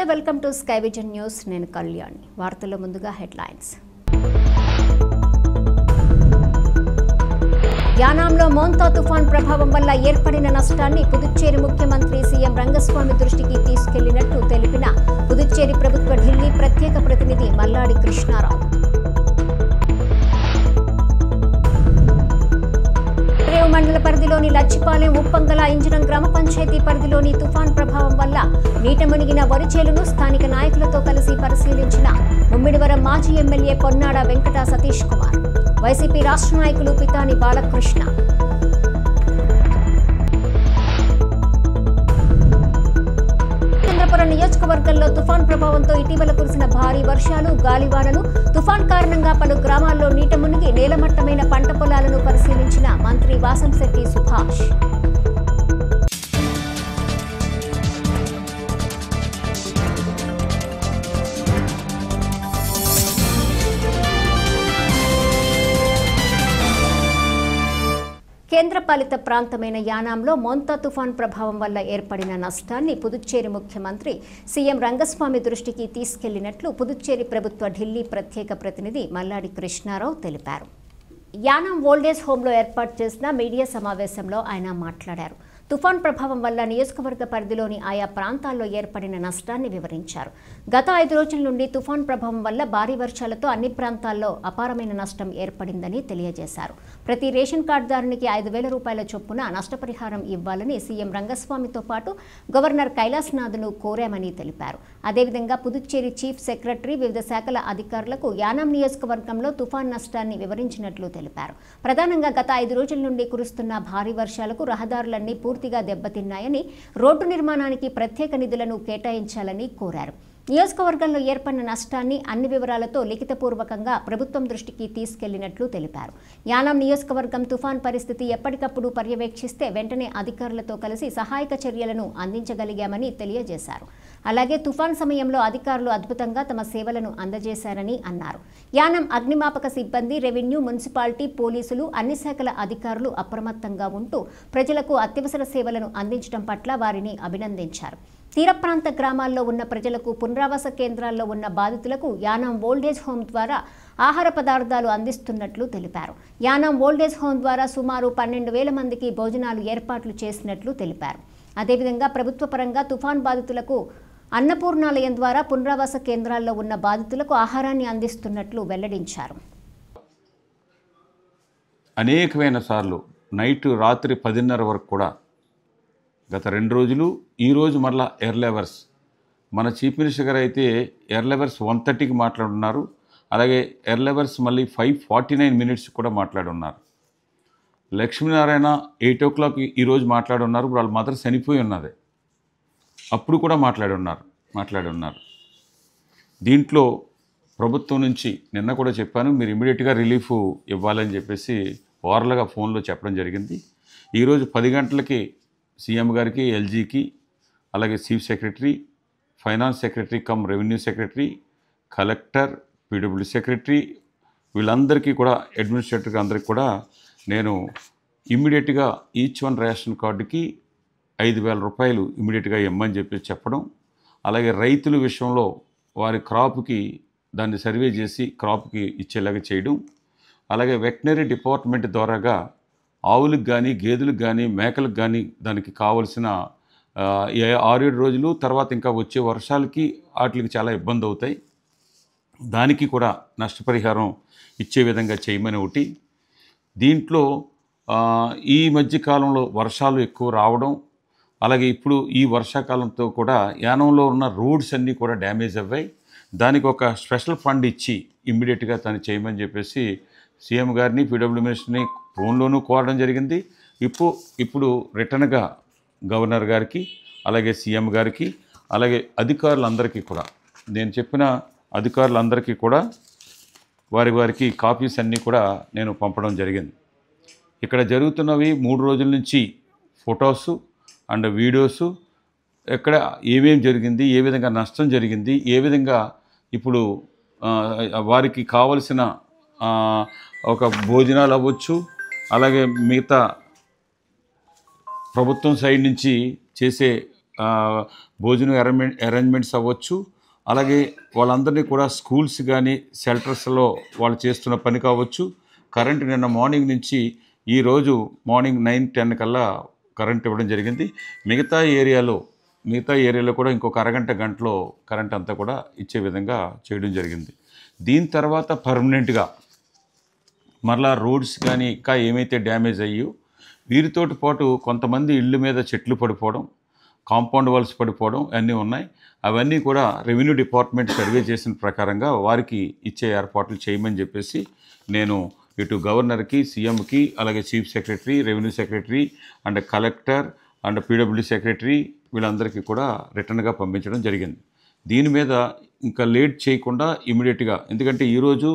నమస్తే, welcome to sky vision news. నేను కళ్యాణి. వార్తల్లో ముందుగా హెడ్లైన్స్. యానాంలో మోంతా తుఫాన్ ప్రభావం వల్ల ఏర్పడిన నష్టాన్ని పుదుచ్చేరి ముఖ్యమంత్రి సీఎం రంగస్వామి దృష్టికి తీసుకెళ్లినట్టు తెలిపిన పుదుచ్చేరి ప్రభుత్వ ఢిల్లీ ప్రత్యేక ప్రతినిధి మల్లాడి కృష్ణారావు. మండల పరిధిలోని లచ్చిపాలెం, ఉప్పంగల, ఇంజనం గ్రామ పంచాయతీ పరిధిలోని తుఫాన్ ప్రభావం వల్ల నీట మునిగిన వరి చేలను స్థానిక నాయకులతో కలిసి పరిశీలించిన ముమ్మిడివరం మాజీ ఎమ్మెల్యే పొన్నాడ వెంకట సతీష్ కుమార్. వైసీపీ రాష్ట్ర నాయకులు పితాని బాలకృష్ణ. చంద్రపురం నియోజకవర్గంలో తుఫాన్ ప్రభావంతో ఇటీవల కురిసిన భారీ వర్షాలు, గాలివానలు, తుఫాన్ కారణంగా పలు గ్రామాల్లో నీట మునిగి నేలమట్టమైన పంట పొలాలను పరిశీలించిన మంత్రి వాసంశెట్టి సుభాష్. కేంద్రపాలిత ప్రాంతమైన యానాంలో మోంతా తుఫాన్ ప్రభావం వల్ల ఏర్పడిన నష్టాన్ని పుదుచ్చేరి ముఖ్యమంత్రి సీఎం రంగస్వామి దృష్టికి తీసుకెళ్లినట్లు పుదుచ్చేరి ప్రభుత్వ ఢిల్లీ ప్రత్యేక ప్రతినిధి మల్లాడి కృష్ణారావు తెలిపారు. యానాం ఓల్డేజ్ హోంలో ఏర్పాటు చేసిన మీడియా సమావేశంలో ఆయన మాట్లాడారు. తుఫాన్ ప్రభావం వల్ల నియోజకవర్గ పరిధిలోని ఆయా ప్రాంతాల్లో ఏర్పడిన నష్టాన్ని వివరించారు. గత 5 రోజుల నుండి తుఫాన్ ప్రభావం వల్ల భారీ వర్షాలతో అన్ని ప్రాంతాల్లో అపారమైన నష్టం ఏర్పడిందని తెలియజేశారు. ప్రతి రేషన్ కార్డుదారునికి 5,000 రూపాయల చొప్పున నష్టపరిహారం ఇవ్వాలని సీఎం రంగస్వామితో పాటు గవర్నర్ కైలాస్నాథ్ను కోరామని తెలిపారు. అదేవిధంగా పుదుచ్చేరి చీఫ్ సెక్రటరీ వివిధ శాఖల అధికారులకు యానాం నియోజకవర్గంలో తుఫాన్ నష్టాన్ని వివరించినట్లు తెలిపారు. ప్రధానంగా గత 5 రోజుల నుండి కురుస్తున్న భారీ వర్షాలకు రహదారులన్నీ పూర్తిగా దెబ్బతిన్నాయని, రోడ్డు నిర్మాణానికి ప్రత్యేక నిధులను కేటాయించాలని కోరారు. నియోజకవర్గంలో ఏర్పడిన నష్టాన్ని అన్ని వివరాలతో లిఖితపూర్వకంగా ప్రభుత్వం దృష్టికి తీసుకెళ్లినట్లు తెలిపారు. యానాం నియోజకవర్గం తుఫాన్ పరిస్థితి ఎప్పటికప్పుడు పర్యవేక్షిస్తే వెంటనే అధికారులతో కలిసి సహాయక చర్యలను అందించగలిగామని తెలియజేశారు. అలాగే తుఫాన్ సమయంలో అధికారులు అద్భుతంగా తమ సేవలను అందజేశారని అన్నారు. యానాం అగ్నిమాపక సిబ్బంది, రెవెన్యూ, మున్సిపాలిటీ, పోలీసులు, అన్ని శాఖల అధికారులు అప్రమత్తంగా ఉంటూ ప్రజలకు అత్యవసర సేవలను అందించడం పట్ల వారిని అభినందించారు. తీర ప్రాంత గ్రామాల్లో ఉన్న ప్రజలకు, పునరావాస కేంద్రాల్లో ఉన్న బాధితులకు యానాం ఓల్డేజ్ హోమ్ ద్వారా ఆహార పదార్థాలు అందిస్తున్నట్లు తెలిపారు. యానాం ఓల్డేజ్ హోమ్ ద్వారా సుమారు 12,000 మందికి భోజనాలు ఏర్పాట్లు చేసినట్లు తెలిపారు. అదేవిధంగా ప్రభుత్వ పరంగా తుఫాన్ బాధితులకు అన్నపూర్ణాలయం ద్వారా పునరావాస కేంద్రాల్లో ఉన్న బాధితులకు ఆహారాన్ని అందిస్తున్నట్లు వెల్లడించారు. అనేకమైన సార్లు రాత్రి 10:30 వరకు కూడా గత 2 రోజులు, ఈరోజు మరలా ఎయిర్లెవర్స్ మన చీఫ్ మినిస్టర్ గారు అయితే ఎయిర్లెవర్స్ 1:30కి మాట్లాడున్నారు. అలాగే ఎయిర్లెవర్స్ మళ్ళీ 5:49 కూడా మాట్లాడున్నారు. లక్ష్మీనారాయణ 8 o'clock ఈరోజు మాట్లాడున్నారు. ఇప్పుడు వాళ్ళ మదర్ చనిపోయి ఉన్నది, అప్పుడు కూడా మాట్లాడున్నారు. దీంట్లో ప్రభుత్వం నుంచి నిన్న కూడా చెప్పాను, మీరు ఇమీడియట్గా రిలీఫ్ ఇవ్వాలని చెప్పేసి ఓవర్లుగా ఫోన్లో చెప్పడం జరిగింది. ఈరోజు 10 గంటలకి సీఎం గారికి, ఎల్జీకి, అలాగే chief secretary, finance secretary come revenue secretary, collector, PW secretary, వీళ్ళందరికీ కూడా, అడ్మినిస్ట్రేటర్కి అందరికీ కూడా నేను ఇమ్మీడియట్గా ఈచ్ వన్ రేషన్ కార్డుకి 5,000 రూపాయలు ఇమ్మీడియట్గా ఇమ్మని చెప్పి చెప్పడం, అలాగే రైతుల విషయంలో వారి క్రాప్కి దాన్ని సర్వే చేసి క్రాప్కి ఇచ్చేలాగా చేయడం, అలాగే వెటనరీ డిపార్ట్మెంట్ ద్వారాగా ఆవులకు కానీ, గేదెలకు కానీ, మేకలకు కానీ దానికి కావలసిన 6-7 రోజులు తర్వాత ఇంకా వచ్చే వర్షాలకి వాటికి చాలా ఇబ్బంది అవుతాయి, దానికి కూడా నష్టపరిహారం ఇచ్చే విధంగా చేయమని ఒకటి. దీంట్లో ఈ మధ్యకాలంలో వర్షాలు ఎక్కువ రావడం, అలాగే ఇప్పుడు ఈ వర్షాకాలంతో కూడా యానంలో ఉన్న రోడ్స్ అన్నీ కూడా డ్యామేజ్ అవ్వాయి. దానికి ఒక స్పెషల్ ఫండ్ ఇచ్చి ఇమ్మీడియట్గా దాన్ని చేయమని చెప్పేసి సీఎం గారిని, పీడబ్ల్యూ మినిస్టర్ని ఫోన్లోనూ కోరడం జరిగింది. ఇప్పుడు రిటర్న్గా గవర్నర్ గారికి, అలాగే సీఎం గారికి, అలాగే అధికారులందరికీ కూడా, నేను చెప్పిన అధికారులందరికీ కూడా వారికి కాపీస్ అన్నీ కూడా నేను పంపడం జరిగింది. ఇక్కడ జరుగుతున్నవి 3 రోజుల నుంచి ఫొటోసు అండ్ వీడియోసు, ఎక్కడ ఏమేమి జరిగింది, ఏ విధంగా నష్టం జరిగింది, ఏ విధంగా ఇప్పుడు వారికి కావలసిన ఒక భోజనాలు అవ్వచ్చు, అలాగే మిగతా ప్రభుత్వం సైడ్ నుంచి చేసే భోజనం అరేంజ్మెంట్స్ అవ్వచ్చు, అలాగే వాళ్ళందరినీ కూడా స్కూల్స్ కానీ షెల్టర్స్లో వాళ్ళు చేస్తున్న పని కావచ్చు. కరెంటు నిన్న మార్నింగ్ నుంచి ఈరోజు మార్నింగ్ 9-10 కల్లా కరెంట్ ఇవ్వడం జరిగింది. మిగతా ఏరియాలో కూడా ఇంకొక అరగంట గంటలో కరెంట్ అంతా కూడా ఇచ్చే విధంగా చేయడం జరిగింది. దీని తర్వాత పర్మనెంట్గా మరలా రోడ్స్ కానీ ఇంకా ఏమైతే డ్యామేజ్ అయ్యో వీరితోటి పాటు కొంతమంది ఇళ్ళ మీద చెట్లు పడిపోవడం, కాంపౌండ్ వాల్స్ పడిపోవడం అన్నీ ఉన్నాయి. అవన్నీ కూడా రెవెన్యూ డిపార్ట్మెంట్ సర్వే చేసిన ప్రకారంగా వారికి ఇచ్చే ఏర్పాట్లు చేయమని చెప్పేసి నేను ఇటు గవర్నర్కి, సీఎంకి, అలాగే chief secretary, revenue secretary and collector and PWD secretary వీళ్ళందరికీ కూడా రిటర్న్గా పంపించడం జరిగింది. దీని మీద ఇంకా లేట్ చేయకుండా ఇమీడియట్గా, ఎందుకంటే ఈరోజు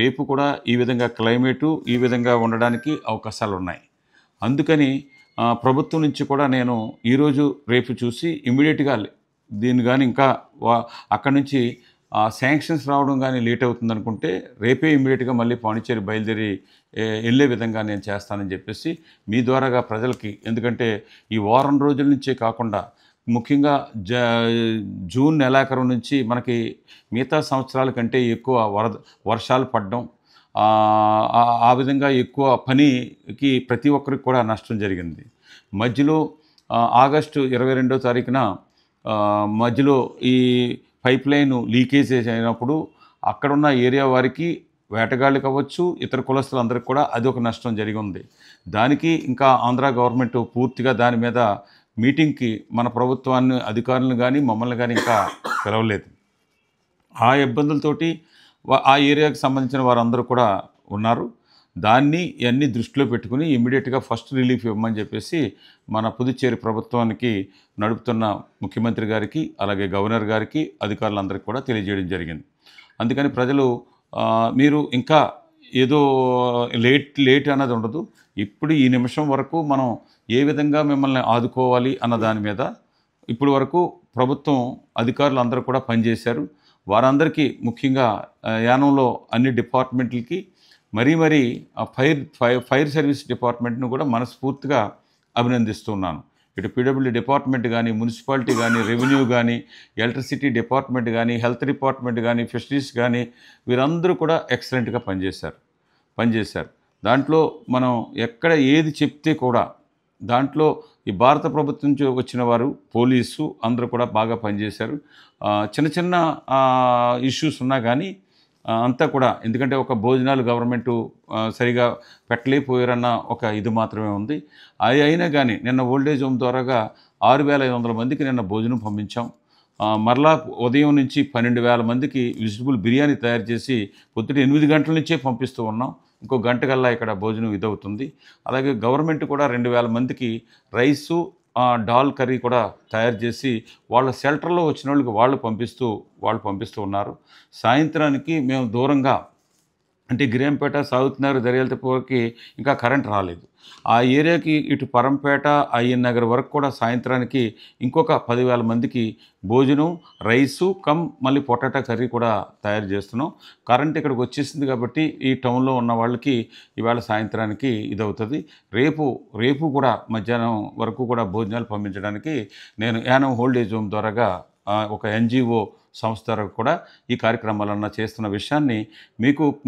రేపు కూడా ఈ విధంగా క్లైమేటు ఈ విధంగా ఉండడానికి అవకాశాలు ఉన్నాయి. అందుకని ప్రభుత్వం నుంచి కూడా నేను ఈరోజు రేపు చూసి ఇమీడియట్గా దీన్ని కానీ ఇంకా అక్కడి నుంచి శాంక్షన్స్ రావడం కానీ లేట్ అవుతుంది అనుకుంటే రేపే ఇమీడియట్గా మళ్ళీ పాండిచ్చేరి బయలుదేరి వెళ్ళే విధంగా నేను చేస్తానని చెప్పేసి మీ ద్వారాగా ప్రజలకి, ఎందుకంటే ఈ వారం రోజుల నుంచే కాకుండా ముఖ్యంగా జూన్ నెలాఖరు నుంచి మనకి మిగతా సంవత్సరాల కంటే ఎక్కువ వర్షాలు పడడం, ఆ విధంగా ఎక్కువ పనికి ప్రతి ఒక్కరికి కూడా నష్టం జరిగింది. మధ్యలో ఆగస్టు 22వ తారీఖున మధ్యలో ఈ పైప్ లైన్ లీకేజ్ అయినప్పుడు అక్కడున్న ఏరియా వారికి, వేటగాళ్ళకి అవ్వచ్చు, ఇతర కులస్తులందరికీ కూడా అది ఒక నష్టం జరిగి ఉంది. దానికి ఇంకా ఆంధ్ర గవర్నమెంట్ పూర్తిగా దాని మీద మీటింగ్కి మన ప్రభుత్వాన్ని, అధికారులను కానీ మమ్మల్ని కానీ ఇంకా పిలవలేదు. ఆ ఇబ్బందులతోటి ఆ ఏరియాకి సంబంధించిన వారందరూ కూడా ఉన్నారు. దాన్ని ఇవన్నీ దృష్టిలో పెట్టుకుని ఇమ్మీడియట్గా ఫస్ట్ రిలీఫ్ ఇవ్వమని చెప్పేసి మన పుదుచ్చేరి ప్రభుత్వానికి నడుపుతున్న ముఖ్యమంత్రి గారికి, అలాగే గవర్నర్ గారికి, అధికారులందరికీ కూడా తెలియజేయడం జరిగింది. అందుకని ప్రజలు మీరు ఇంకా ఏదో లేట్ అన్నది ఉండదు. ఇప్పుడు ఈ నిమిషం వరకు మనం ఏ విధంగా మిమ్మల్ని ఆదుకోవాలి అన్న దాని మీద ఇప్పుడు వరకు ప్రభుత్వం అధికారులు అందరూ కూడా పనిచేశారు. వారందరికీ ముఖ్యంగా యానంలో అన్ని డిపార్ట్మెంట్లకి మరీ ఫైర్ సర్వీస్ డిపార్ట్మెంట్ను కూడా మనస్ఫూర్తిగా అభినందిస్తున్నాను. ఇటు పీడబ్ల్యూడీ డిపార్ట్మెంట్ కానీ, మున్సిపాలిటీ కానీ, రెవెన్యూ కానీ, ఎలక్ట్రిసిటీ డిపార్ట్మెంట్ కానీ, హెల్త్ డిపార్ట్మెంట్ కానీ, ఫిషరీస్ కానీ వీరందరూ కూడా ఎక్సలెంట్గా పనిచేశారు. దాంట్లో మనం ఎక్కడ ఏది చెప్తే కూడా దాంట్లో ఈ భారత ప్రభుత్వం నుంచి వచ్చిన వారు, పోలీసు అందరూ కూడా బాగా పనిచేశారు. చిన్న ఇష్యూస్ ఉన్నా కానీ అంతా కూడా, ఎందుకంటే ఒక భోజనాలు గవర్నమెంటు సరిగా పెట్టలేకపోయారన్న ఒక ఇది మాత్రమే ఉంది. అది అయినా కానీ నిన్న ఓల్డేజ్ హోమ్ ద్వారాగా 6,500 మందికి నిన్న భోజనం పంపించాం. మరలా ఉదయం నుంచి 12,000 మందికి వెజిటబుల్ బిర్యానీ తయారు చేసి పొద్దుట 8 గంటల నుంచే పంపిస్తూ ఉన్నాం. ఇంకో గంట కల్లా ఇక్కడ భోజనం ఇదవుతుంది. అలాగే గవర్నమెంట్ కూడా 2,000 మందికి రైసు, డాల్ కర్రీ కూడా తయారు చేసి వాళ్ళ షెల్టర్లో వచ్చిన వాళ్ళకి వాళ్ళు పంపిస్తూ ఉన్నారు. సాయంత్రానికి మేము దూరంగా అంటే గిరియంపేట, సాగుతున్నారు, దర్యాలతపూర్కి ఇంకా కరెంట్ రాలేదు. ఆ ఏరియాకి ఇటు పరంపేట, అయ్యన్ నగర్ వరకు కూడా సాయంత్రానికి ఇంకొక 10,000 మందికి భోజనం, రైసు మళ్ళీ పొటాటో కర్రీ కూడా తయారు చేస్తున్నాం. కరెంట్ ఇక్కడికి వచ్చేసింది కాబట్టి ఈ టౌన్లో ఉన్న వాళ్ళకి ఇవాళ సాయంత్రానికి ఇదవుతుంది. రేపు కూడా మధ్యాహ్నం వరకు కూడా భోజనాలు పంపించడానికి నేను యానం ఓల్డేజ్ హోమ్ ద్వారాగా ఒక NGO సంస్థ కూడా ఈ కార్యక్రమాలన్నా చేస్తున్న విషయాన్ని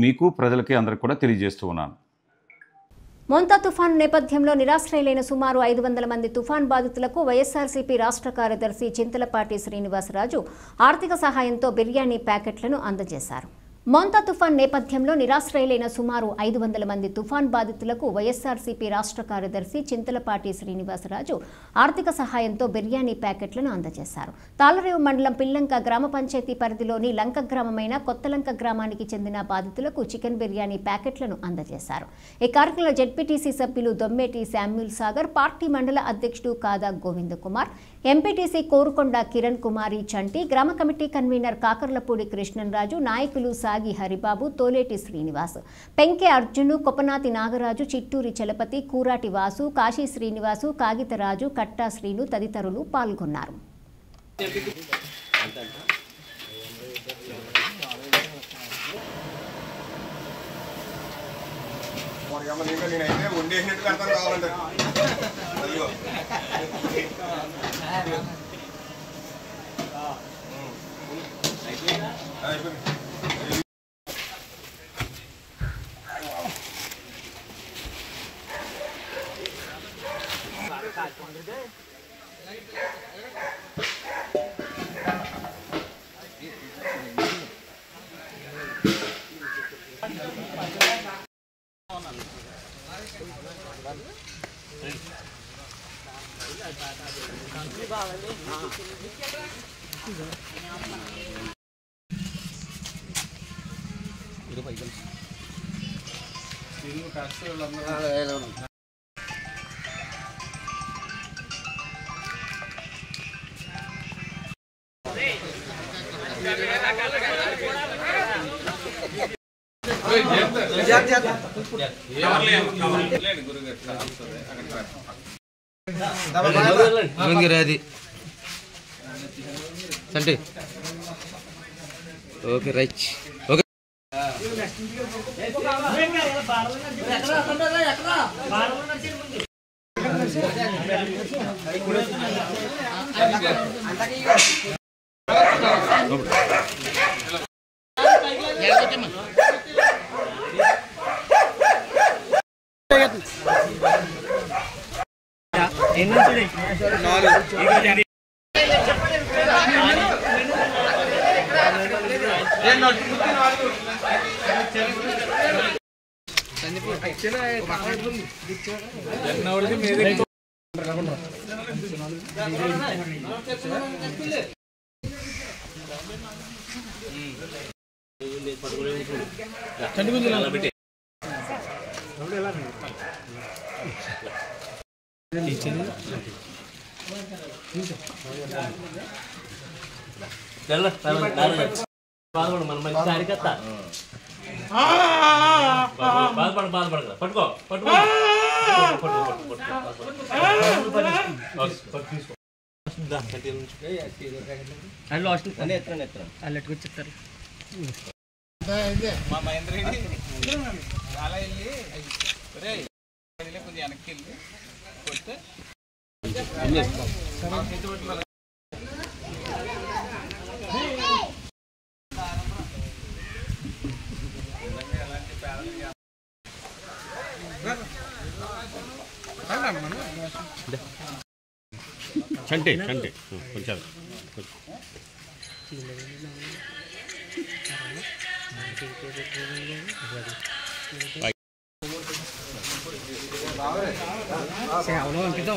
మీకు ప్రజలకి అందరికీ కూడా తెలియజేస్తూ ఉన్నాను. మోంతా తుఫాను నేపథ్యంలో నిరాశ్రయులైన సుమారు 500 మంది తుఫాన్ బాధితులకు వైఎస్ఆర్సీపీ రాష్ట్ర కార్యదర్శి చింతలపాటి శ్రీనివాసరాజు ఆర్థిక సహాయంతో బిర్యానీ ప్యాకెట్లను అందజేశారు. మోంతా తుఫాన్ నేపథ్యంలో నిరాశ్రయులైన సుమారు 500 మంది తుఫాన్ బాధితులకు వైఎస్ఆర్సీపీ రాష్ట్ర కార్యదర్శి చింతలపాటి శ్రీనివాసరాజు ఆర్థిక సహాయంతో బిర్యానీ ప్యాకెట్లను అందజేశారు. తాళరేవు మండలం పిల్లంక గ్రామ పంచాయతీ పరిధిలోని లంక గ్రామమైన కొత్తలంక గ్రామానికి చెందిన బాధితులకు చికెన్ బిర్యానీ ప్యాకెట్లను అందజేశారు. ఈ కార్యక్రమంలో జెడ్పీటీసీ సభ్యులు దొమ్మేటి శామ్యూల్ సాగర్, పార్టీ మండల అధ్యక్షుడు కాదా గోవింద కుమార్, ఎంపీటీసీ కోరుకొండ కిరణ్ కుమారి చంటి, గ్రామ కమిటీ కన్వీనర్ కాకర్లపూడి కృష్ణరాజు, నాయకులు సాగి హరిబాబు, తోలేటి శ్రీనివాస్, పెంకే అర్జును, కొపనాతి నాగరాజు, చిట్టూరి చలపతి, కూరాటి వాసు, కాశీ శ్రీనివాసు, కాగితరాజు, కట్టా శ్రీను తదితరులు పాల్గొన్నారు. ఓకే రైట్ ఓకే పట్టుకో చంటే చంటే కొంచెం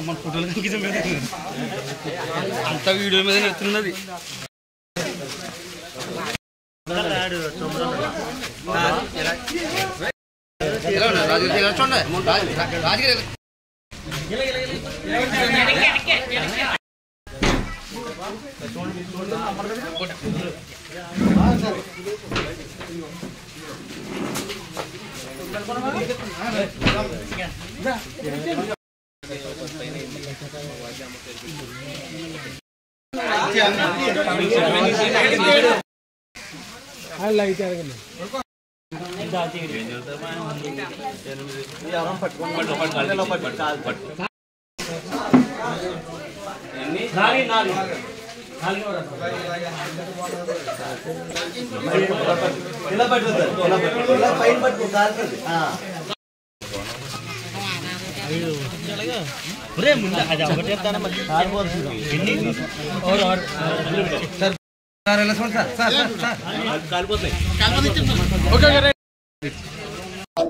మన ఫోటోలు అంత వీడియో మీద ఎత్తున్నది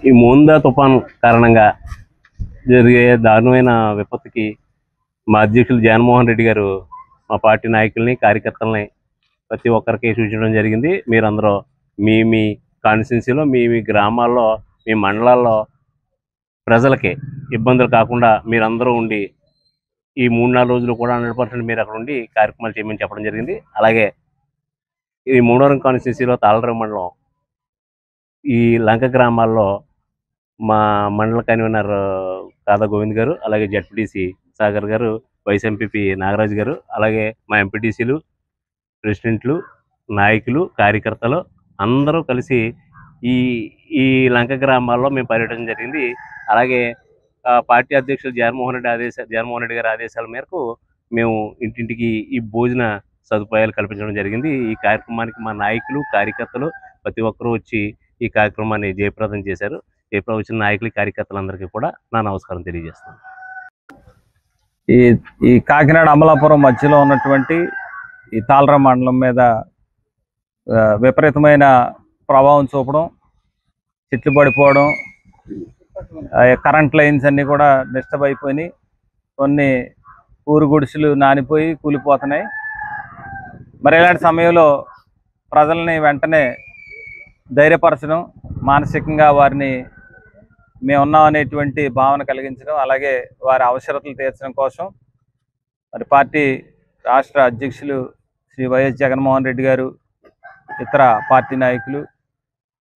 ఈ మోందా తుఫాను కారణంగా జరిగే దారుణమైన విపత్తుకి మా అధ్యక్షులు జగన్మోహన్ రెడ్డి గారు మా పార్టీ నాయకుల్ని కార్యకర్తలని ప్రతి ఒక్కరికి సూచించడం జరిగింది. మీరందరూ మీ మీ కాన్స్టిట్యున్సీలో మీ మీ గ్రామాల్లో మీ మండలాల్లో ప్రజలకి ఇబ్బందులు కాకుండా మీరందరూ ఉండి ఈ 3-4 రోజులు కూడా 100% మీరు అక్కడ ఉండి కార్యక్రమాలు చేయమని చెప్పడం జరిగింది. అలాగే ఈ మూడవరం కాన్స్టిట్యున్సీలో తాళరేవు మండలం ఈ లంక గ్రామాల్లో మా మండల కన్వీనర్ కాదా గోవింద్ గారు, అలాగే జడ్పీటీసీ సాగర్ గారు, వైస్ ఎంపీపీ నాగరాజు గారు, అలాగే మా ఎంపీటీసీలు, ప్రెసిడెంట్లు, నాయకులు, కార్యకర్తలు అందరూ కలిసి ఈ ఈ లంక గ్రామాల్లో మేము పర్యటన జరిగింది. అలాగే పార్టీ అధ్యక్షులు జగన్మోహన్ రెడ్డి గారి ఆదేశాల మేరకు మేము ఇంటింటికి ఈ భోజన సదుపాయాలు కల్పించడం జరిగింది. ఈ కార్యక్రమానికి మా నాయకులు, కార్యకర్తలు ప్రతి ఒక్కరూ వచ్చి ఈ కార్యక్రమాన్ని జయప్రదం చేశారు. జయప్రదం వచ్చిన నాయకులు, కార్యకర్తలందరికీ కూడా నా నమస్కారం తెలియజేస్తాను. ఈ కాకినాడ అమలాపురం మధ్యలో ఉన్నటువంటి ఈ తాళరాం మండలం మీద విపరీతమైన ప్రభావం చూపడం, చెట్లు పడిపోవడం, కరెంట్ లైన్స్ అన్నీ కూడా డిస్టర్బ్ అయిపోయి కొన్ని ఊరు గుడిసెలు నానిపోయి కూలిపోతున్నాయి. మరి ఇలాంటి సమయంలో ప్రజల్ని వెంటనే ధైర్యపరచడం, మానసికంగా వారిని మేమున్నాం అనేటువంటి భావన కలిగించడం, అలాగే వారి అవసరతలు తీర్చడం కోసం మరి పార్టీ రాష్ట్ర అధ్యక్షులు శ్రీ వైఎస్ జగన్మోహన్ రెడ్డి గారు, ఇతర పార్టీ నాయకులు,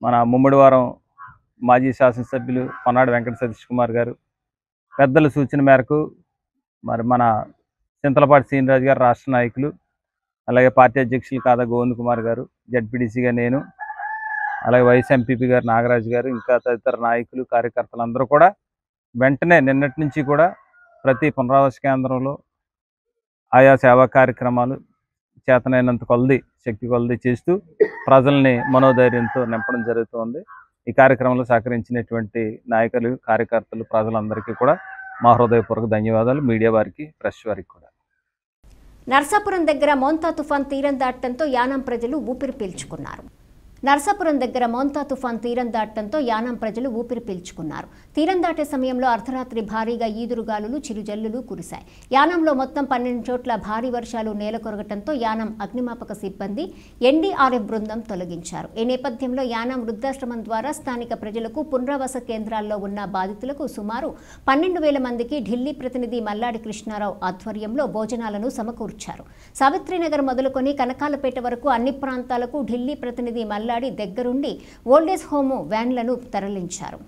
మన ముమ్మడివారం మాజీ శాసనసభ్యులు పొన్నాడు వెంకట సతీష్ కుమార్ గారు పెద్దల సూచన మేరకు మరి మన చింతలపాటి శ్రీనిరాజు గారు రాష్ట్ర నాయకులు, అలాగే పార్టీ అధ్యక్షులు కాదా గోవింద్ కుమార్ గారు, జడ్పీటీసీగా నేను, అలాగే వైఎస్ ఎంపీపీ గారు నాగరాజు గారు, ఇంకా తదితర నాయకులు, కార్యకర్తలందరూ కూడా వెంటనే నిన్నటి నుంచి కూడా ప్రతి పునరావాస కేంద్రంలో ఆయా సేవా కార్యక్రమాలు చేతనైనంత కొలది, శక్తి కొలది చేస్తూ ప్రజల్ని మనోధైర్యంతో నింపడం జరుగుతుంది. ఈ కార్యక్రమంలో సహకరించినటువంటి నాయకులు, కార్యకర్తలు, ప్రజలందరికీ కూడా మా హృదయపూర్వక ధన్యవాదాలు. మీడియా వారికి, ప్రెస్ వారికి కూడా. నర్సాపురం దగ్గర మోంతా తుఫాన్ తీరం దాటడంతో యానాం ప్రజలు ఊపిరి పీల్చుకున్నారు. నర్సాపురం దగ్గర మోంతా తుఫాన్ తీరం దాటడంతో యానాం ప్రజలు ఊపిరి పీల్చుకున్నారు. తీరం దాటే సమయంలో అర్ధరాత్రి భారీగా ఈదురుగాలులు, చిరుజల్లులు కురిశాయి. యానాంలో మొత్తం 12 చోట్ల భారీ వర్షాలు నేలకొరగటంతో యానాం అగ్నిమాపక సిబ్బంది, ఎన్డీఆర్ఎఫ్ బృందం తొలగించారు. ఈ నేపథ్యంలో యానాం వృద్ధాశ్రమం ద్వారా స్థానిక ప్రజలకు, పునరావాస కేంద్రాల్లో ఉన్న బాధితులకు సుమారు 12,000 మందికి ఢిల్లీ ప్రతినిధి మల్లాడి కృష్ణారావు ఆధ్వర్యంలో భోజనాలను సమకూర్చారు. సావిత్రినగర్ మొదలుకొని కనకాలపేట వరకు అన్ని ప్రాంతాలకు ఢిల్లీ ప్రతినిధి మల్లాడి దగ్గరుండి ఓల్డేజ్ హోమ్ వ్యాన్లను తరలించారు.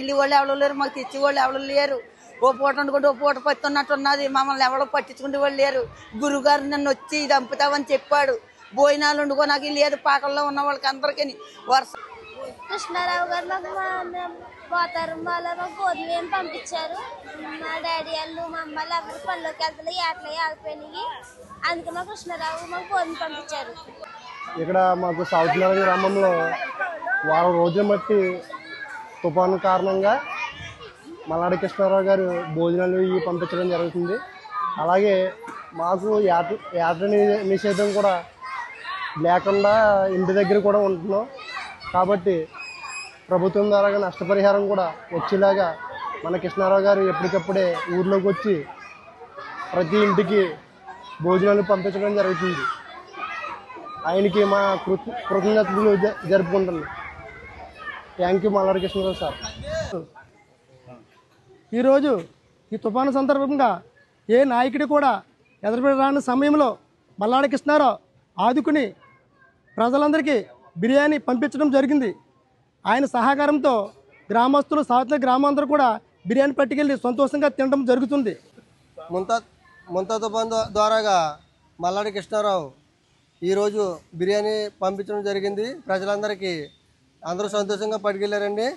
వెళ్ళి వాళ్ళు ఎవరు లేరు, మాకు తెచ్చి వాళ్ళు ఎవరు లేరు. ఓ పూట వండుకుంటే ఓ పూట పత్తున్నట్టున్నది. మమ్మల్ని ఎవరో పట్టించుకుంటే వాళ్ళు లేరు. గురుగారు నన్ను వచ్చి చంపుతామని చెప్పాడు. భోజనాలు వండుకోనాకి లేదు. పాకల్లో ఉన్న వాళ్ళకి అందరికీ వర్షం. కృష్ణారావు గారు మాకు పోతారు మాకు గోధుమ ఏం పంపించారు. మా డాడీ వాళ్ళు మా అమ్మలు ఎవరు పనిలోకి వెళ్తలే ఏటలే ఆగిపోయినాయి. అందుకే మా కృష్ణారావు మాకు గోధుమ పంపించారు. ఇక్కడ మాకు సౌత్ నగర్ గ్రామంలో వారం రోజుల మట్టి తుఫాను కారణంగా మల్లాడి కృష్ణారావు గారు భోజనాలు ఇవి పంపించడం జరుగుతుంది. అలాగే మాకు యాత్ర నిషేధం కూడా లేకుండా ఇంటి దగ్గర కూడా ఉంటున్నాం. కాబట్టి ప్రభుత్వం ద్వారా నష్టపరిహారం కూడా వచ్చేలాగా మన కృష్ణారావు గారు ఎప్పటికప్పుడే ఊర్లోకి వచ్చి ప్రతి ఇంటికి భోజనాలు పంపించడం జరుగుతుంది. ఆయనకి మా కృతజ్ఞతలు జరుపుకుంటున్నాం. Thank you Malladi Krishna Rao sir. ఈరోజు ఈ తుఫాను సందర్భంగా ఏ నాయకుడి కూడా ఎదురుపడి రాని సమయంలో మల్లాడి కృష్ణారావు ఆదుకుని ప్రజలందరికీ బిర్యానీ పంపించడం జరిగింది. ఆయన సహకారంతో గ్రామస్తులు సాధారణ గ్రామాంతరం కూడా బిర్యానీ పట్టుకెళ్ళి సంతోషంగా తినడం జరుగుతుంది. ముంతా తుఫాన్ ద్వారాగా మల్లాడి కృష్ణారావు ఈరోజు బిర్యానీ పంపించడం జరిగింది. ప్రజలందరికీ అందరూ సంతోషంగా పట్టుకెళ్ళారండి.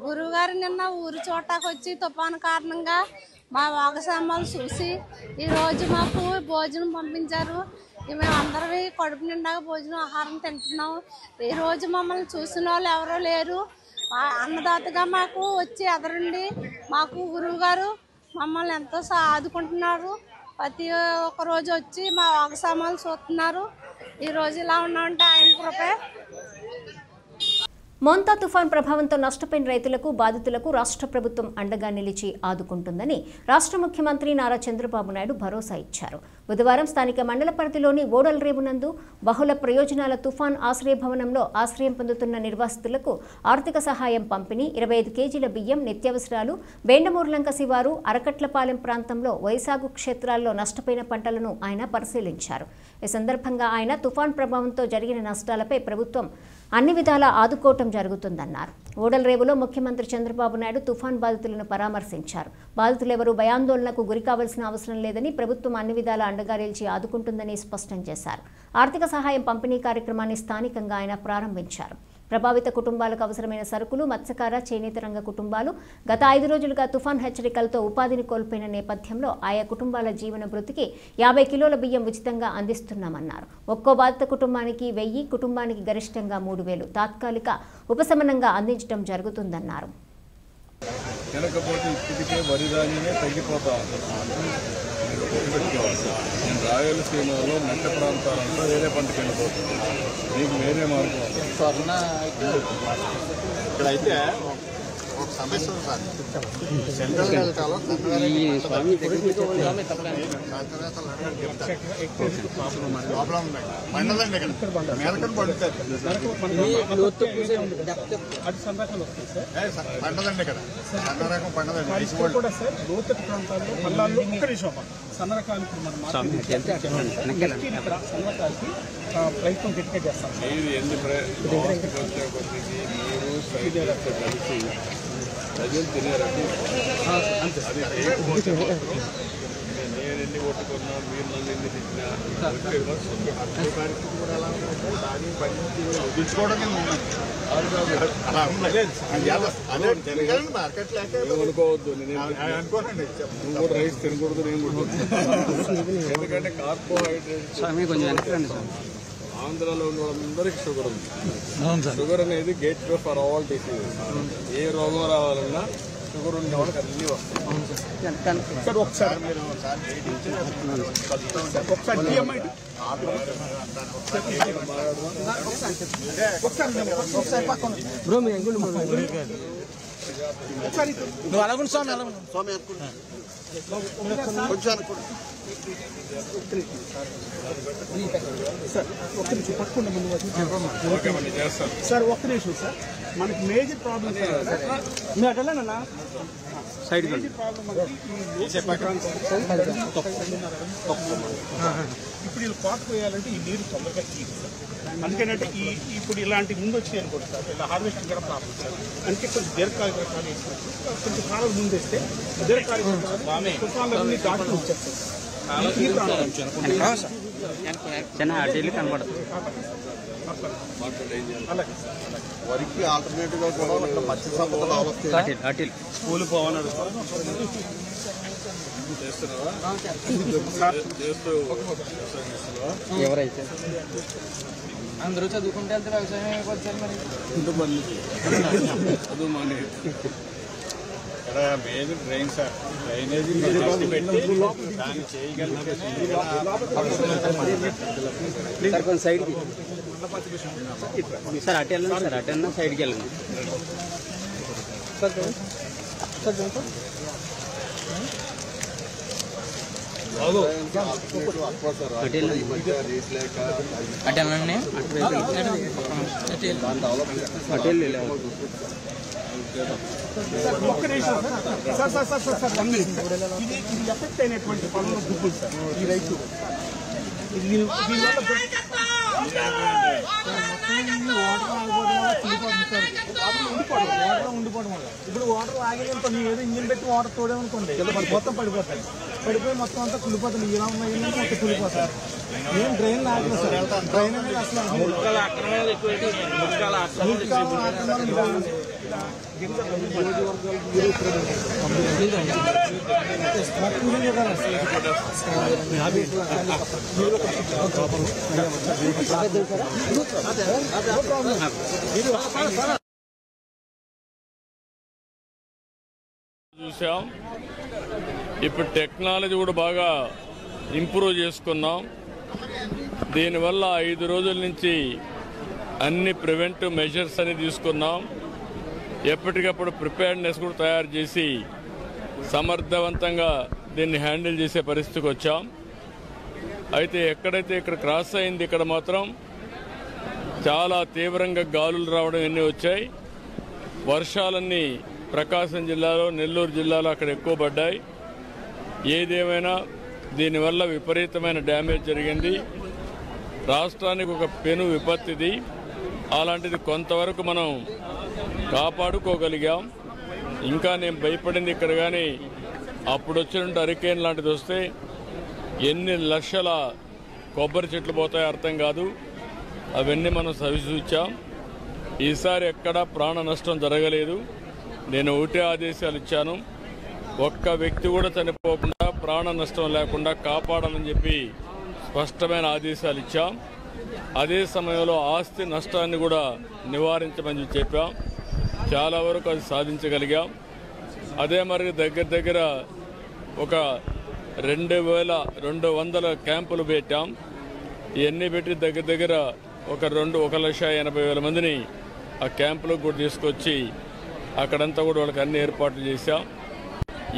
గురువుగారు నిన్న ఊరు చోటకు వచ్చి తుఫాను కారణంగా మా వాగసామాలు చూసి ఈరోజు మాకు భోజనం పంపించారు. మేము అందరం కడుపు నిండా భోజనం ఆహారం తింటున్నాం. ఈరోజు మమ్మల్ని చూసిన వాళ్ళు ఎవరో లేరు. అన్నదాతగా మాకు వచ్చి ఎదరండి మాకు గురువుగారు మమ్మల్ని ఎంతో ఆదుకుంటున్నారు. ప్రతి ఒక్క రోజు వచ్చి మా వాగసామాలు చూస్తున్నారు. ఈరోజు ఇలా ఉన్నామంటే ఆయన కృపే. మోంతా తుఫాన్ ప్రభావంతో నష్టపోయిన రైతులకు బాధితులకు రాష్ట్ర ప్రభుత్వం అండగా నిలిచి ఆదుకుంటుందని రాష్ట్ర ముఖ్యమంత్రి నారా చంద్రబాబు నాయుడు భరోసా ఇచ్చారు. బుధవారం స్థానిక మండల పరిధిలోని ఓడలరేవు నందు బహుళ ప్రయోజనాల తుఫాన్ ఆశ్రయ భవనంలో ఆశ్రయం పొందుతున్న నిర్వాసితులకు ఆర్థిక సహాయం పంపిణీ, 25 కేజీల బియ్యం, నిత్యావసరాలు, బేండమూర్లంక శివారు, అరకట్లపాలెం ప్రాంతంలో వైసాగు క్షేత్రాల్లో నష్టపోయిన పంటలను ఆయన పరిశీలించారు. ఈ సందర్భంగా ఆయన తుఫాన్ ప్రభావంతో జరిగిన నష్టాలపై ప్రభుత్వం అన్ని విధాలా ఆదుకోవటం జరుగుతుందన్నారు. ఓడలరేవులో ముఖ్యమంత్రి చంద్రబాబు నాయుడు తుఫాన్ బాధితులను పరామర్శించారు. బాధితులెవరూ భయాందోళనకు గురి కావాల్సిన అవసరం లేదని, ప్రభుత్వం అన్ని విధాలా అండగా నిలిచి ఆదుకుంటుందని స్పష్టం చేశారు. ఆర్థిక సహాయం పంపిణీ కార్యక్రమాన్ని స్థానికంగా ఆయన ప్రారంభించారు. ప్రభావిత కుటుంబాలకు అవసరమైన సరుకులు, మత్స్యకార, చేనేత రంగ కుటుంబాలు గత 5 రోజులుగా తుఫాన్ హెచ్చరికలతో ఉపాధిని కోల్పోయిన నేపథ్యంలో ఆయా కుటుంబాల జీవన భృతికి 50 కిలోల బియ్యం ఉచితంగా అందిస్తున్నామన్నారు. ఒక్కో బాధిత కుటుంబానికి 1000, కుటుంబానికి గరిష్టంగా 3000 తాత్కాలిక ఉపశమనంగా అందించడం జరుగుతుందన్నారు. నేను రాయలసీమలో మెట్ట ప్రాంతాలంతా వేరే పంటకి వెళ్ళిపోతుంది. మీకు వేరే మార్గం ఇక్కడైతే ఒక సమస్య ఉంది సార్. సెంట్రల్ డెల్టాలో ప్రాబ్లం ఉంది. పండదండి ఇక్కడ మేరకని పండుతారు. పండదండి ఇక్కడ సన్న రకం పండదండి. కూడా సార్ లోతట్టు ప్రాంతాల్లో పల్లాల్లో ఒక్క నిమిషం సన్న రకాలు సన్నరకాలకి ప్రయత్నం గట్టిగా చేస్తాం. ఎన్ని కలిసి ప్రజలు తినేరని నేను ఎన్ని కొట్టుకున్నా మీరు నన్ను ఎన్ని తిట్టినా వదిలించుకోవడం మార్కెట్ లేక అనుకోవద్దు. అనుకోనండి నువ్వు కూడా రైస్ తినకూడదు, నేను కూడా ఎందుకంటే కార్బోహైడ్రేట్స్ ఆంధ్రాలో ఉన్న వాళ్ళందరికీ షుగర్ ఉంది. షుగర్ అనేది gateway for all diseases. ఏ రోగం రావాలన్నా షుగర్ ఉన్న వాళ్ళకి అన్నీ వస్తాయి. ఒకసారి నువ్వు అలాగ స్వామి అలా స్వామి కొంచెం అనుకోండి సార్. ఒక్క నిమిషం సార్. మనకి మేజర్ ప్రాబ్లం సైడ్ ఇప్పుడు వీళ్ళు కోత పోయాలంటే ఈ నీరు తొందరగా తీరు సార్. అందుకేనంటే ఇప్పుడు ఇలాంటి ముందు వచ్చినాయి అనుకోండి సార్, ఇలా హార్వెస్టింగ్ కూడా ప్రాబ్లం సార్. అంటే కొంచెం దీర్ఘకాలిక రకాలు వేసినట్టు కొంచెం కాలం ముందు వేస్తే దీర్ఘకాలిక తుఫాన్లన్నీ దాటుకు వచ్చేస్తాయి సార్. చిన్న అడ్డీలు కనబడదు. వరికి ఆల్టర్నేటివ్ గా కూడా మత్స్య సంపదలు అటీలు స్కూల్ పోవాలని చేస్తున్నావా? ఎవరైతే అందరూ చదువుకుంటే వెళ్తే వ్యవసాయం అయిపోతుంది మరి. చదువు మానే ఇక్కడ మెయిన్ డ్రైన్ సార్. డ్రైనేజీ దాన్ని చేయగలిగితే కొంచెం సైడ్కి సార్ అటు వెళ్ళండి సార్. అటు వెళ్ళినా సైడ్కి వెళ్ళండి. అటు వెళ్ళండి. ఒక్క నిమిషం sir. Sir sir sir sir one minute. ఇది ఎఫెక్ట్ అయినటువంటి పనులు గుర్తులు సార్. ఈ రైతు ఉండిపోవడం వల్ల ఇప్పుడు వాటర్ ఆగేదంతా మీరు ఏదో ఇంజిన్ పెట్టి వాటర్ తోడేమనుకోండి మొత్తం పడిపోతాయి. పడిపోయి మొత్తం అంతా కులిపోతుంది. ఇలా ఉన్నాయి మొత్తం కులిపోతారు. ఏం డ్రైన్ ఆగలేదు సార్. డ్రైన్ అనేది అసలు చూసాం. ఇప్పుడు టెక్నాలజీ కూడా బాగా ఇంప్రూవ్ చేసుకున్నాం. దీనివల్ల 5 రోజుల నుంచి అన్ని ప్రివెంటివ్ మెజర్స్ అని తీసుకున్నాం. ఎప్పటికప్పుడు ప్రిపేర్నెస్ కూడా తయారు చేసి సమర్థవంతంగా దీన్ని హ్యాండిల్ చేసే పరిస్థితికి వచ్చాం. అయితే ఎక్కడైతే ఇక్కడ క్రాస్ అయింది, ఇక్కడ మాత్రం చాలా తీవ్రంగా గాలులు రావడం ఎన్ని వచ్చాయి. వర్షాలన్నీ ప్రకాశం జిల్లాలో, నెల్లూరు జిల్లాలో అక్కడ ఎక్కువ పడ్డాయి. ఏదేమైనా దీనివల్ల విపరీతమైన డ్యామేజ్ జరిగింది. రాష్ట్రానికి ఒక పెను విపత్తిది. అలాంటిది కొంతవరకు మనం కాపాడుకోగలిగాం. ఇంకా నేను భయపడింది ఇక్కడ కానీ అప్పుడు వచ్చినట్టు హరికేన్ లాంటిది వస్తే ఎన్ని లక్షల కొబ్బరి చెట్లు పోతాయో అర్థం కాదు. అవన్నీ మనం సవిచూచాం. ఈసారి ఎక్కడా ప్రాణ నష్టం జరగలేదు. నేను ఒకటే ఆదేశాలు ఇచ్చాను, ఒక్క వ్యక్తి కూడా చనిపోకుండా ప్రాణ నష్టం లేకుండా కాపాడాలని చెప్పి స్పష్టమైన ఆదేశాలు ఇచ్చాం. అదే సమయంలో ఆస్తి నష్టాన్ని కూడా నివారించమని చెప్పాం. చాలా వరకు అది సాధించగలిగాం. అదే మరి దగ్గర ఒక 2200 క్యాంపులు పెట్టాం. ఇవన్నీ పెట్టి దగ్గర ఒక 1,80,000 మందిని ఆ క్యాంపులకు కూడా తీసుకొచ్చి అక్కడంతా కూడా వాళ్ళకి అన్ని ఏర్పాట్లు చేశాం.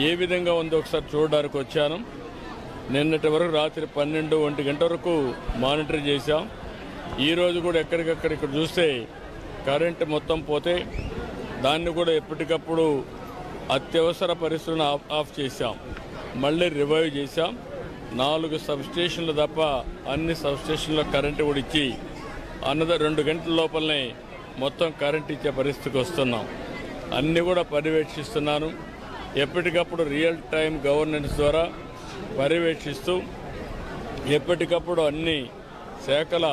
ఏ విధంగా ఉందో ఒకసారి చూడడానికి వచ్చాను. నిన్నటి వరకు రాత్రి 12-1 గంట వరకు మానిటర్ చేశాం. ఈరోజు కూడా ఎక్కడికక్కడ ఇక్కడ చూస్తే కరెంటు మొత్తం పోతే దాన్ని కూడా ఎప్పటికప్పుడు అత్యవసర పరిస్థితులను ఆఫ్ చేశాం. మళ్ళీ రివైవ్ చేశాం. 4 సబ్స్టేషన్లు తప్ప అన్ని సబ్స్టేషన్లో కరెంటు కూడా ఇచ్చి 2 గంటల లోపలనే మొత్తం కరెంట్ ఇచ్చే పరిస్థితికి వస్తున్నాం. అన్నీ కూడా పర్యవేక్షిస్తున్నాను. ఎప్పటికప్పుడు రియల్ టైం గవర్నెన్స్ ద్వారా పర్యవేక్షిస్తూ ఎప్పటికప్పుడు అన్ని శాఖల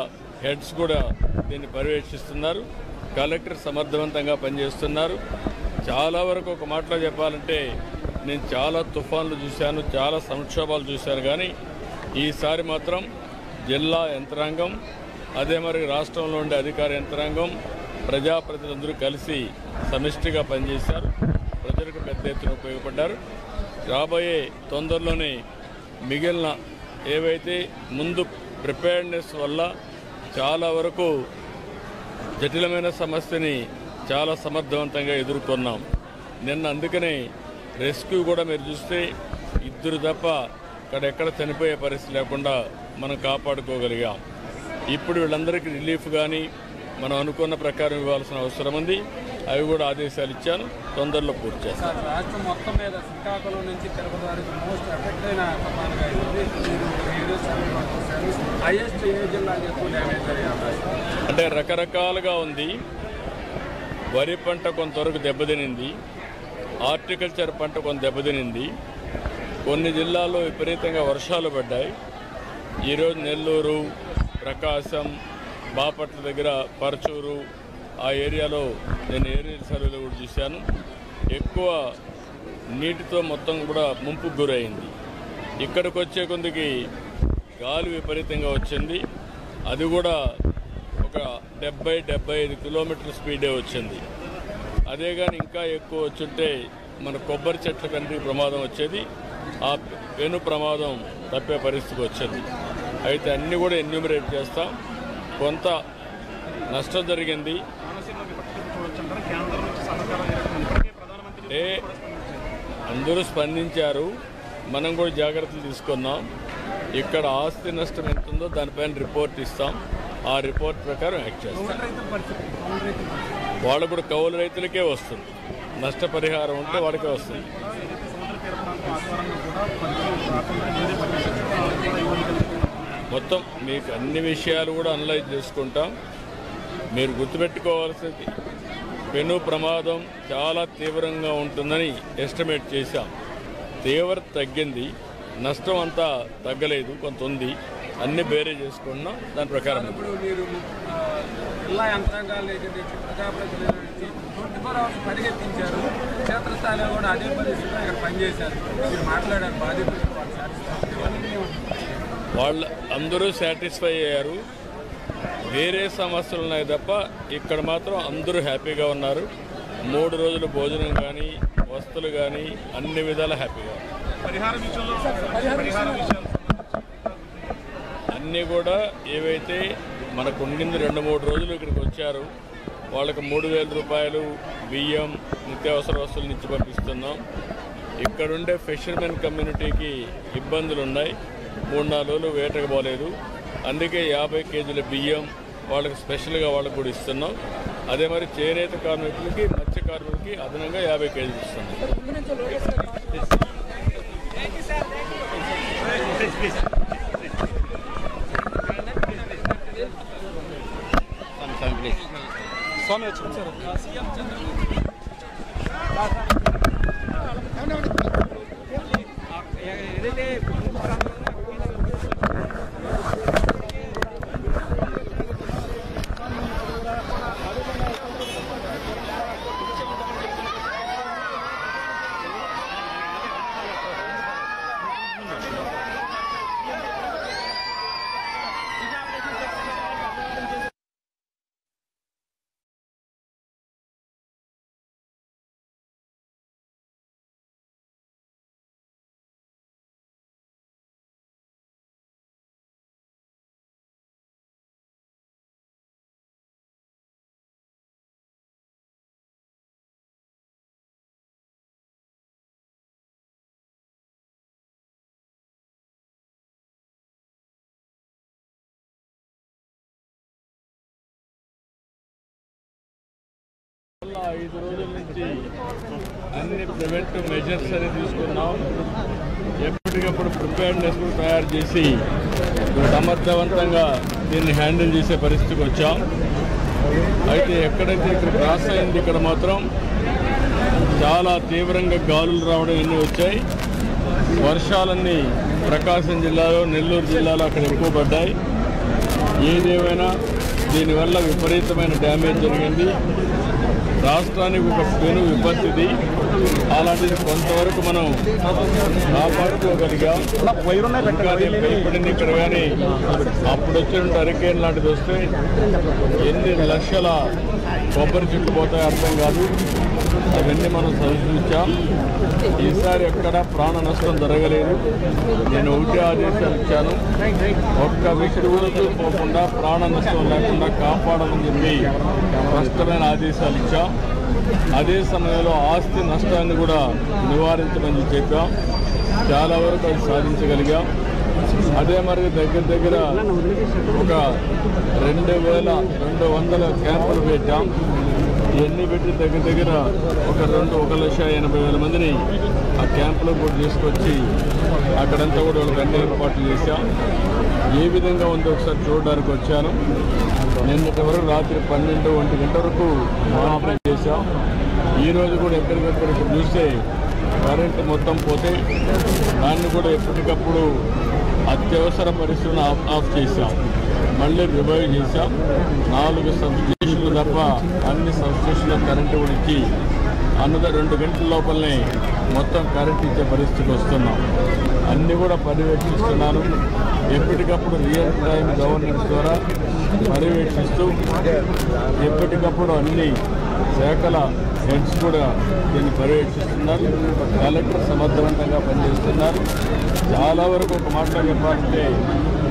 హెడ్స్ కూడా దీన్ని పర్యవేక్షిస్తున్నారు. కలెక్టర్ సమర్థవంతంగా పనిచేస్తున్నారు. చాలా వరకు ఒక మాటలో చెప్పాలంటే నేను చాలా తుఫాన్లు చూశాను, చాలా సంక్షోభాలు చూశాను. కానీ ఈసారి మాత్రం జిల్లా యంత్రాంగం, అదే మరి రాష్ట్రంలో ఉండే అధికార యంత్రాంగం, ప్రజాప్రతినిధులందరూ కలిసి సమిష్టిగా పనిచేశారు. ప్రజలకు పెద్ద ఎత్తున ఉపయోగపడ్డారు. రాబోయే తొందరలోనే మిగిలిన ఏవైతే ముందు ప్రిపేర్డ్నెస్ వల్ల చాలా వరకు జటిలమైన సమస్యని చాలా సమర్థవంతంగా ఎదుర్కొన్నాం. నిన్న అందుకనే రెస్క్యూ కూడా మీరు చూస్తే 2 తప్ప అక్కడెక్కడ చనిపోయే పరిస్థితి లేకుండా మనం కాపాడుకోగలిగాం. ఇప్పుడు వీళ్ళందరికీ రిలీఫ్ కానీ మనం అనుకున్న ప్రకారం ఇవ్వాల్సిన అవసరం ఉంది. అవి కూడా ఆదేశాలు ఇచ్చాను. తొందరలో పూర్తి చేస్తాను. రాష్ట్రం మొత్తం మీద శ్రీకాకుళం నుంచి తిరుపతి వరకు మోస్ట్ ఎఫెక్ట్ అయిన తుఫానుగా హైయెస్ట్ ఏ జిల్లాకి ఎక్కువ డ్యామేజ్ అయ్యే అవకాశం? అంటే రకరకాలుగా ఉంది. వరి పంట కొంతవరకు దెబ్బతినింది. హార్టికల్చర్ పంట కొంత దెబ్బతినింది. కొన్ని జిల్లాల్లో విపరీతంగా వర్షాలు పడ్డాయి. ఈరోజు నెల్లూరు, ప్రకాశం, బాపట్ల దగ్గర పరచూరు ఆ ఏరియాలో నేను ఏరియల్ సర్వేలో కూడా చూశాను. ఎక్కువ నీటితో మొత్తం కూడా ముంపుకు గురైంది. ఇక్కడికి వచ్చే కొందికి గాలి విపరీతంగా వచ్చింది. అది కూడా ఒక 70-75 కిలోమీటర్ల స్పీడే వచ్చింది. అదే కానీ ఇంకా ఎక్కువ వచ్చుంటే మన కొబ్బరి చెట్ల కంటే ప్రమాదం వచ్చేది. ఆ పెను ప్రమాదం తప్పే పరిస్థితికి వచ్చింది. అయితే అన్నీ కూడా ఎన్యూమరేట్ చేస్తాం. కొంత నష్టం జరిగింది. అందరూ స్పందించారు. మనం కూడా జాగ్రత్తలు తీసుకున్నాం. ఇక్కడ ఆస్తి నష్టం ఎంత ఉందో దానిపైన రిపోర్ట్ ఇస్తాం. ఆ రిపోర్ట్ ప్రకారం యాక్ట్ చేస్తాం. వాళ్ళకు కూడా కౌలు రైతులకే వస్తుంది. నష్టపరిహారం ఉంటే వాళ్ళకే వస్తుంది. మొత్తం మీకు అన్ని విషయాలు కూడా అనలైజ్ చేసుకుంటాం. మీరు గుర్తుపెట్టుకోవాల్సింది పెను ప్రమాదం చాలా తీవ్రంగా ఉంటుందని ఎస్టిమేట్ చేశాం. తీవ్రత తగ్గింది, నష్టం అంతా తగ్గలేదు, కొంత ఉంది. అన్ని బేరే చేసుకున్నాం. దాని ప్రకారం ఇప్పుడు మీరు జిల్లా యంత్రాంగాలు ప్రజాప్రతినిధులు 24 hours పరిగెత్తించారు. క్షేత్రస్థాయిలో కూడా అదే పరిస్థితిలో ఇక్కడ పనిచేశారు. మీరు మాట్లాడారు బాధితులు వాళ్ళు అందరూ సాటిస్ఫై అయ్యారు. వేరే సమస్యలు ఉన్నాయి తప్ప ఇక్కడ మాత్రం అందరూ హ్యాపీగా ఉన్నారు. 3 రోజులు భోజనం కానీ వస్తువులు కానీ అన్ని విధాలా హ్యాపీగా అన్నీ కూడా ఏవైతే మనకు ఉండింది 2-3 రోజులు ఇక్కడికి వచ్చారు. వాళ్ళకి 3,000 రూపాయలు బియ్యం, నిత్యావసర వస్తువులు ఇచ్చి పంపిస్తున్నాం. ఇక్కడుండే ఫిషర్మెన్ కమ్యూనిటీకి ఇబ్బందులు ఉన్నాయి. 3-4 రోజులు వేటకు పోలేదు. అందుకే 50 కేజీల బియ్యం వాళ్ళకి స్పెషల్గా వాళ్ళకు కూడా ఇస్తున్నాం. అదే మరి చేనేత కార్మికులకి, మత్స్య కార్మికులకి అదనంగా 50 కేజీలు ఇస్తున్నాం. 5 రోజుల నుంచి అన్ని ప్రివెంటివ్ మెజర్స్ అని తీసుకున్నాం. ఎప్పటికప్పుడు ప్రిపేర్నెస్ తయారు చేసి సమర్థవంతంగా దీన్ని హ్యాండిల్ చేసే పరిస్థితికి వచ్చాం. అయితే ఎక్కడైతే ఇక్కడ క్రాస్ అయింది ఇక్కడ మాత్రం చాలా తీవ్రంగా గాలులు రావడం ఇన్ని వచ్చాయి. వర్షాలన్నీ ప్రకాశం జిల్లాలో, నెల్లూరు జిల్లాలో అక్కడ ఎక్కువ పడ్డాయి. ఏదేమైనా దీనివల్ల విపరీతమైన డ్యామేజ్ జరిగింది. రాష్ట్రానికి ఒక పెను విపత్తిది. అలాంటిది కొంతవరకు మనం కాపాడుకోగలిగాం. ఇంకా నేను భయపడింది ఇక్కడ కానీ అప్పుడు వచ్చిన హరికేన్ లాంటిది వస్తే ఎన్ని లక్షల కొబ్బరి చెట్లు పోతాయో అర్థం కాదు. అవన్నీ మనం సరిచూచాం. ఈసారి ఎక్కడ ప్రాణ నష్టం జరగలేదు. నేను ఒకటే ఆదేశాలు ఇచ్చాను, ఒక్క వ్యక్తి వరకు పోకుండా ప్రాణ నష్టం లేకుండా కాపాడాలని చెప్పి స్పష్టమైన ఆదేశాలు ఇచ్చాం. అదే సమయంలో ఆస్తి నష్టాన్ని కూడా నివారించమని చెప్పాం. చాలా వరకు అది సాధించగలిగాం. అదే మరి దగ్గర ఒక 2200 క్యాంపులు పెట్టాం. ఇవన్నీ పెట్టి దగ్గర ఒక 1,80,000 మందిని ఆ క్యాంపులో కూడా తీసుకొచ్చి అక్కడంతా కూడా వాళ్ళకి అన్ని ఏర్పాట్లు చేశాం. ఏ విధంగా ఉందో ఒకసారి చూడడానికి వచ్చాను. నిన్నటి వరకు రాత్రి 12-1 గంట వరకు మానిటరింగ్ చేశాం. ఈరోజు కూడా ఎక్కడికక్కడ చూస్తే కరెంటు మొత్తం పోతే దాన్ని కూడా ఎప్పటికప్పుడు అత్యవసర పరిస్థితులను ఆఫ్ చేశాం. మళ్ళీ రివైవ్ చేశాం. 4 సబ్స్టేషన్లు తప్ప అన్ని సబ్స్టేషన్లో కరెంటు కూడా ఇచ్చి అన్నది 2 గంటల లోపలనే మొత్తం కరెంట్ ఇచ్చే పరిస్థితికి వస్తున్నాం. అన్నీ కూడా పర్యవేక్షిస్తున్నాను. ఎప్పటికప్పుడు రియల్ టైం గవర్నెన్స్ ద్వారా పర్యవేక్షిస్తూ ఎప్పటికప్పుడు అన్ని శాఖల హెడ్స్ కూడా దీన్ని పర్యవేక్షిస్తున్నారు. కలెక్టర్ సమర్థవంతంగా పనిచేస్తున్నారు. చాలా వరకు ఒక మాటలో చెప్పాలంటే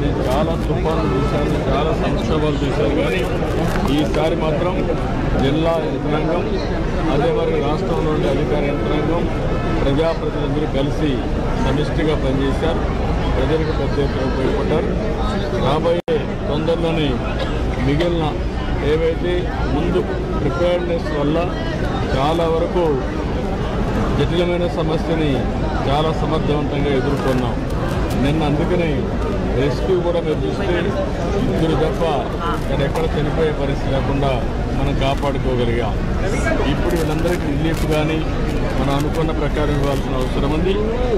నేను చాలా తుఫానులు చూశాను, చాలా సంక్షోభాలు చూశాను. కానీ ఈసారి మాత్రం జిల్లా యంత్రాంగం, అదే మరి రాష్ట్రంలో ఉండే అధికార యంత్రాంగం, ప్రజాప్రతినిధులు కలిసి సమిష్టిగా పనిచేశారు. ప్రజలకు పెద్ద ఎత్తున ఉపయోగపడ్డారు. రాబోయే తొందరలోనే మిగిలిన ఏవైతే ముందు ప్రిపేర్నెస్ వల్ల చాలా వరకు జటిలమైన సమస్యని చాలా సమర్థవంతంగా ఎదుర్కొన్నాం. నిన్న అందుకనే రెస్క్యూ కూడా మీరు చూస్తే 2 తప్ప ఇక్కడ ఎక్కడ చనిపోయే పరిస్థితి లేకుండా మనం కాపాడుకోగలిగాం. ఇప్పుడు వీళ్ళందరికీ రిలీఫ్ కానీ మనం అనుకున్న ప్రకారం ఇవ్వాల్సిన అవసరం ఉంది.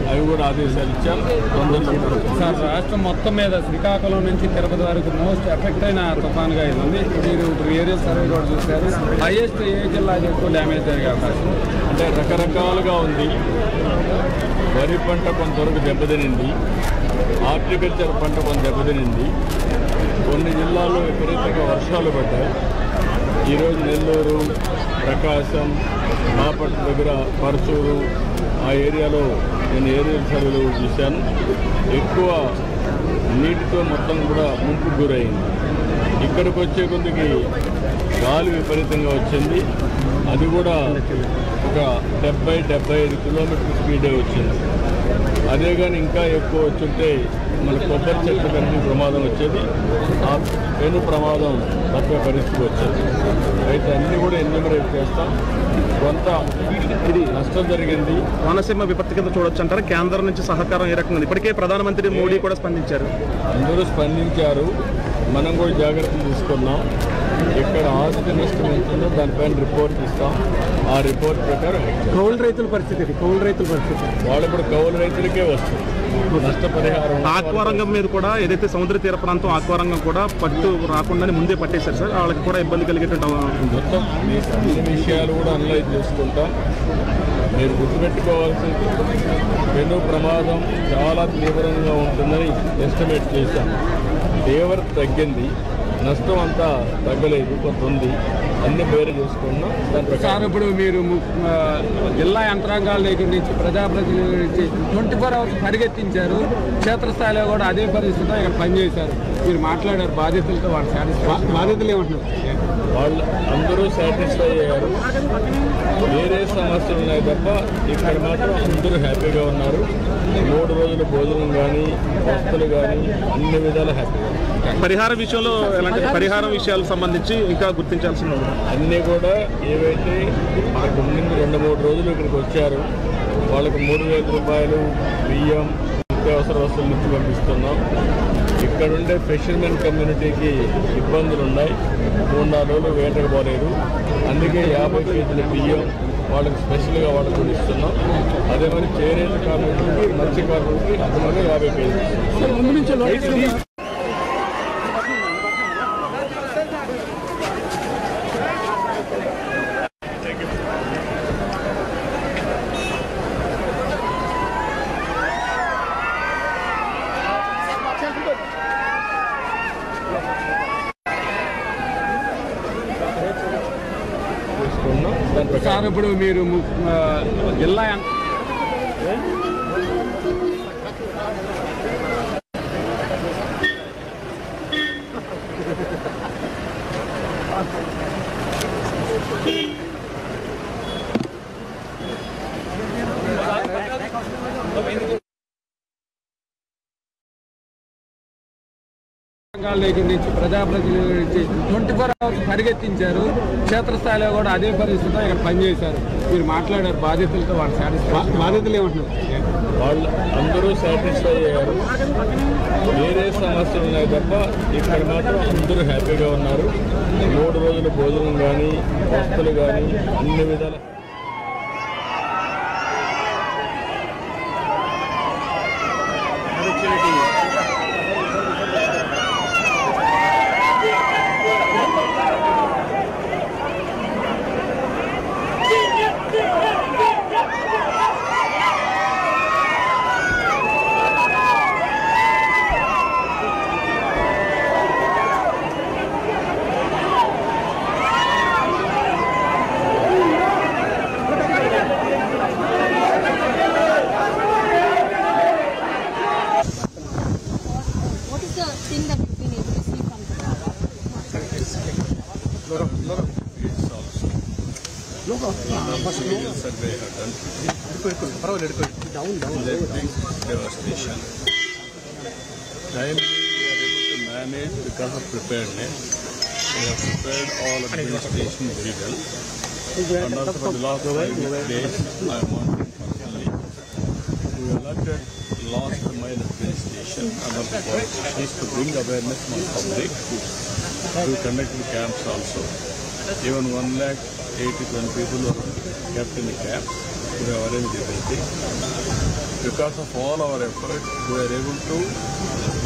అవి కూడా ఆదేశాలు ఇచ్చాం. తొందరలో సార్ రాష్ట్రం మొత్తం మీద శ్రీకాకుళం నుంచి తిరుపతి వరకు మోస్ట్ ఎఫెక్ట్ అయిన తుఫాన్గా ఇది ఉంది. మీరు ఇప్పుడు ఏరియల్ సర్వే కూడా చూశారు. హైయెస్ట్ ఏ జిల్లాకి ఎక్కువ డ్యామేజ్ జరిగే అవకాశం అంటే రకరకాలుగా ఉంది. వరి పంట కొంతవరకు దెబ్బతినింది. హార్టికల్చర్ పంట కొంత దెబ్బతినింది. కొన్ని జిల్లాల్లో విపరీతంగా వర్షాలు పడ్డాయి. ఈరోజు నెల్లూరు, ప్రకాశం, బాపట్ల దగ్గర పరచూరు ఆ ఏరియాలో నేను ఏరియల్ సర్వేలు చూశాను. ఎక్కువ నీటితో మొత్తం కూడా ముంపుకు గురైంది. ఇక్కడికి వచ్చే కొద్దికి గాలి విపరీతంగా వచ్చింది. అది కూడా ఒక 70-75 కిలోమీటర్ స్పీడే వచ్చింది. అదే కానీ ఇంకా ఎక్కువ వచ్చుంటే మన కొబ్బరి చెట్లకు అన్ని ప్రమాదం వచ్చేది. ఆ పెను ప్రమాదం తప్పే పరిస్థితి వచ్చేది. అయితే అన్నీ కూడా ఎన్యూమరేట్ చేస్తాం. కొంత ఇది నష్టం జరిగింది. కోనసీమ విపత్తి కింద చూడొచ్చు అంటారు. కేంద్రం నుంచి సహకారం ఏ రకంగా? ఇప్పటికే ప్రధానమంత్రి మోడీ కూడా స్పందించారు. అందరూ స్పందించారు. మనం కూడా జాగ్రత్తలు తీసుకున్నాం. ఇక్కడ ఆస్తి నష్టం ఎంతుందో దానిపైన రిపోర్ట్ ఇస్తాం. ఆ రిపోర్ట్ ప్రకారం కౌలు రైతుల పరిస్థితి వాళ్ళు ఇప్పుడు కౌలు రైతులకే వస్తుంది నష్టపరిహారం. ఆక్వారంగం మీద కూడా ఏదైతే సముద్ర తీర ప్రాంతం ఆక్వారంగం కూడా పట్టు రాకుండానే ముందే పట్టేశారు సార్. వాళ్ళకి కూడా ఇబ్బంది కలిగేటట్టు మొత్తం మీకు అన్ని విషయాలు కూడా అనలైజ్ చేసుకుంటాం. మీరు గుర్తుపెట్టుకోవాల్సింది పెను ప్రమాదం చాలా తీవ్రంగా ఉంటుందని ఎస్టిమేట్ చేశాం. తీవ్రత తగ్గింది, నష్టం అంతా తగ్గలేదు, కొంత ఉంది. అన్ని బేరు చేసుకున్నాం. దాని ప్రకారం ఇప్పుడు మీరు జిల్లా యంత్రాంగాల దగ్గర నుంచి ప్రజాప్రతినిధుల నుంచి 24 hours పరిగెత్తించారు. క్షేత్రస్థాయిలో కూడా అదే పరిస్థితిలో ఇక్కడ పనిచేశారు. మీరు మాట్లాడారు బాధితులతో, వాళ్ళు బాధితులు ఏమంటున్నారు? వాళ్ళు అందరూ సాటిస్ఫై అయ్యారు. వేరే సమస్యలు ఉన్నాయి తప్ప ఇక్కడ మాత్రం అందరూ హ్యాపీగా ఉన్నారు. 3 రోజుల భోజనం కానీ వస్తువులు కానీ అన్ని విధాలు హ్యాపీగా ఉన్నారు. పరిహార విషయంలో ఎలాంటి పరిహార విషయాలకు సంబంధించి ఇంకా గుర్తించాల్సిన అన్నీ కూడా ఏవైతే మనకు ముందు 2-3 రోజులు ఇక్కడికి వచ్చారు వాళ్ళకి 3,000 రూపాయలు బియ్యం నిత్యావసర వస్తువుల నుంచి పంపిస్తున్నాం. ఇక్కడ ఉండే ఫిషర్మెన్ కమ్యూనిటీకి ఇబ్బందులు ఉన్నాయి. 3-4 రోజులు వేటకు పోలేదు. అందుకే 50 కేజీల బియ్యం వాళ్ళకి స్పెషల్గా వాళ్ళకు ఇస్తున్నాం. అదే మరి చేనేత కార్మికులకి మత్స్య కార్మికులకి అదనంగా 50 కేజీలు. సార్ ఇప్పుడు మీరు జిల్లా దగ్గర నుంచి ప్రజాప్రతినిధుల నుంచి 24 అవర్స్ పరిగెత్తించారు. క్షేత్రస్థాయిలో కూడా అదే పరిస్థితితో ఇక్కడ పనిచేశారు. మీరు మాట్లాడారు బాధితులతో, వాళ్ళు బాధితులు ఏమంటున్నారు? వాళ్ళు అందరూ సాటిస్ఫై అయ్యారు. వేరే సమస్యలు ఉన్నాయి తప్ప ఇక్కడ మాత్రం అందరూ హ్యాపీగా ఉన్నారు. 3 రోజుల భోజనం కానీ వస్తువులు కానీ అన్ని విధాల survey have done. Devastation. Timely we are able to manage because of preparedness. We have prepared all administration very well. And also for the last 5 days, I am monitoring personally. We elected last mile administration and other politicians to bring awareness among public. We conducted camps also. Even 1,80,000 people were kept in the camps. We have arranged everything. Because of all our efforts, we are able to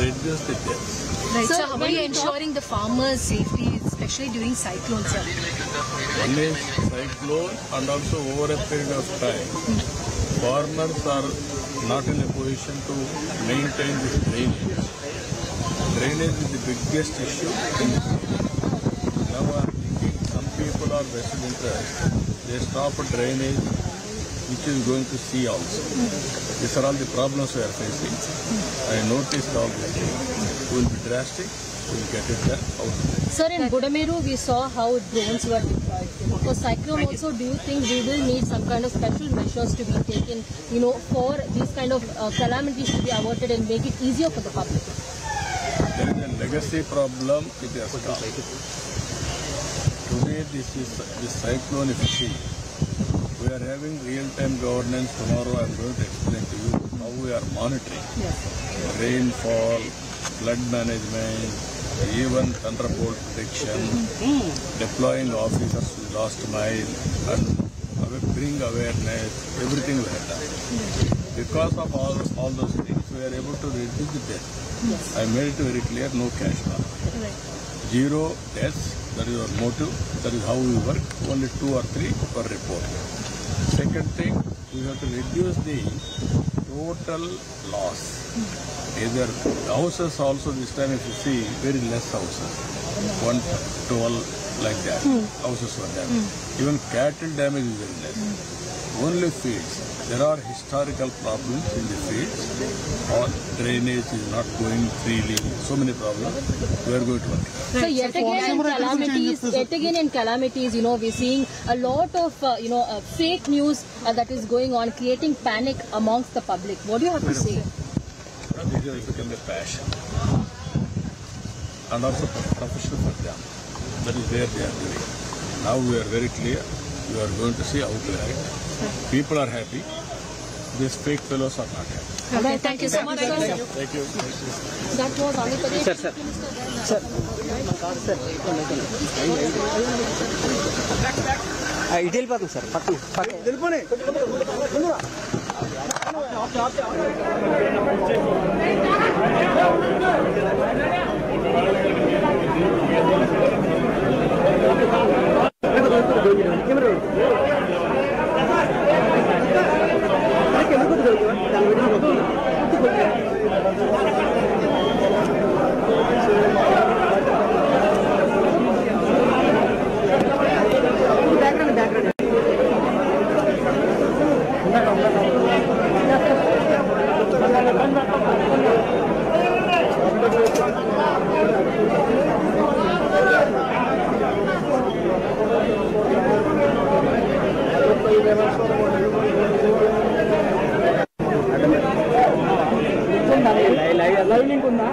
reduce the deaths. Right. So how are you ensuring the farmers' safety, especially during cyclones, sir? One is cyclone, and also over a period of time, farmers are not in a position to maintain this drainage. Drainage is the biggest issue in this city. Now I am thinking some people are vested interest. They stop a drainage which is going to sea also. These are all the problems we are facing. I noticed all these things. We will be drastic. We will get it done out. Sir, in Budameru we saw how drones were deployed. For cyclone also, do you think we will need some kind of special measures to be taken, for these kind of calamities to be averted and make it easier for the public? There is a legacy problem it has come. Today this cyclone, if you see, we are having real-time governance. Tomorrow I am going to explain to you how we are monitoring rainfall, flood management, even thunderbolt protection, deploying officers to last mile, and bring awareness. Everything we have done. Because of all those things, we are able to reduce the death. Yes. I made it very clear: no cash harm. Right. 0 deaths. That is our motive. That is how we work. Only 2 or 3 per report. Second thing, we have to reduce the total loss. Either houses also this time, if you see, very less houses. 112 like that. Houses were damaged. Even cattle damage is very less. Only fields. There are historical problems in the fields. Or drainage is not going freely. So many problems. We are going to work. So yet again in calamities, we're seeing a lot of, fake news that is going on, creating panic amongst the public. What do you have to say? This has become a passion. and also professional for them. That is where they are doing. Now we are very clear. You are going to see how to act. People are happy. These fake fellows are not happy. Okay, thank you so much, sir. Thank you. That was Andhra Pradesh. Sir. ఇటు వెళ్ళిపోతాం sir పక్కన live link ఉందా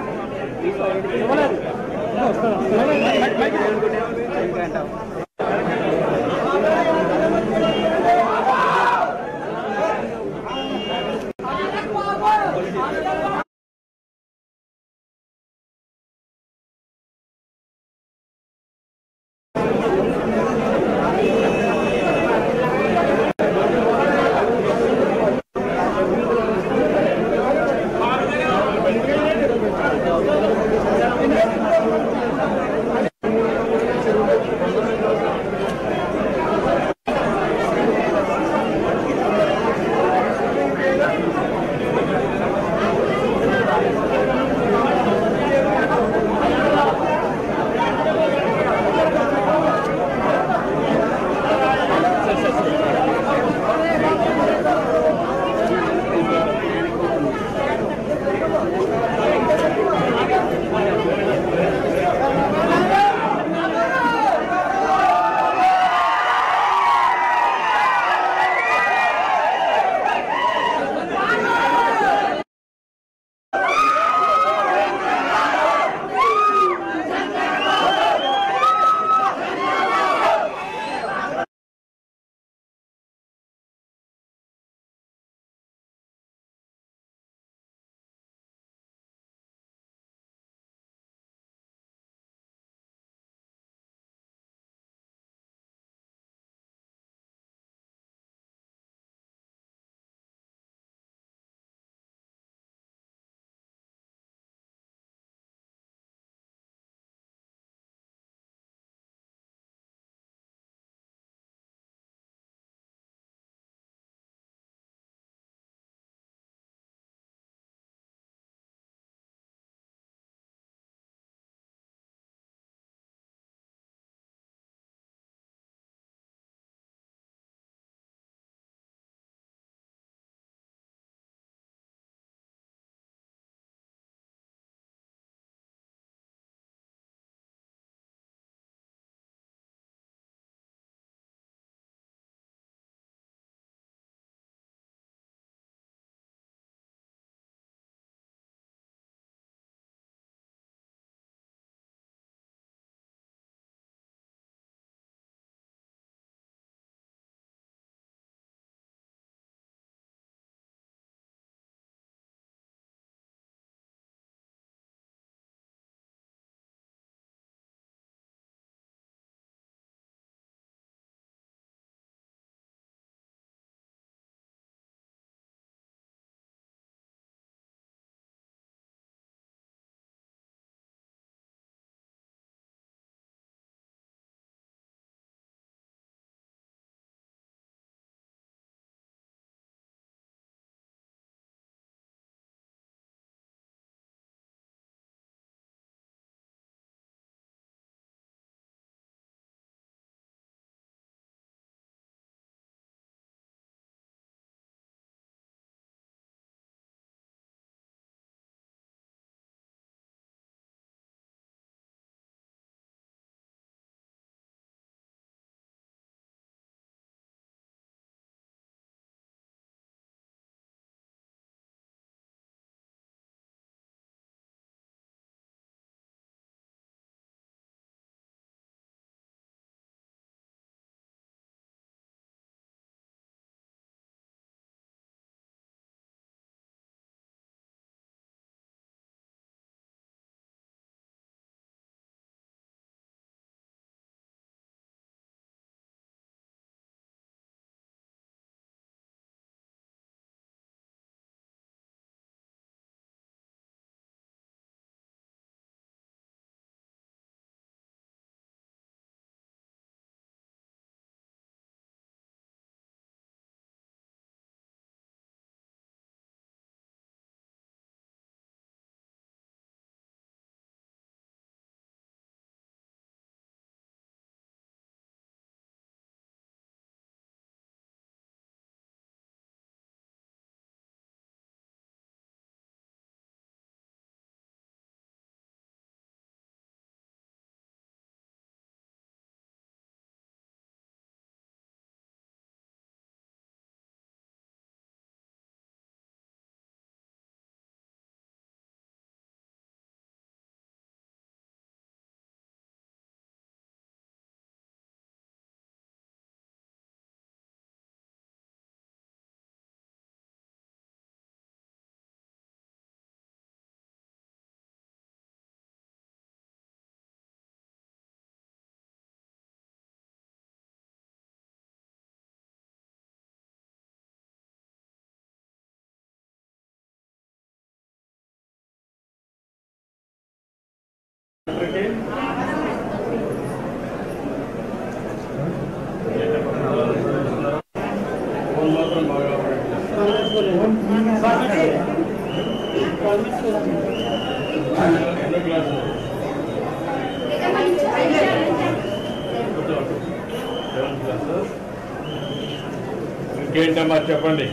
ఇంకేంటమ్మా చెప్పండి.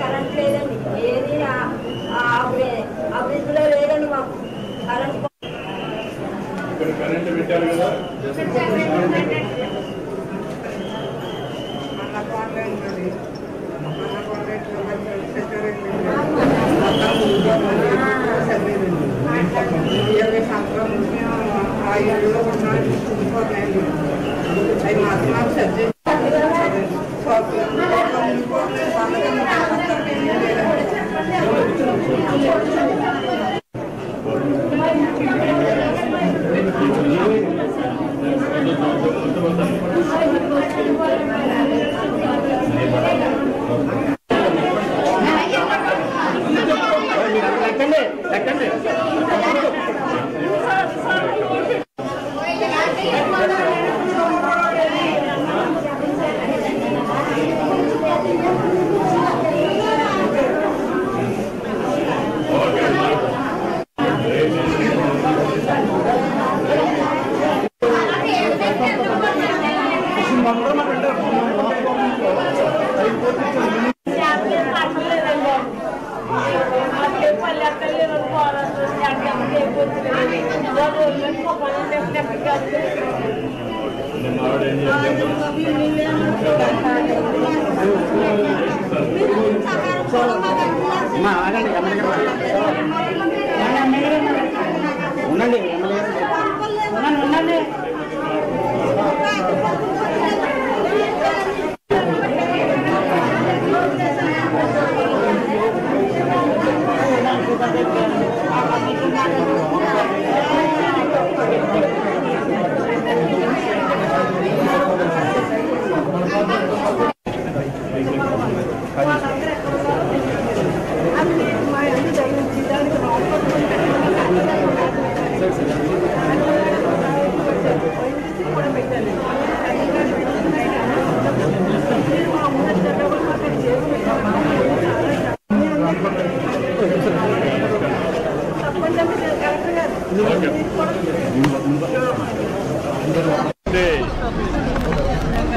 Current లేదండి, ఏది అభివృద్ధిలో లేదండి మాకు కరెంట్. ఇక్కడ కరెంట్ పెట్టారు కదా.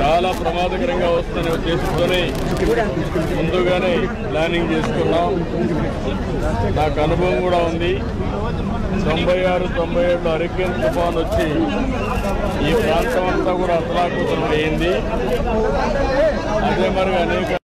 చాలా ప్రమాదకరంగా వస్తుందనే ఉద్దేశంతోనే ముందుగానే ప్లానింగ్ చేసుకున్నాం. నాకు అనుభవం కూడా ఉంది. 96, 97 హరికేన్ తుఫాన్ వచ్చి ఈ ప్రాంతం అంతా కూడా అతలాకుతలం అయింది. అదే మరి అనేక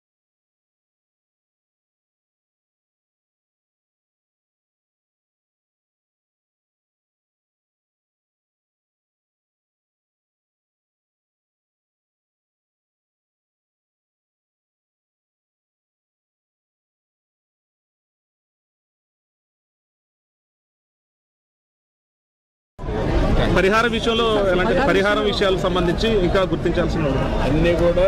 పరిహారం విషయంలో ఎలాంటి పరిహారం విషయాలకు సంబంధించి ఇంకా గుర్తించాల్సిన అన్నీ కూడా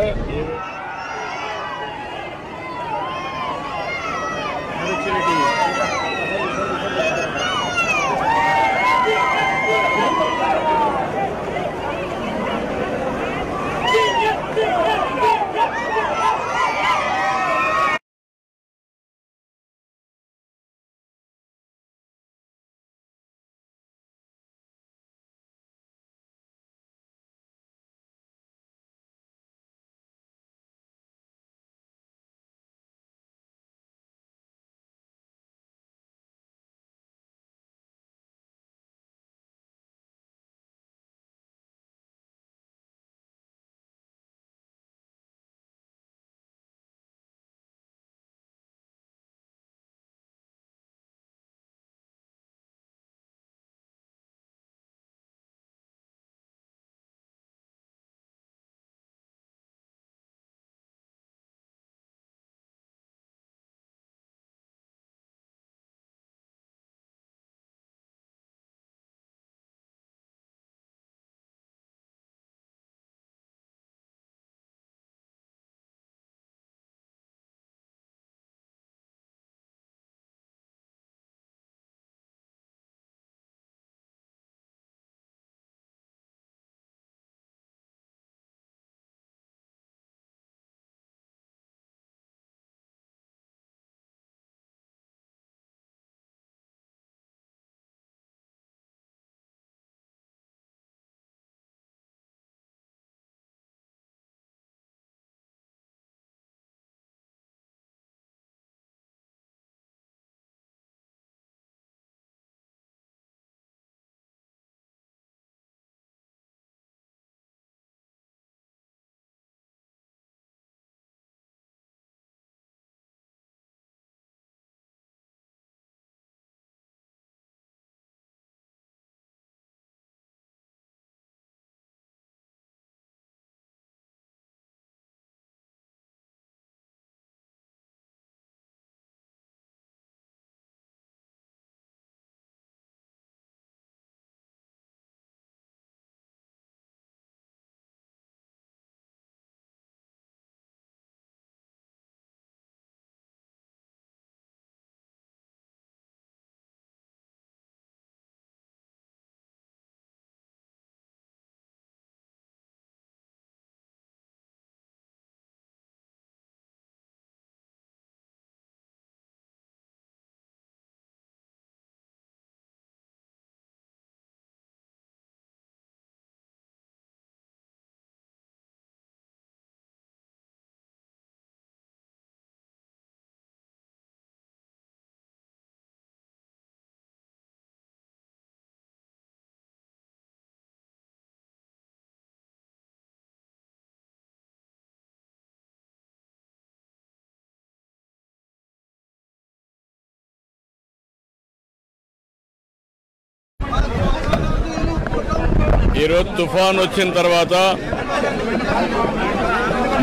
ఈరోజు తుఫాన్ వచ్చిన తర్వాత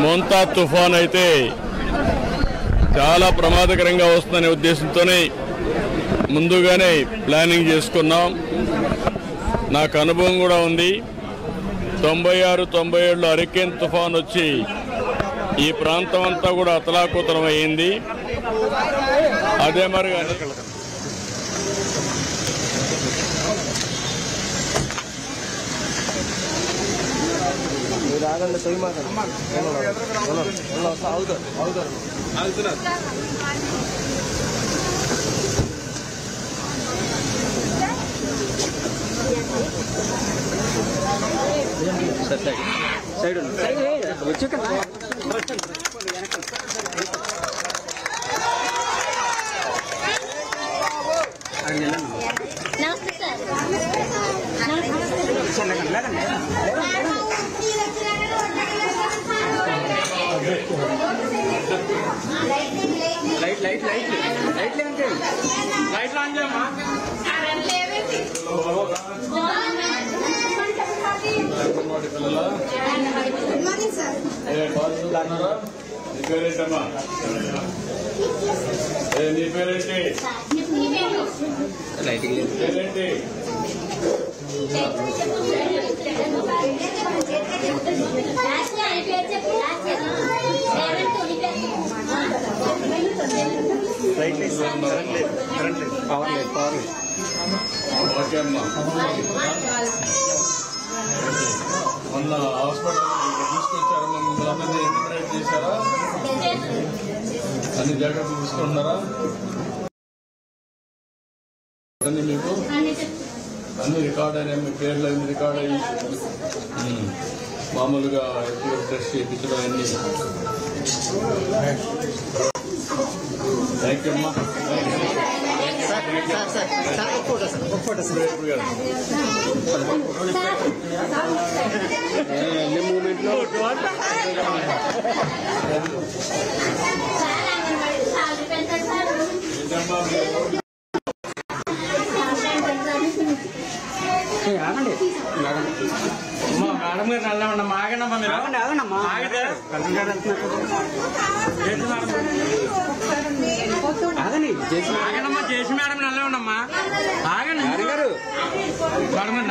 మోంతా తుఫాన్ అయితే చాలా ప్రమాదకరంగా వస్తుందనే ఉద్దేశంతోనే ముందుగానే ప్లానింగ్ చేసుకున్నాం. నాకు అనుభవం కూడా ఉంది. 96-97లో హరికేన్ తుఫాన్ వచ్చి ఈ ప్రాంతం అంతా కూడా అతలాకుతలం అయింది. అదే మరి సైడ్ వచ్చి మొన్న హాస్పిటల్ తీసుకొచ్చారా? మమ్మల్ని ఇంటర్నెట్ చేశారా? అన్ని జాగ్రత్తలు తీసుకుంటున్నారా? మీకు అన్ని రికార్డ్ అయినా మీ పేర్లు అన్ని రికార్డ్ అయ్యి మామూలుగా టెస్ట్ చేయించడం అన్ని. థ్యాంక్ యూ అమ్మా. మేడం గారు నల్లా ఉండమ్మా, ఆగండమ్మా మీరు, ఆగండమ్మా, ఆగండి ఆగండమ్మా, చేసి మేడం నల్లా ఉండమ్మా, ఆగండి గారు మేడం గారు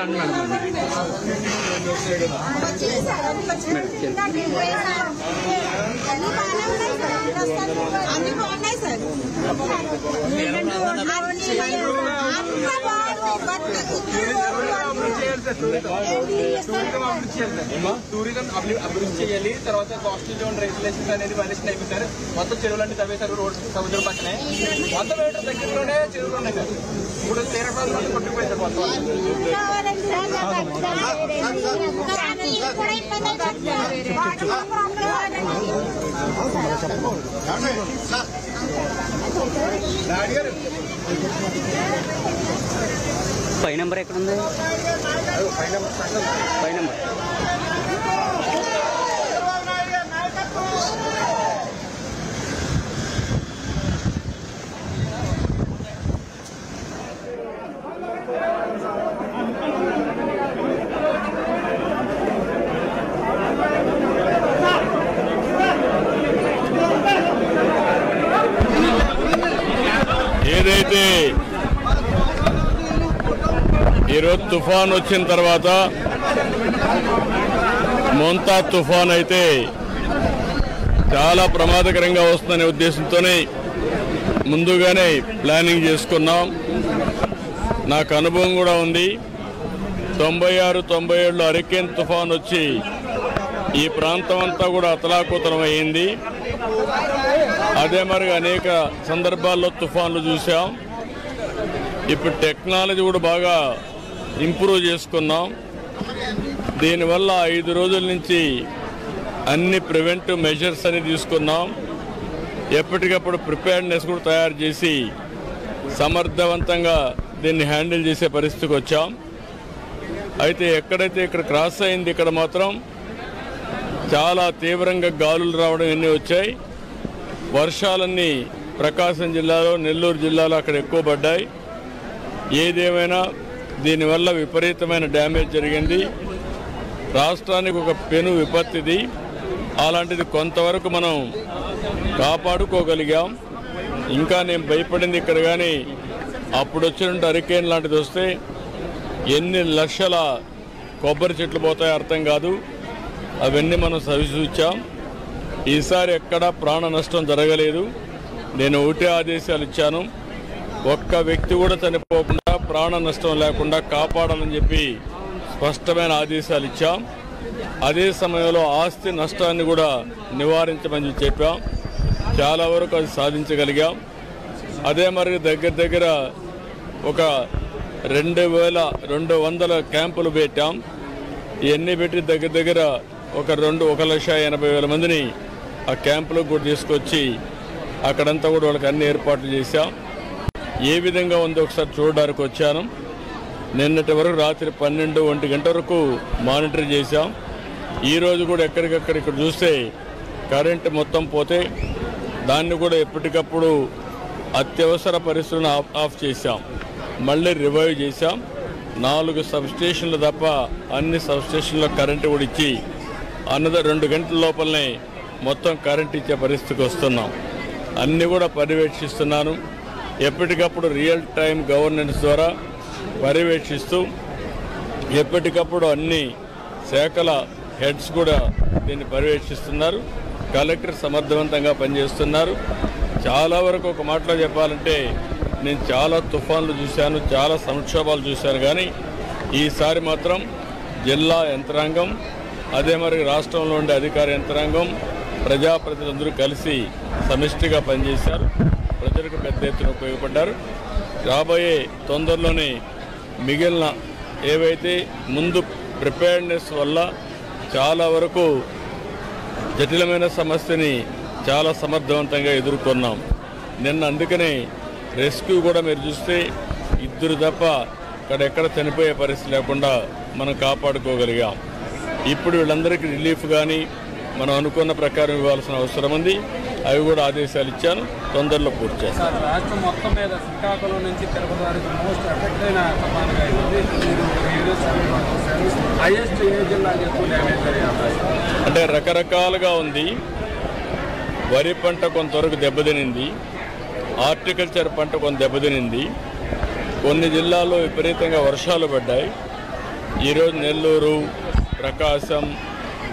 నన్ను టూరిజం అభివృద్ధి చేయాలి. తర్వాత కాస్టల్ జోన్ రెగ్యులేషన్స్ అనేది వైలేషన్ అయిపోతారు. మొత్తం చెరువులన్నీ తవ్వేశారు. రోడ్ సముద్రం పక్కనే 100 మీటర్ దగ్గరలోనే చెరువులు ఉన్నాయి సార్. ఇప్పుడు తీర ప్రాంతాలు కొట్టుకుపోయింది మొత్తం. పై నెంబర్ ఎక్కడుంది? పై నెంబర్ ఏదైతే ఈరోజు తుఫాన్ వచ్చిన తర్వాత మోంతా తుఫాన్ అయితే చాలా ప్రమాదకరంగా వస్తుందనే ఉద్దేశంతోనే ముందుగానే ప్లానింగ్ చేసుకున్నాం. నాకు అనుభవం కూడా ఉంది. 96-97లో హరికేన్ తుఫాన్ వచ్చి ఈ ప్రాంతం అంతా కూడా అతలాకుతలం అయింది. అదే మరి అనేక సందర్భాల్లో తుఫాన్లు చూసాం. ఇప్పుడు టెక్నాలజీ కూడా బాగా ఇంప్రూవ్ చేసుకున్నాం. దీనివల్ల 5 రోజుల నుంచి అన్ని ప్రివెంటివ్ మెజర్స్ అని తీసుకున్నాం. ఎప్పటికప్పుడు ప్రిపేర్డ్నెస్ కూడా తయారు చేసి సమర్థవంతంగా దీన్ని హ్యాండిల్ చేసే పరిస్థితికి వచ్చాం. అయితే ఎక్కడైతే ఇక్కడ క్రాస్ అయింది, ఇక్కడ మాత్రం చాలా తీవ్రంగా గాలులు రావడం ఇవన్నీ వచ్చాయి. వర్షాలన్నీ ప్రకాశం జిల్లాలో, నెల్లూరు జిల్లాలో అక్కడ ఎక్కువ పడ్డాయి. ఏదేమైనా దీనివల్ల విపరీతమైన డ్యామేజ్ జరిగింది. రాష్ట్రానికి ఒక పెను విపత్తిది. అలాంటిది కొంతవరకు మనం కాపాడుకోగలిగాం. ఇంకా నేను భయపడింది ఇక్కడ కానీ అప్పుడు వచ్చినట్టు హరికేన్ లాంటిది వస్తే ఎన్ని లక్షల కొబ్బరి చెట్లు పోతాయో అర్థం కాదు. అవన్నీ మనం సవిచూచాం. ఈసారి ఎక్కడా ప్రాణ నష్టం జరగలేదు. నేను ఒకటే ఆదేశాలు ఇచ్చాను, ఒక్క వ్యక్తి కూడా చనిపోకుండా ప్రాణ నష్టం లేకుండా కాపాడాలని చెప్పి స్పష్టమైన ఆదేశాలు ఇచ్చాం. అదే సమయంలో ఆస్తి నష్టాన్ని కూడా నివారించమని చెప్పాం. చాలా వరకు అది సాధించగలిగాం. అదే మరి దగ్గర ఒక 2200 క్యాంపులు పెట్టాం. ఇవన్నీ పెట్టి దగ్గర ఒక 1,80,000 మందిని ఆ క్యాంపులకు కూడా తీసుకొచ్చి అక్కడంతా కూడా వాళ్ళకి అన్ని ఏర్పాట్లు చేశాం. ఏ విధంగా ఉందో ఒకసారి చూడడానికి వచ్చాను. నిన్నటి వరకు రాత్రి 12-1 గంట వరకు మానిటర్ చేశాం. ఈరోజు కూడా ఎక్కడికక్కడ ఇక్కడ చూస్తే కరెంటు మొత్తం పోతే దాన్ని కూడా ఎప్పటికప్పుడు అత్యవసర పరిస్థితులను ఆఫ్ చేశాం. మళ్ళీ రివైవ్ చేశాం. 4 సబ్స్టేషన్లు తప్ప అన్ని సబ్స్టేషన్లో కరెంటు కూడా ఇచ్చి అన్నది 2 గంటల లోపలనే మొత్తం కరెంట్ ఇచ్చే పరిస్థితికి వస్తున్నాం. అన్నీ కూడా పర్యవేక్షిస్తున్నాను. ఎప్పటికప్పుడు రియల్ టైం గవర్నెన్స్ ద్వారా పర్యవేక్షిస్తూ ఎప్పటికప్పుడు అన్ని శాఖల హెడ్స్ కూడా దీన్ని పర్యవేక్షిస్తున్నారు. కలెక్టర్ సమర్థవంతంగా పనిచేస్తున్నారు. చాలా వరకు ఒక మాటలో చెప్పాలంటే నేను చాలా తుఫాన్లు చూశాను, చాలా సంక్షోభాలు చూశాను. కానీ ఈసారి మాత్రం జిల్లా యంత్రాంగం, అదే మరి రాష్ట్రంలో ఉండే అధికార యంత్రాంగం, ప్రజాప్రతినిధులందరూ కలిసి సమిష్టిగా పనిచేశారు. ప్రజలకు పెద్ద ఎత్తున ఉపయోగపడ్డారు. రాబోయే తొందరలోనే మిగిలిన ఏవైతే ముందు ప్రిపేర్డ్నెస్ వల్ల చాలా వరకు జటిలమైన సమస్యని చాలా సమర్థవంతంగా ఎదుర్కొన్నాం. నిన్న అందుకనే రెస్క్యూ కూడా మీరు చూస్తే 2 తప్ప అక్కడెక్కడ చనిపోయే పరిస్థితి లేకుండా మనం కాపాడుకోగలిగాం. ఇప్పుడు వీళ్ళందరికీ రిలీఫ్ కానీ మనం అనుకున్న ప్రకారం ఇవ్వాల్సిన అవసరం ఉంది. అవి కూడా ఆదేశాలు ఇచ్చాను, తొందరలో పూర్తి చేస్తాను. రాష్ట్రం మొత్తం మీద శ్రీకాకుళం నుంచి తిరుపతి వరకు మోస్ట్ ఎఫెక్ట్ అయిన తుఫానుగా హైయెస్ట్ ఏ జిల్లాకి ఎక్కువ డ్యామేజ్ జరిగే అవకాశం? అంటే రకరకాలుగా ఉంది. వరి పంట కొంతవరకు దెబ్బతినింది, హార్టికల్చర్ పంట కొంత దెబ్బతినింది. కొన్ని జిల్లాల్లో విపరీతంగా వర్షాలు పడ్డాయి. ఈరోజు నెల్లూరు, ప్రకాశం,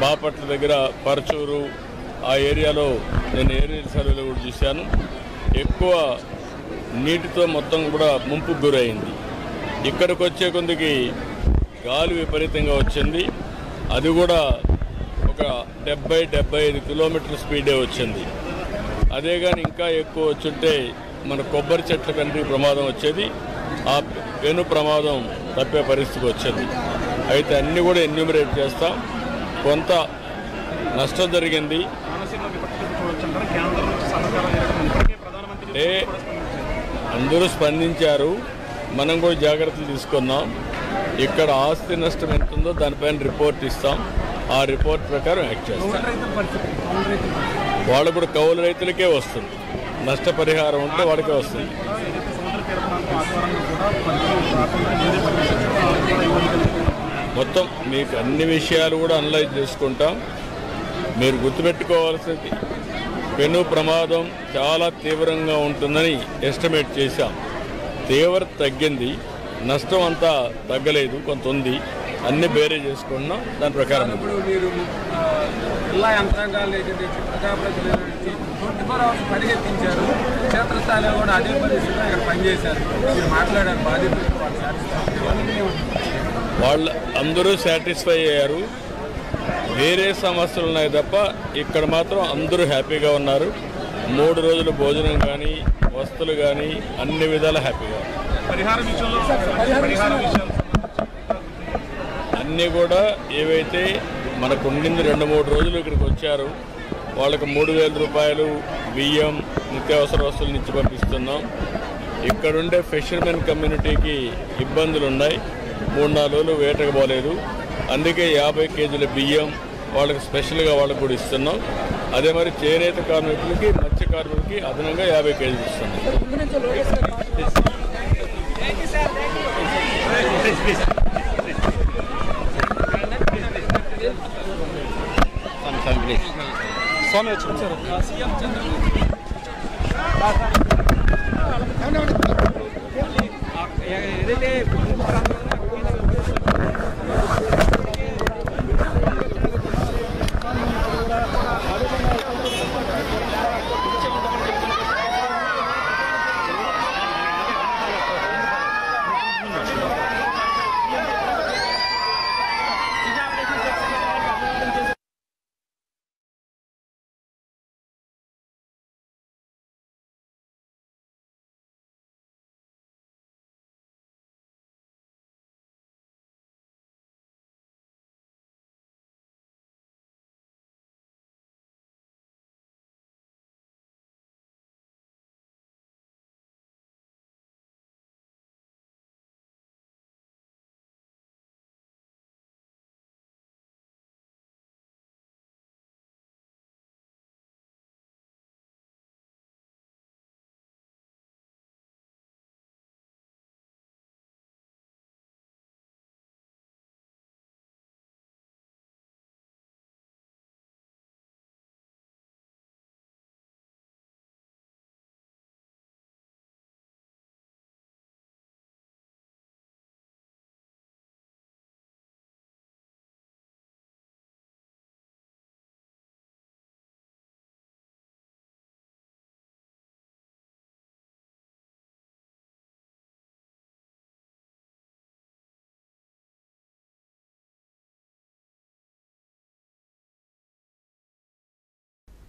బాపట్ల దగ్గర పరచూరు ఆ ఏరియాలో నేను ఏరియల్ సర్వేలో కూడా చూశాను. ఎక్కువ నీటితో మొత్తం కూడా ముంపుకు గురైంది. ఇక్కడికి వచ్చే కొందికి గాలి విపరీతంగా వచ్చింది. అది కూడా ఒక 70-75 కిలోమీటర్ల స్పీడే వచ్చింది. అదే కానీ ఇంకా ఎక్కువ వచ్చుంటే మన కొబ్బరి చెట్ల కంటే ప్రమాదం వచ్చేది. ఆ పెను ప్రమాదం తప్పే పరిస్థితికి వచ్చింది. అయితే అన్నీ కూడా ఎన్యూమరేట్ చేస్తాం. కొంత నష్టం జరిగింది. అంటే అందరూ స్పందించారు, మనం కూడా జాగ్రత్తలు తీసుకున్నాం. ఇక్కడ ఆస్తి నష్టం ఎంత ఉందో దానిపైన రిపోర్ట్ ఇస్తాం. ఆ రిపోర్ట్ ప్రకారం యాక్ట్ చేస్తాం. వాళ్ళు కూడా కౌలు రైతులకే వస్తుంది, నష్టపరిహారం ఉంటే వాళ్ళకే వస్తుంది. మొత్తం మీకు అన్ని విషయాలు కూడా అనలైజ్ చేసుకుంటాం. మీరు గుర్తుపెట్టుకోవాల్సింది పెను ప్రమాదం చాలా తీవ్రంగా ఉంటుందని ఎస్టిమేట్ చేశాం. తీవ్రత తగ్గింది, నష్టం అంతా తగ్గలేదు, కొంత ఉంది. అన్ని బేరే చేసుకుంటున్నాం. దాని ప్రకారం ఇప్పుడు మీరు జిల్లా యంత్రాంగాల నుంచి ప్రజాప్రతినిధుల నుంచి 24 hours పరిగెత్తించారు. క్షేత్రస్థాయిలో కూడా అదే పరిస్థితిలో ఇక్కడ పనిచేశారు. మీరు మాట్లాడారు బాధితులు, వాళ్ళు అందరూ సాటిస్ఫై అయ్యారు. వేరే సమస్యలు ఉన్నాయి తప్ప ఇక్కడ మాత్రం అందరూ హ్యాపీగా ఉన్నారు. 3 రోజులు భోజనం కానీ వస్తువులు కానీ అన్ని విధాలా హ్యాపీగా ఉన్నారు. అన్నీ కూడా ఏవైతే మనకు ఉండింది 2-3 రోజులు ఇక్కడికి వచ్చారు వాళ్ళకి 3,000 రూపాయలు బియ్యం, నిత్యావసర వస్తువులు ఇచ్చి పంపిస్తున్నాం. ఇక్కడుండే ఫిషర్మెన్ కమ్యూనిటీకి ఇబ్బందులు ఉన్నాయి. 3-4 రోజులు వేటకు పోలేదు. అందుకే 50 కేజీల బియ్యం వాళ్ళకి స్పెషల్గా వాళ్ళకి కూడా ఇస్తున్నాం. అదే మరి చేనేత కార్మికులకి, మత్స్య కార్మికులకి అదనంగా 50 కేజీలు ఇస్తున్నాం. స్వామి వచ్చారు. ఏదైతే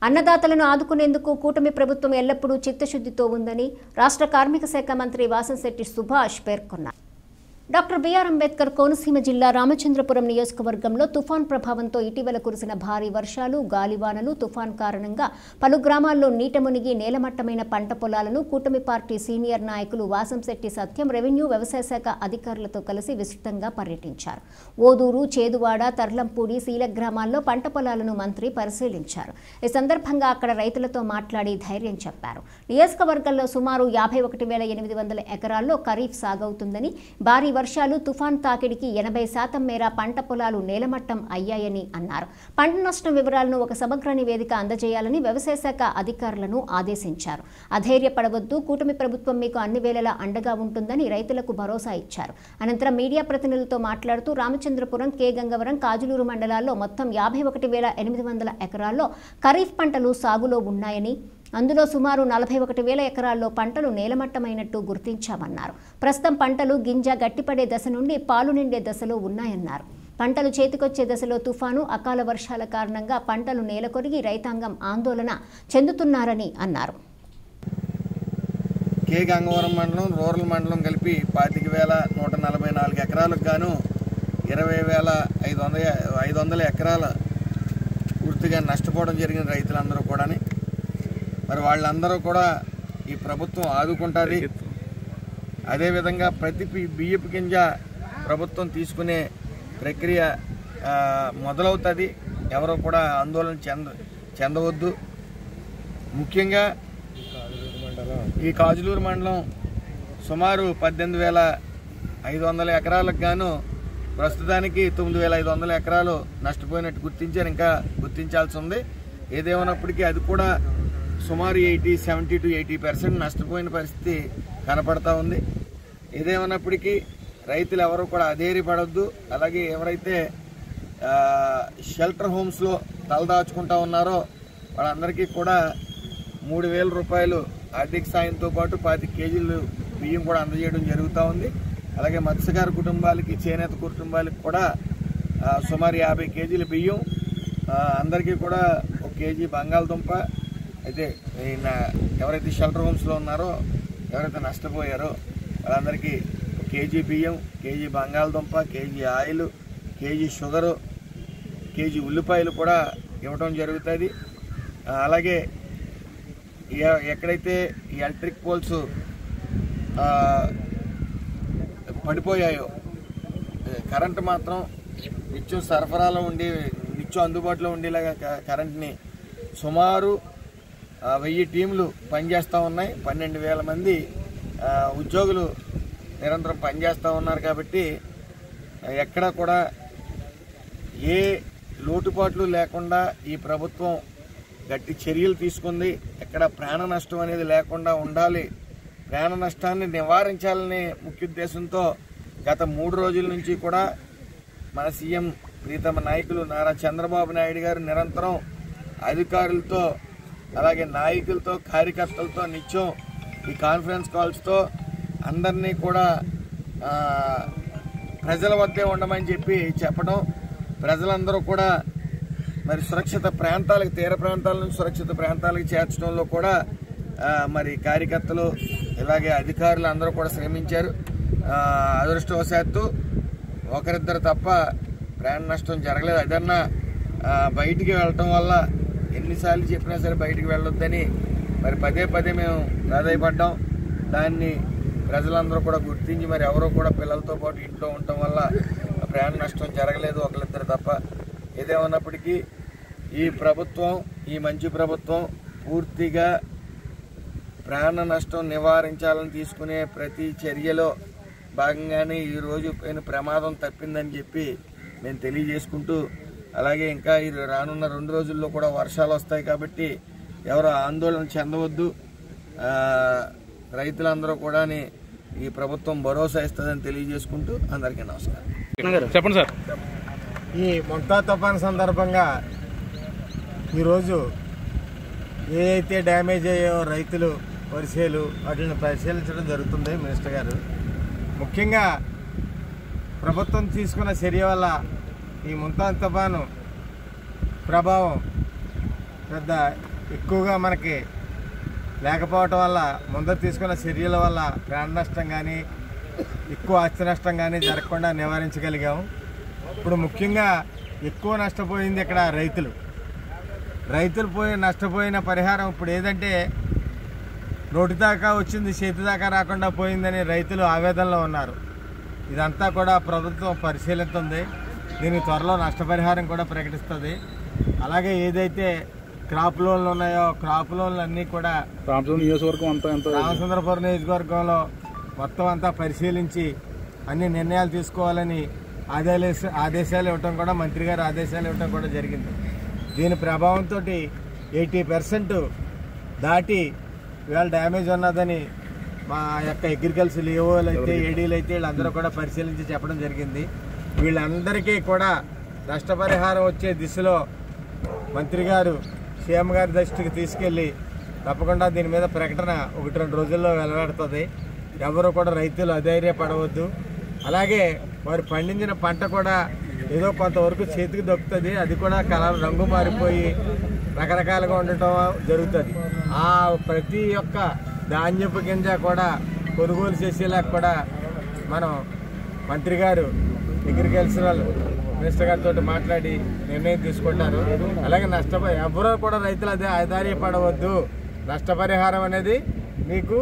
అన్నదాతలను ఆదుకునేందుకు కూటమి ప్రభుత్వం ఎల్లప్పుడూ చిత్తశుద్ధితో ఉందని రాష్ట్ర కార్మిక శాఖ మంత్రి వాసంశెట్టి సుభాష్ పేర్కొన్నారు. డాక్టర్ బిఆర్ అంబేద్కర్ కోనసీమ జిల్లా రామచంద్రపురం నియోజకవర్గంలో తుఫాన్ ప్రభావంతో ఇటీవల కురిసిన భారీ వర్షాలు, గాలివానలు, తుఫాన్ కారణంగా పలు గ్రామాల్లో నీట మునిగి నేలమట్టమైన పంట పొలాలను కూటమి పార్టీ సీనియర్ నాయకులు వాసంశెట్టి సత్యం రెవెన్యూ వ్యవసాయ శాఖ అధికారులతో కలిసి విస్తృతంగా పర్యటించారు. ఓదూరు, చేదువాడ, తర్లంపూడి, శీల గ్రామాల్లో పంట పొలాలను మంత్రి పరిశీలించారు. ఈ సందర్భంగా అక్కడ రైతులతో మాట్లాడి ధైర్యం చెప్పారు. నియోజకవర్గంలో సుమారు 51,800 ఎకరాల్లో ఖరీఫ్ సాగవుతుందని, భారీ వర్షాలు, తుఫాన్ తాకిడికి 80% మేర పంట పొలాలు నేలమట్టం అయ్యాయని అన్నారు. పంట నష్టం వివరాలను ఒక సమగ్ర నివేదిక అందజేయాలని వ్యవసాయ శాఖ అధికారులను ఆదేశించారు. అధైర్యపడవద్దు, కూటమి ప్రభుత్వం మీకు అన్ని వేళలా అండగా ఉంటుందని రైతులకు భరోసా ఇచ్చారు. అనంతరం మీడియా ప్రతినిధులతో మాట్లాడుతూ రామచంద్రపురం, కె గంగవరం, కాజులూరు మండలాల్లో మొత్తం 51,800 ఎకరాల్లో ఖరీఫ్ పంటలు సాగులో ఉన్నాయని, అందులో సుమారు 41,000 ఎకరాల్లో పంటలు నేలమట్టమైనట్టు గుర్తించామన్నారు. ప్రస్తుతం పంటలు గింజ గట్టిపడే దశ నుండి పాలు నిండే దశలో ఉన్నాయన్నారు. పంటలు చేతికొచ్చే దశలో తుఫాను, అకాల వర్షాల కారణంగా పంటలు నేలకొరిగి రైతాంగం ఆందోళన చెందుతున్నారని అన్నారు. కె గంగవరం మండలం, రూరల్ మండలం కలిపి 25,144 ఎకరాలకు గాను 20,500 ఎకరాల పూర్తిగా నష్టపోవడం జరిగిన రైతులందరూ కూడా మరి వాళ్ళందరూ కూడా ఈ ప్రభుత్వం ఆదుకుంటుంది. అదేవిధంగా ప్రతి బియ్యపు గింజ ప్రభుత్వం తీసుకునే ప్రక్రియ మొదలవుతుంది. ఎవరో కూడా ఆందోళన చెందవద్దు. ముఖ్యంగా ఈ కాజులూరు మండలం సుమారు 18,500 ఎకరాలకు గాను ప్రస్తుతానికి 9,500 ఎకరాలు నష్టపోయినట్టు గుర్తించారు. ఇంకా గుర్తించాల్సి ఉంది. ఏదేమన్నప్పటికీ అది కూడా సుమారు 70 to 80% నష్టపోయిన పరిస్థితి కనపడతా ఉంది. ఏదేమన్నప్పటికీ రైతులు ఎవరు కూడా అధైర్యపడొద్దు. అలాగే ఎవరైతే షెల్టర్ హోమ్స్లో తలదాచుకుంటా ఉన్నారో వాళ్ళందరికీ కూడా 3,000 రూపాయలు ఆర్థిక సాయంతో పాటు 25 కేజీలు బియ్యం కూడా అందజేయడం జరుగుతూ ఉంది. అలాగే మత్స్యకార కుటుంబాలకి, చేనేత కుటుంబాలకి కూడా సుమారు 50 కేజీల బియ్యం, అందరికీ కూడా 1 కేజీ బంగాళదుంప, అయితే ఎవరైతే షెల్టర్ హోమ్స్లో ఉన్నారో, ఎవరైతే నష్టపోయారో వాళ్ళందరికీ 1 కేజీ బియ్యం, కేజీ బంగాళదుంప, KG oil, KG sugar, KG ఉల్లిపాయలు కూడా ఇవ్వడం జరుగుతుంది. అలాగే ఎక్కడైతే ఈ ఎలక్ట్రిక్ పోల్స్ పడిపోయాయో కరెంటు మాత్రం నిత్యం సరఫరాలో ఉండి, నిత్యం అందుబాటులో ఉండేలాగా కరెంట్ని సుమారు 1000 టీంలు పనిచేస్తూ ఉన్నాయి. 12,000 మంది ఉద్యోగులు నిరంతరం పనిచేస్తూ ఉన్నారు. కాబట్టి ఎక్కడ కూడా ఏ లోటుపాట్లు లేకుండా ఈ ప్రభుత్వం గట్టి చర్యలు తీసుకుంది. ఎక్కడ ప్రాణ నష్టం అనేది లేకుండా ఉండాలి, ప్రాణ నష్టాన్ని నివారించాలనే ముఖ్య ఉద్దేశంతో గత 3 రోజుల నుంచి కూడా మన సీఎం ప్రీతమ నాయకులు నారా చంద్రబాబు నాయుడు గారు నిరంతరం అధికారులతో అలాగే నాయకులతో కార్యకర్తలతో నిత్యం ఈ కాన్ఫరెన్స్ కాల్స్తో అందరినీ కూడా ప్రజల వద్దే ఉండమని చెప్పడం, ప్రజలందరూ కూడా మరి సురక్షిత ప్రాంతాలకు, తీర ప్రాంతాల నుంచి సురక్షిత ప్రాంతాలకు చేర్చడంలో కూడా మరి కార్యకర్తలు ఇలాగే అధికారులు అందరూ కూడా శ్రమించారు. అదృష్టవశాత్తు ఒకరిద్దరు తప్ప ప్రాణ నష్టం జరగలేదు. అదన్నా బయటికి వెళ్ళటం వల్ల ఎన్నిసార్లు చెప్పినా సరే బయటికి వెళ్ళొద్దని మరి పదే మేము ప్రాధాయపడ్డాం. దాన్ని ప్రజలందరూ కూడా గుర్తించి మరి ఎవరో కూడా పిల్లలతో పాటు ఇంట్లో ఉండటం వల్ల ప్రాణ నష్టం జరగలేదు, ఒకరిద్దరు తప్ప. ఏదేమన్నప్పటికీ ఈ ప్రభుత్వం, ఈ మంచి ప్రభుత్వం పూర్తిగా ప్రాణ నష్టం నివారించాలని తీసుకునే ప్రతి చర్యలో భాగంగానే ఈరోజు పైన ప్రమాదం తప్పిందని చెప్పి మేము తెలియజేసుకుంటూ, అలాగే ఇంకా ఈ రానున్న 2 రోజుల్లో కూడా వర్షాలు వస్తాయి కాబట్టి ఎవరు ఆందోళన చెందవద్దు. రైతులందరూ కూడా ఈ ప్రభుత్వం భరోసా ఇస్తుందని తెలియజేసుకుంటూ అందరికీ నమస్కారం. చెప్పండి సార్. ఈ మొంతా తుఫాను సందర్భంగా ఈరోజు ఏ అయితే డ్యామేజ్ అయ్యో రైతులు పరిశీలు వాటిని పరిశీలించడం జరుగుతుంది. మినిస్టర్ గారు ముఖ్యంగా ప్రభుత్వం తీసుకున్న చర్య వల్ల ఈ మొంతా తుఫాను ప్రభావం పెద్ద ఎక్కువగా మనకి లేకపోవటం వల్ల ముందర తీసుకున్న చర్యల వల్ల ప్రాణ నష్టం కానీ ఎక్కువ ఆస్తి నష్టం కానీ జరగకుండా నివారించగలిగాము. ఇప్పుడు ముఖ్యంగా ఎక్కువ నష్టపోయింది ఇక్కడ రైతులు నష్టపోయిన పరిహారం ఇప్పుడు ఏదంటే నోటి దాకా వచ్చింది చేతి దాకా రాకుండా పోయిందని రైతులు ఆవేదనలో ఉన్నారు. ఇదంతా కూడా ప్రభుత్వం పరిశీలిస్తుంది. దీనికి త్వరలో నష్టపరిహారం కూడా ప్రకటిస్తుంది. అలాగే ఏదైతే క్రాప్ లోన్లు ఉన్నాయో క్రాప్ లోన్లు అన్నీ కూడా రామచంద్రపురం నియోజకవర్గంలో మొత్తం అంతా పరిశీలించి అన్ని నిర్ణయాలు తీసుకోవాలని ఆదేశాలు ఇవ్వటం కూడా, మంత్రి గారు ఆదేశాలు ఇవ్వటం కూడా జరిగింది. దీని ప్రభావంతో 80% దాటి ఇవాళ డ్యామేజ్ ఉన్నదని మా యొక్క అగ్రికల్చర్ ఏఓలు అయితే ఏడీలు అయితే వీళ్ళందరూ కూడా పరిశీలించి చెప్పడం జరిగింది. వీళ్ళందరికీ కూడా నష్టపరిహారం వచ్చే దిశలో మంత్రి గారు సీఎం గారి దృష్టికి తీసుకెళ్ళి తప్పకుండా దీని మీద ప్రకటన 1-2 రోజుల్లో వెలువడుతుంది. ఎవరు కూడా రైతులు అధైర్యపడవద్దు. అలాగే వారు పండించిన పంట కూడా ఏదో కొంతవరకు చేతికి దొక్కుతుంది, అది కూడా కలర్ రంగు మారిపోయి రకరకాలుగా ఉండటం జరుగుతుంది. ఆ ప్రతి ఒక్క ధాన్యపు గింజ కూడా కొనుగోలు చేసేలా కూడా మనం మంత్రి గారు అగ్రికల్చరల్ మినిస్టర్ గారితో మాట్లాడి నిర్ణయం తీసుకుంటారు. అలాగే ఎవరో కూడా రైతులు అదే ఆధారపడవద్దు, నష్టపరిహారం అనేది మీకు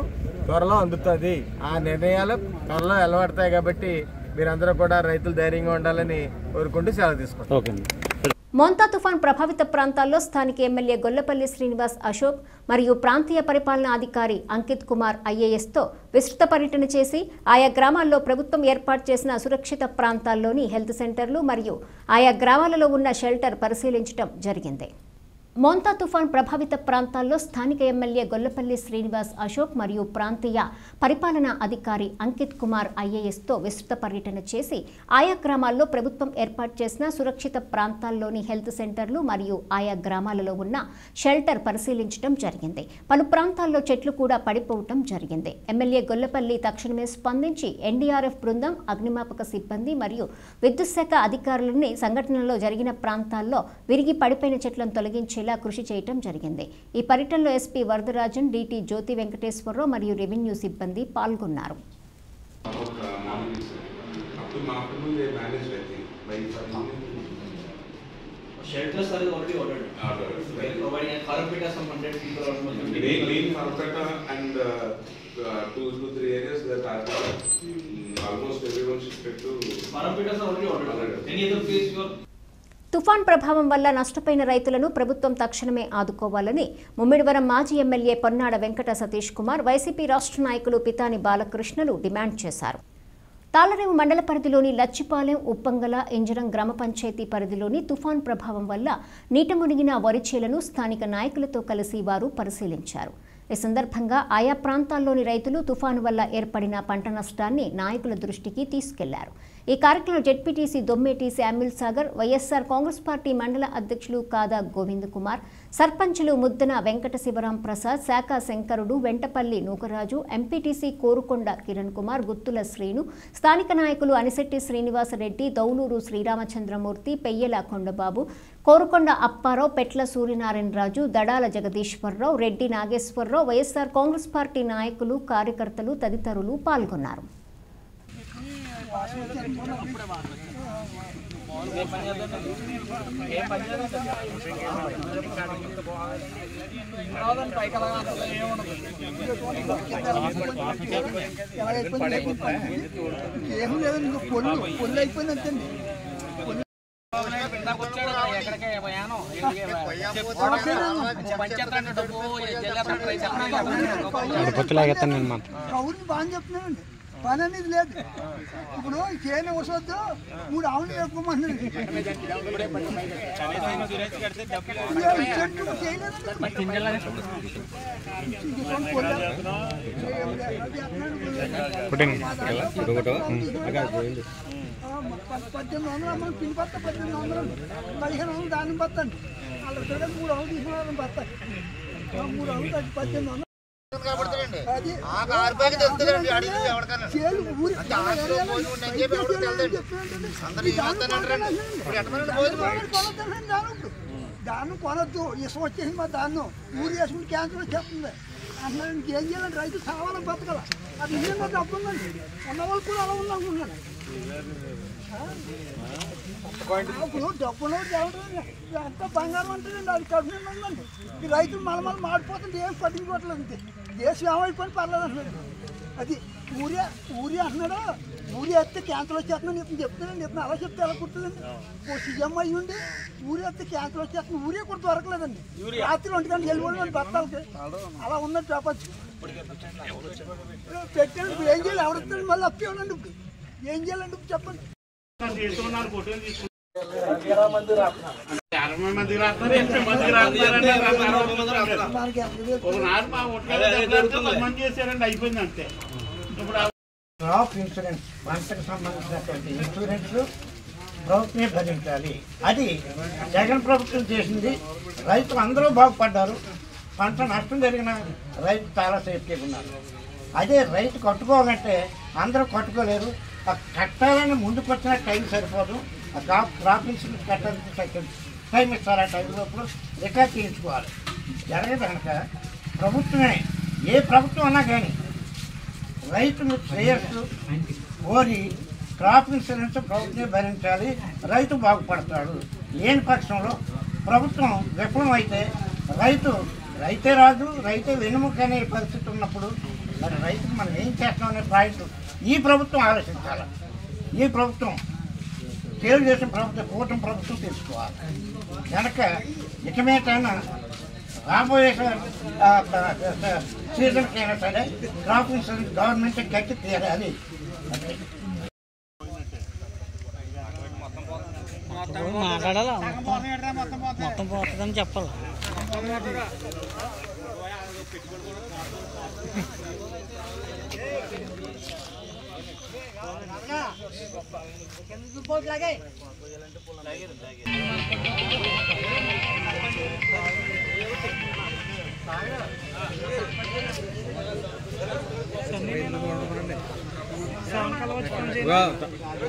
త్వరలో అందుతుంది. ఆ నిర్ణయాలు త్వరలో వెలువడతాయి కాబట్టి మీరందరూ కూడా రైతులు ధైర్యంగా ఉండాలని కోరుకుంటూ సెలవు తీసుకుంటాం. మొంతా తుఫాన్ ప్రభావిత ప్రాంతాల్లో స్థానిక ఎమ్మెల్యే గొల్లపల్లి శ్రీనివాస్ అశోక్ మరియు ప్రాంతీయ పరిపాలనా అధికారి అంకిత్ కుమార్ ఐఏఎస్తో విస్తృత పర్యటన చేసి ఆయా గ్రామాల్లో ప్రభుత్వం ఏర్పాటు చేసిన సురక్షిత ప్రాంతాల్లోని హెల్త్ సెంటర్లు మరియు ఆయా గ్రామాలలో ఉన్న షెల్టర్ పరిశీలించడం జరిగింది. మొంతా తుఫాన్ ప్రభావిత ప్రాంతాల్లో స్థానిక ఎమ్మెల్యే గొల్లపల్లి శ్రీనివాస్ అశోక్ మరియు ప్రాంతీయ పరిపాలనా అధికారి అంకిత్ కుమార్ ఐఏఎస్తో విస్తృత పర్యటన చేసి ఆయా గ్రామాల్లో ప్రభుత్వం ఏర్పాటు చేసిన సురక్షిత ప్రాంతాల్లోని హెల్త్ సెంటర్లు మరియు ఆయా గ్రామాలలో ఉన్న షెల్టర్ పరిశీలించడం జరిగింది. పలు ప్రాంతాల్లో చెట్లు కూడా పడిపోవటం జరిగింది. ఎమ్మెల్యే గొల్లపల్లి తక్షణమే స్పందించి ఎన్డీఆర్ఎఫ్ బృందం, అగ్నిమాపక సిబ్బంది మరియు విద్యుత్ శాఖ అధికారులని సంఘటనలో జరిగిన ప్రాంతాల్లో విరిగి పడిపోయిన చెట్లను తొలగించి కృషి చేయటం జరిగింది. ఈ పర్యటనలో ఎస్పీ వరదరాజన్, డీటీ జ్యోతి వెంకటేశ్వరరావు మరియు రెవెన్యూ సిబ్బంది పాల్గొన్నారు. Shelters are already ordered. We are providing a Kharapeta, some 100 people or something. Main Kharapeta and 2-3 areas that are almost everyone shifted to. Kharapeta are already ordered. Any other place you are? తుఫాన్ ప్రభావం వల్ల నష్టపోయిన రైతులను ప్రభుత్వం తక్షణమే ఆదుకోవాలని ముమ్మిడివరం మాజీ MLA Ponnada Venkata Satish Kumar, YCP రాష్ట్ర నాయకులు పితాని బాలకృష్ణలు డిమాండ్ చేశారు. తాళరేవు మండల పరిధిలోని లచ్చిపాలెం, ఉప్పంగల, ఇంజరం గ్రామ పంచాయతీ పరిధిలోని తుఫాన్ ప్రభావం వల్ల నీట మునిగిన వరి చేలను స్థానిక నాయకులతో కలిసి వారు పరిశీలించారు. ఈ సందర్భంగా ఆయా ప్రాంతాల్లోని రైతులు తుఫాను వల్ల ఏర్పడిన పంట నష్టాన్ని నాయకుల దృష్టికి తీసుకెళ్లారు. ఈ కార్యక్రమంలో ZPTC Dommeti Samuel Sagar, YSR Congress party మండల అధ్యక్షులు కాదా గోవింద్ కుమార్, సర్పంచులు ముద్దన వెంకట శివరాం ప్రసాద్, శాఖ శంకరుడు, వెంటపల్లి నూకరాజు, ఎంపీటీసీ కోరుకొండ కిరణ్ కుమార్, గుత్తుల శ్రీను, స్థానిక నాయకులు అనిశెట్టి శ్రీనివాసరెడ్డి, దౌలూరు శ్రీరామచంద్రమూర్తి, పెయ్యల కొండబాబు, కోరుకొండ అప్పారావు, పెట్ల సూర్యనారాయణరాజు, దడాల జగదీశ్వరరావు, రెడ్డి నాగేశ్వరరావు, వైఎస్ఆర్ కాంగ్రెస్ పార్టీ నాయకులు, కార్యకర్తలు తదితరులు పాల్గొన్నారు. ఏం లేదు, పొల్లు అయిపోయిందంటండి. కౌరుని బాగా చెప్తున్నానండి, పని అనేది లేదు. ఇప్పుడు చేయని వసొద్దు 3 ఆవులు వేసుకోమన్నాడు. $1800 పిన్ పత్త, $1800, $1500 దాన్ని పత్తండి. వాళ్ళ 3 ఆవులు తీసుకున్నారని పత్తాయి. 3 ఆవులు 1800. దాన్ని కొనొద్దు, ఇష్టం వచ్చేసి మా దాన్ని ఊరు వేసుకుని క్యాన్సర్ వచ్చేస్తుంది అసలు. ఇంకేం చేయాలంటే రైతు సావాలని బతకల. అది నిజంగా డబ్బు ఉందండి, ఉన్న వాళ్ళు కూడా అలా ఉందనుకున్నాను. ఇప్పుడు డబ్బులో ఎంత బంగారం అంటేనండి, అది కడుపు ఉందండి. ఈ రైతులు మన మాడిపోతుంటే ఏం పట్టించుకోవట్లేదు. అంతే దేశం ఏమైపోయినా పర్లేదు అంటున్నాడు. అది ఊరియా అంటున్నాడు. ఊరియా ఎత్తే క్యాన్సర్ వచ్చేస్తున్నాను ఇతను చెప్తున్నాను. ఇతను అలా చెప్తే ఎలా కుడుతుందండి? సీఎం అయ్యి ఉండి ఊరియా ఎత్తే క్యాన్సర్ వచ్చేస్తుంది. ఊరియా కూడా దొరకలేదండి. రాత్రి 1 గంటకి వెళ్ళిపోయింది భర్తలకి. అలా ఉన్నది ప్రపంచం. పెట్టాను ఏం చేయాలి? ఎవరిస్తాడు? మళ్ళీ అప్పే ఉండండి. ఇప్పుడు ఏం చేయాలండి? ఇప్పుడు చెప్పండి. 60 మంది రాస్తున్నారు, 80 మంది రాస్తున్నారు, 80 మందికి రాస్తున్నారంటే ఒకనాడు మా ఓట్లు మంది చేశారండి, అయిపోయింది అంతే. ఇప్పుడు క్రాప్ ఇన్సూరెన్స్, పంటకు సంబంధించినటువంటి ఇన్సూరెన్స్ ప్రభుత్వమే భరించాలి. అది జగన్ ప్రభుత్వం చేసింది. రైతులు అందరూ బాగుపడ్డారు. పంట నష్టం జరిగిన రైతు చాలా సేఫ్టీగా ఉన్నారు. అదే రైతు కట్టుకోవాలంటే అందరూ కట్టుకోలేరు. కట్టాలని ముందుకు వచ్చిన టైం సరిపోదు. క్రాప్ ఇన్సూరెన్స్ కట్టాలని టైం ఇస్తారు. ఆ టైంలోప్పుడు రికార్డ్ చేయించుకోవాలి. జరగదు కనుక ప్రభుత్వమే, ఏ ప్రభుత్వం అన్నా కానీ రైతులు శ్రేయస్సు కోరి క్రాప్ ఇన్సూరెన్స్ ప్రభుత్వమే భరించాలి. రైతు బాగుపడతాడు. లేని పక్షంలో ప్రభుత్వం విఫలం అయితే రైతే రాదు, రైతే వెనుముక అనే పరిస్థితి ఉన్నప్పుడు మరి రైతుకు మనం ఏం చేస్తాం అనే పాయింట్ ఈ ప్రభుత్వం ఆలోచించాలి. ఈ ప్రభుత్వం తెలుగుదేశం ప్రభుత్వం, కూటమి ప్రభుత్వం తెలుసుకోవాలి. కనుక ఇకమేటైనా రాబోయే సీజన్కి అయినా సరే క్రాప్ ఇన్సూరెన్స్ గవర్నమెంట్ కట్టి తీరాలి. మాట్లాడాలా? మొత్తం పోతుందని చెప్పాలి.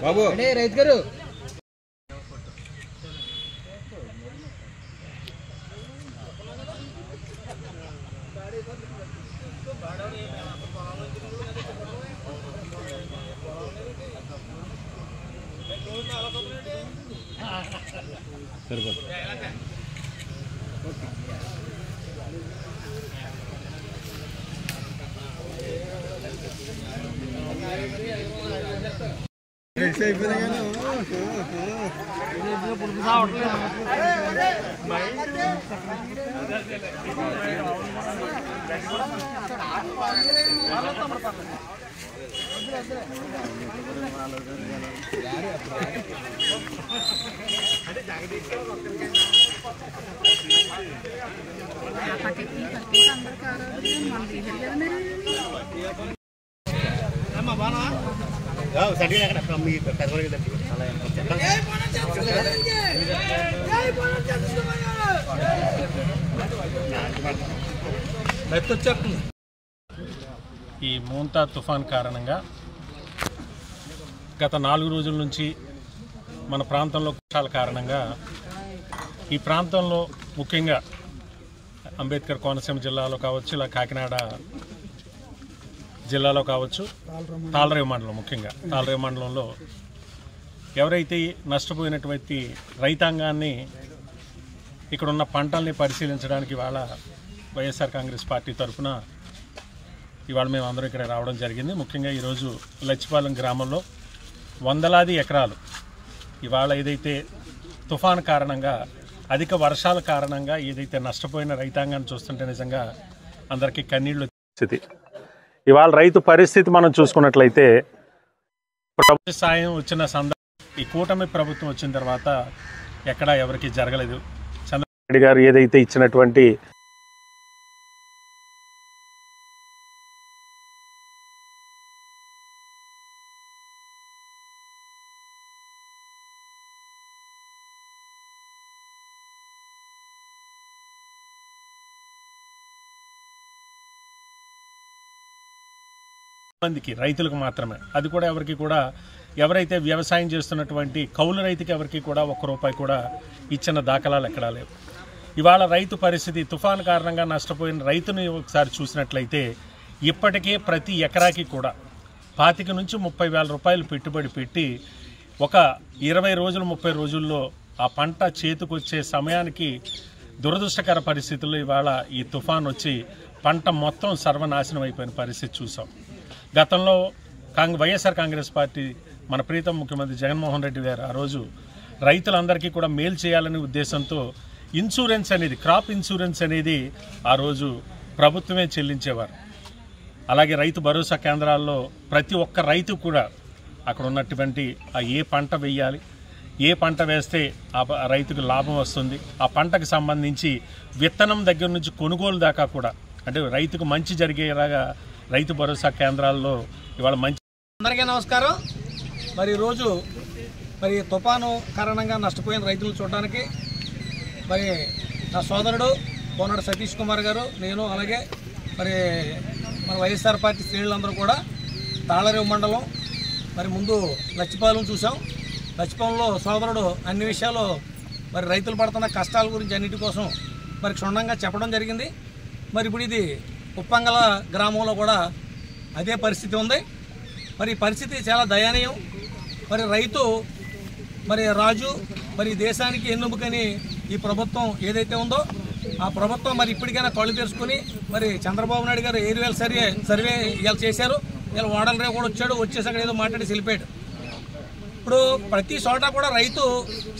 బాబు రైతు గారు సరిపోదు. ఈ మోంతా తుఫాన్ కారణంగా గత 4 రోజుల నుంచి మన ప్రాంతంలో వర్షాల కారణంగా ఈ ప్రాంతంలో ముఖ్యంగా అంబేద్కర్ కోనసీమ జిల్లాలో కావచ్చు, ఇలా కాకినాడ జిల్లాలో కావచ్చు, తాళరేవు మండలం, ముఖ్యంగా తాళరేవు మండలంలో ఎవరైతే నష్టపోయినటువంటి రైతాంగాన్ని ఇక్కడ ఉన్న పంటల్ని పరిశీలించడానికి ఇవాళ వైఎస్ఆర్ కాంగ్రెస్ పార్టీ తరఫున ఇవాళ మేము అందరం ఇక్కడ రావడం జరిగింది. ముఖ్యంగా ఈరోజు లచ్చిపాలెం గ్రామంలో వందలాది ఎకరాలు ఇవాళ ఏదైతే తుఫాన్ కారణంగా, అధిక వర్షాల కారణంగా ఏదైతే నష్టపోయిన రైతాంగాన్ని చూస్తుంటే నిజంగా అందరికీ కన్నీళ్ళు స్థితి. ఇవాళ రైతు పరిస్థితి మనం చూసుకున్నట్లయితే ప్రభుత్వ సాయం వచ్చిన ఈ కూటమి ప్రభుత్వం వచ్చిన తర్వాత ఎక్కడా ఎవరికి జరగలేదు. చంద్రబాబు నాయుడు గారు ఏదైతే ఇచ్చినటువంటి మందికి రైతులకు మాత్రమే, అది కూడా ఎవరికి కూడా ఎవరైతే వ్యవసాయం చేస్తున్నటువంటి కౌలు రైతుకి ఎవరికి కూడా ₹1 కూడా ఇచ్చిన దాఖలాలు ఎక్కడా లేవు. ఇవాళ రైతు పరిస్థితి తుఫాను కారణంగా నష్టపోయిన రైతుని ఒకసారి చూసినట్లయితే ఇప్పటికే ప్రతి ఎకరాకి కూడా 25,000 నుంచి 30,000 రూపాయలు పెట్టుబడి పెట్టి ఒక 20 రోజులు 30 రోజుల్లో ఆ పంట చేతికొచ్చే సమయానికి దురదృష్టకర పరిస్థితుల్లో ఇవాళ ఈ తుఫాన్ వచ్చి పంట మొత్తం సర్వనాశనం అయిపోయిన పరిస్థితి చూసాం. గతంలో వైఎస్ఆర్ కాంగ్రెస్ పార్టీ మన ప్రీతం ముఖ్యమంత్రి జగన్మోహన్ రెడ్డి గారు ఆ రోజు రైతులందరికీ కూడా మేలు చేయాలనే ఉద్దేశంతో ఇన్సూరెన్స్ అనేది, క్రాప్ ఇన్సూరెన్స్ అనేది ఆ రోజు ప్రభుత్వమే చెల్లించేవారు. అలాగే రైతు భరోసా కేంద్రాల్లో ప్రతి ఒక్క రైతు కూడా అక్కడ ఉన్నటువంటి ఏ పంట వేయాలి, ఏ పంట వేస్తే ఆ రైతుకు లాభం వస్తుంది, ఆ పంటకు సంబంధించి విత్తనం దగ్గర నుంచి కొనుగోలు దాకా కూడా, అంటే రైతుకు మంచి జరిగేలాగా రైతు భరోసా కేంద్రాల్లో ఇవాళ మంచి. అందరికీ నమస్కారం. మరి ఈరోజు మరి తుఫాను కారణంగా నష్టపోయిన రైతులు చూడడానికి మరి నా సోదరుడు కోనాడు సతీష్ కుమార్ గారు, నేను, అలాగే మరి మన వైఎస్ఆర్ పార్టీ శ్రేణులందరూ కూడా తాళరేవు మండలం మరి ముందు లచ్చిపాలెం చూసాం. లచ్చిపాలెంలో సోదరుడు అన్ని విషయాలు మరి రైతులు పడుతున్న కష్టాల గురించి అన్నిటి కోసం మరి క్షుణ్ణంగా చెప్పడం జరిగింది. మరి ఇప్పుడు ఇది ఉప్పంగల గ్రామంలో కూడా అదే పరిస్థితి ఉంది. మరి పరిస్థితి చాలా దయనీయం. మరి రైతు మరి రాజు, మరి దేశానికి ఎన్నుముకని ఈ ప్రభుత్వం ఏదైతే ఉందో ఆ ప్రభుత్వం మరి ఇప్పటికైనా కళ్ళు తెరుచుకుని మరి చంద్రబాబు నాయుడు గారు ఏరివేల సర్వే ఇలా చేశారు. ఇలా వాడల రేవు కూడా వచ్చాడు, వచ్చేసి అక్కడ ఏదో మాట్లాడి వెళ్ళిపోయాడు. ఇప్పుడు ప్రతి చోట కూడా రైతు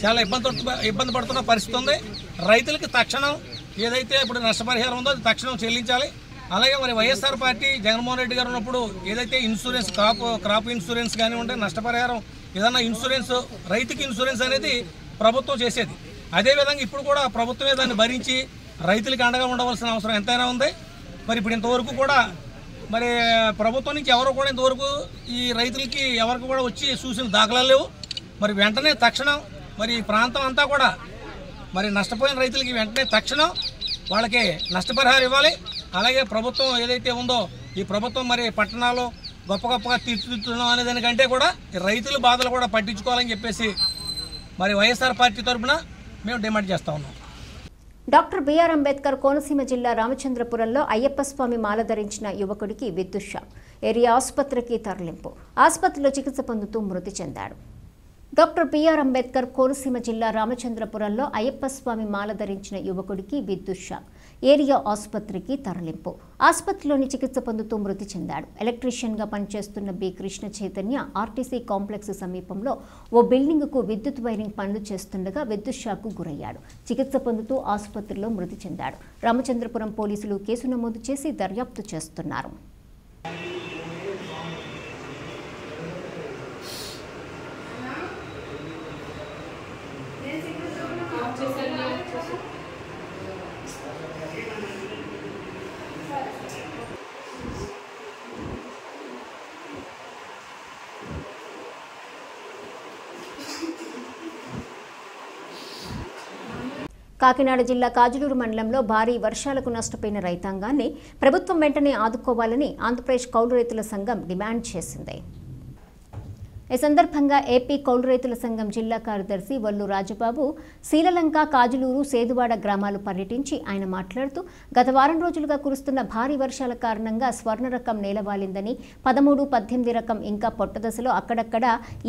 చాలా ఇబ్బంది పడుతున్న పరిస్థితి ఉంది. రైతులకి తక్షణం ఏదైతే ఇప్పుడు నష్టపరిహారం ఉందో అది తక్షణం చెల్లించాలి. అలాగే మరి వైఎస్ఆర్ పార్టీ జగన్మోహన్ రెడ్డి గారు ఉన్నప్పుడు ఏదైతే ఇన్సూరెన్స్ క్రాప్ ఇన్సూరెన్స్ కానివ్వండి, నష్టపరిహారం ఏదన్నా ఇన్సూరెన్స్, రైతుకి ఇన్సూరెన్స్ అనేది ప్రభుత్వం చేసేది. అదేవిధంగా ఇప్పుడు కూడా ప్రభుత్వమే దాన్ని భరించి రైతులకి అండగా ఉండవలసిన అవసరం ఎంతైనా ఉంది. మరి ఇప్పుడు ఇంతవరకు కూడా మరి ప్రభుత్వం నుంచి ఎవరు కూడా ఇంతవరకు ఈ రైతులకి ఎవరికి కూడా వచ్చి చూసిన దాఖలాలు లేవు. మరి వెంటనే తక్షణం మరి ప్రాంతం అంతా కూడా మరి నష్టపోయిన రైతులకి వెంటనే తక్షణం వాళ్ళకి నష్టపరిహారం ఇవ్వాలి. అలాగే ప్రభుత్వం ఏదైతే ఉందో ఈ ప్రభుత్వం మరి పట్టణాలు గొప్పగా తీర్చిదిద్దుతున్నాం అనే దానికంటే కూడా రైతుల బాధలు కూడా పట్టించుకోవాలని చెప్పేసి మరి వైఎస్ఆర్ పార్టీ తరఫున మేము డిమాండ్ చేస్తా ఉన్నాం. డాక్టర్ బిఆర్ అంబేద్కర్ కోనసీమ జిల్లా రామచంద్రపురంలో అయ్యప్ప స్వామి మాల ధరించిన యువకుడికి విద్యుత్ షాక్. ఏరియా ఆసుపత్రికి తరలింపు. ఆసుపత్రిలో చికిత్స పొందుతూ మృతి చెందాడు. డాక్టర్ బిఆర్ అంబేద్కర్ కోనసీమ జిల్లా రామచంద్రపురంలో అయ్యప్ప స్వామి మాల ధరించిన యువకుడికి విద్యుత్ షాక్. ఏరియా ఆసుపత్రికి తరలింపు. ఆసుపత్రిలోని చికిత్స పొందుతూ మృతి చెందాడు. ఎలక్ట్రీషియన్గా పనిచేస్తున్న B Krishna Chaitanya RTC complex సమీపంలో ఓ బిల్డింగుకు విద్యుత్ వైరింగ్ పనులు చేస్తుండగా విద్యుత్ షాక్కు గురయ్యాడు. చికిత్స పొందుతూ ఆసుపత్రిలో మృతి చెందాడు. రామచంద్రపురం పోలీసులు కేసు నమోదు చేసి దర్యాప్తు చేస్తున్నారు. కాకినాడ జిల్లా కాజులూరు మండలంలో భారీ వర్షాలకు నష్టపోయిన రైతాంగాన్ని ప్రభుత్వం వెంటనే ఆదుకోవాలని ఆంధ్రప్రదేశ్ కౌలు రైతుల సంఘం డిమాండ్ చేసింది. ఈ సందర్భంగా ఏపీ కౌలు రైతుల సంఘం జిల్లా కార్యదర్శి వల్లు రాజబాబు శీలలంక, కాజులూరు, సేదువాడ గ్రామాలు పర్యటించి ఆయన మాట్లాడుతూ గత వారం రోజులుగా కురుస్తున్న భారీ వర్షాల కారణంగా స్వర్ణ రకం నేలవాలిందని, 13, 18 రకం ఇంకా పొట్ట దశలో అక్కడక్కడ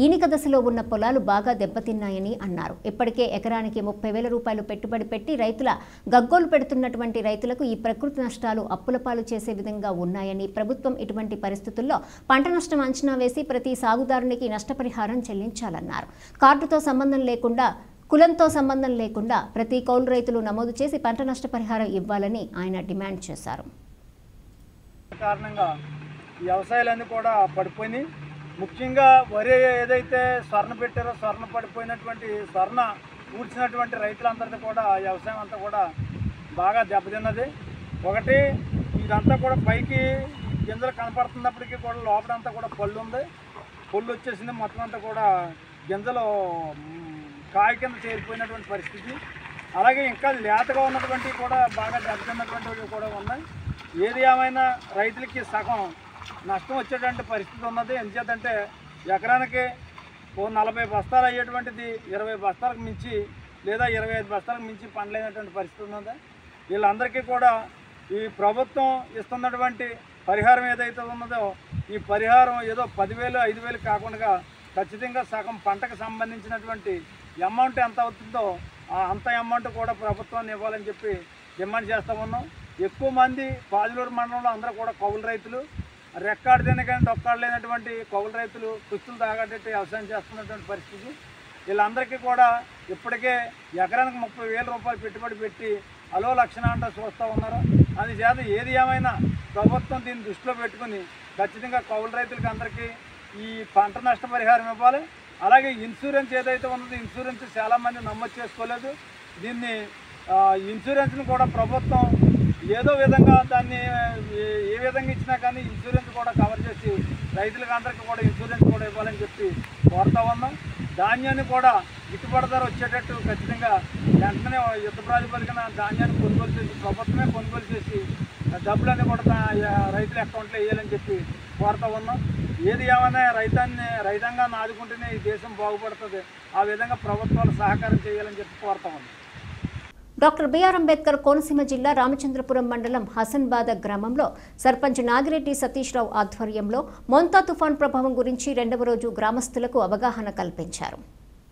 ఈనిక దశలో ఉన్న పొలాలు బాగా దెబ్బతిన్నాయని అన్నారు. ఇప్పటికే ఎకరానికి 30,000 రూపాయలు పెట్టుబడి పెట్టి రైతుల గగ్గోలు పెడుతున్నటువంటి రైతులకు ఈ ప్రకృతి నష్టాలు అప్పుల పాలు చేసే విధంగా ఉన్నాయని, ప్రభుత్వం ఇటువంటి పరిస్థితుల్లో పంట నష్టం అంచనా వేసి ప్రతి సాగుదారునికి నష్టపరిహారం చెల్లించాలన్నారు. కార్డుతో సంబంధం లేకుండా, కులంతో సంబంధం లేకుండా ప్రతి కౌలు రైతులు నమోదు చేసి పంట నష్టపరిహారం ఇవ్వాలని ఆయన డిమాండ్ చేశారు. కారణంగా వ్యవసాయాలన్నీ కూడా పడిపోయినాయి. ముఖ్యంగా వరి ఏదైతే స్వర్ణ పెట్టారో స్వర్ణ పడిపోయినటువంటి స్వర్ణ ఊడ్చినటువంటి రైతులందరికీ కూడా వ్యవసాయం అంతా కూడా బాగా దెబ్బతిన్నది. ఒకటి ఇదంతా కూడా పైకి గింజలు కనపడుతున్నప్పటికీ కూడా లోపలంతా కూడా పళ్ళు ఉంది, పొల్లు వచ్చేసింది. మొత్తం అంతా కూడా గింజలు కాయ కింద చేరిపోయినటువంటి పరిస్థితి. అలాగే ఇంకా లేతగా ఉన్నటువంటి కూడా బాగా దెబ్బతిన్నటువంటివి కూడా ఉన్నాయి. ఏది ఏమైనా రైతులకి సగం నష్టం వచ్చేటువంటి పరిస్థితి ఉన్నది. ఎందుచేతంటే ఎకరానికి ఓ 40 బస్తాలు అయ్యేటువంటిది 20 బస్తాలకు మించి లేదా 25 బస్తాలకు మించి పండలేనటువంటి పరిస్థితి ఉన్నది. వీళ్ళందరికీ కూడా ఈ ప్రభుత్వం ఇస్తున్నటువంటి పరిహారం ఏదైతే ఉన్నదో ఈ పరిహారం ఏదో 10,000, 5,000 కాకుండా ఖచ్చితంగా సగం పంటకు సంబంధించినటువంటి అమౌంట్ ఎంత అవుతుందో అంత అమౌంట్ కూడా ప్రభుత్వాన్ని ఇవ్వాలని చెప్పి డిమాండ్ చేస్తూ ఉన్నాం. ఎక్కువ మంది కాజులూరు మండలంలో అందరూ కూడా కౌలు రైతులు, రెక్కాడితేనే కానీ డొక్కాడు లేనటువంటి కౌలు రైతులు కుస్తులు తాగట్టేట్టు వ్యవసాయం చేస్తున్నటువంటి పరిస్థితి. వీళ్ళందరికీ కూడా ఇప్పటికే ఎకరానికి 30,000 రూపాయలు పెట్టుబడి పెట్టి అలో లక్షణ అంటూ చూస్తూ ఉన్నారు. అందుచేత ఏది ఏమైనా ప్రభుత్వం దీన్ని దృష్టిలో పెట్టుకుని ఖచ్చితంగా కౌలు రైతులకి అందరికీ ఈ పంట నష్టపరిహారం ఇవ్వాలి. అలాగే ఇన్సూరెన్స్ ఏదైతే ఉన్నదో ఇన్సూరెన్స్ చాలామంది నమోదు చేసుకోలేదు. దీన్ని ఇన్సూరెన్స్ని కూడా ప్రభుత్వం ఏదో విధంగా దాన్ని ఏ విధంగా ఇచ్చినా కానీ ఇన్సూరెన్స్ కూడా కవర్ చేసి రైతులకు అందరికీ కూడా ఇన్సూరెన్స్ కూడా ఇవ్వాలని చెప్పి కోరుతా ఉన్నాం. ధాన్యాన్ని కూడా గిట్టుబాటు ధర వచ్చేటట్టు ఖచ్చితంగా వెంటనే యుద్ధ ప్రాతిపదికన ధాన్యాన్ని కొనుగోలు చేసి ప్రభుత్వమే కొనుగోలు చేసి డబ్బులన్నీ కూడా రైతుల అకౌంట్లో వేయాలని చెప్పి కోరుతా ఉన్నాం. ఏది ఏమైనా రైతాంగాన్ని ఆదుకుంటేనే ఈ దేశం బాగుపడుతుంది. ఆ విధంగా ప్రభుత్వాలు సహకారం చేయాలని చెప్పి కోరుతా ఉన్నాం. డాక్టర్ బిఆర్ అంబేద్కర్ కోనసీమ జిల్లా రామచంద్రపురం మండలం హసన్బాద గ్రామంలో సర్పంచ్ నాగిరెడ్డి సతీష్ రావు ఆధ్వర్యంలో మొంతా తుఫాన్ ప్రభావం గురించి 2వ రోజు గ్రామస్తులకు అవగాహన కల్పించారు.